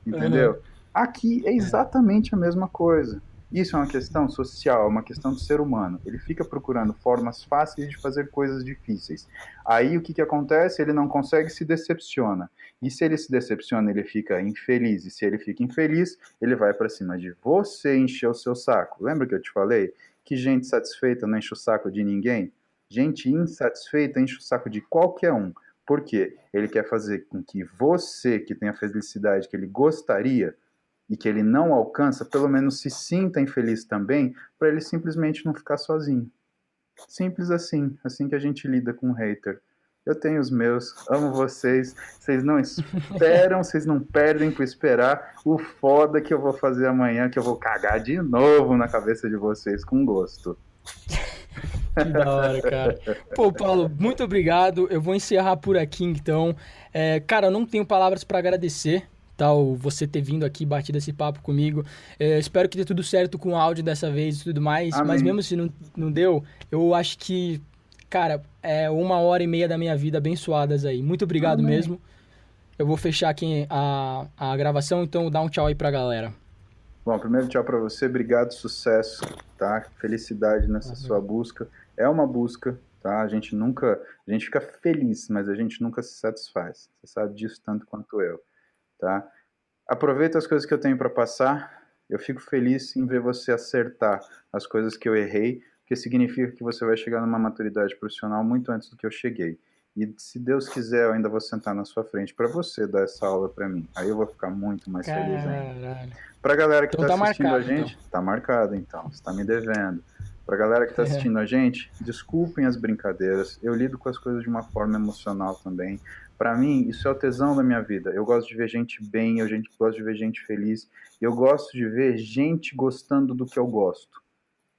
Aham, Entendeu? Aqui é é, exatamente a mesma coisa. Isso é uma questão social, é uma questão do ser humano. Ele fica procurando formas fáceis de fazer coisas difíceis. Aí o que, que acontece? Ele não consegue, se decepciona. E se ele se decepciona, ele fica infeliz. E se ele fica infeliz, ele vai para cima de você encher o seu saco. Lembra que eu te falei que gente satisfeita não enche o saco de ninguém? Gente insatisfeita enche o saco de qualquer um. Por quê? Ele quer fazer com que você, que tem a felicidade que ele gostaria e que ele não alcança, pelo menos se sinta infeliz também, para ele simplesmente não ficar sozinho. Simples assim, assim que a gente lida com um hater. Eu tenho os meus, amo vocês, vocês não esperam, vocês não perdem por esperar o foda que eu vou fazer amanhã, que eu vou cagar de novo na cabeça de vocês com gosto. que da hora, cara. Pô, Paulo, muito obrigado. Eu vou encerrar por aqui, então. Cara, eu não tenho palavras pra agradecer, tal, você ter vindo aqui, batido esse papo comigo. Espero que dê tudo certo com o áudio dessa vez e tudo mais, mas Amém. mesmo se não deu, eu acho que, cara, 1 hora e meia da minha vida abençoadas aí. Muito obrigado Amém. mesmo. Eu vou fechar aqui a gravação, então dá um tchau aí pra galera. Bom, primeiro tchau para você, obrigado, sucesso, tá? Felicidade nessa sua Valeu. busca. É uma busca, tá? A gente fica feliz, mas a gente nunca se satisfaz. Você sabe disso tanto quanto eu, tá? Aproveita as coisas que eu tenho para passar. Eu fico feliz em ver você acertar as coisas que eu errei, porque significa que você vai chegar numa maturidade profissional muito antes do que eu cheguei. E se Deus quiser, eu ainda vou sentar na sua frente para você dar essa aula para mim. Aí eu vou ficar muito mais feliz ainda. Caralho. Para a galera que Então está tá assistindo a marcado, então. gente, tá marcado então, você está me devendo. Para a galera que está assistindo a gente, desculpem as brincadeiras. Eu lido com as coisas de uma forma emocional também. Para mim, isso é o tesão da minha vida. Eu gosto de ver gente bem, gosto de ver gente feliz. Eu gosto de ver gente gostando do que eu gosto.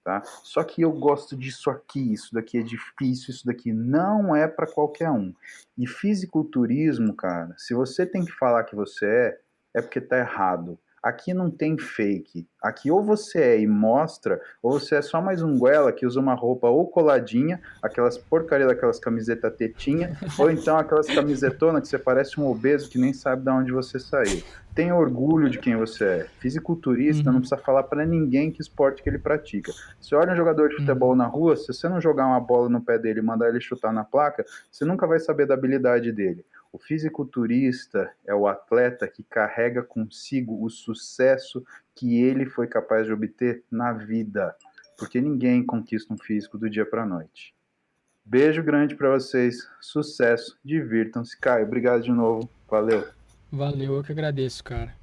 Tá? Só que eu gosto disso aqui, isso daqui é difícil, isso daqui não é para qualquer um. E fisiculturismo, cara, se você tem que falar que você é porque tá errado. Aqui não tem fake. Aqui ou você é e mostra, ou você é só mais um goela que usa uma roupa ou coladinha, aquelas porcaria daquelas camisetas tetinha, ou então aquelas camisetonas que você parece um obeso que nem sabe de onde você saiu. Tenha orgulho de quem você é. Fisiculturista não Uhum, precisa falar para ninguém que esporte que ele pratica. Você olha um jogador de futebol uhum. na rua, se você não jogar uma bola no pé dele e mandar ele chutar na placa, você nunca vai saber da habilidade dele. O fisiculturista é o atleta que carrega consigo o sucesso que ele foi capaz de obter na vida, porque ninguém conquista um físico do dia para a noite. Beijo grande para vocês, sucesso, divirtam-se. Caio, obrigado de novo, valeu. Valeu, eu que agradeço, cara.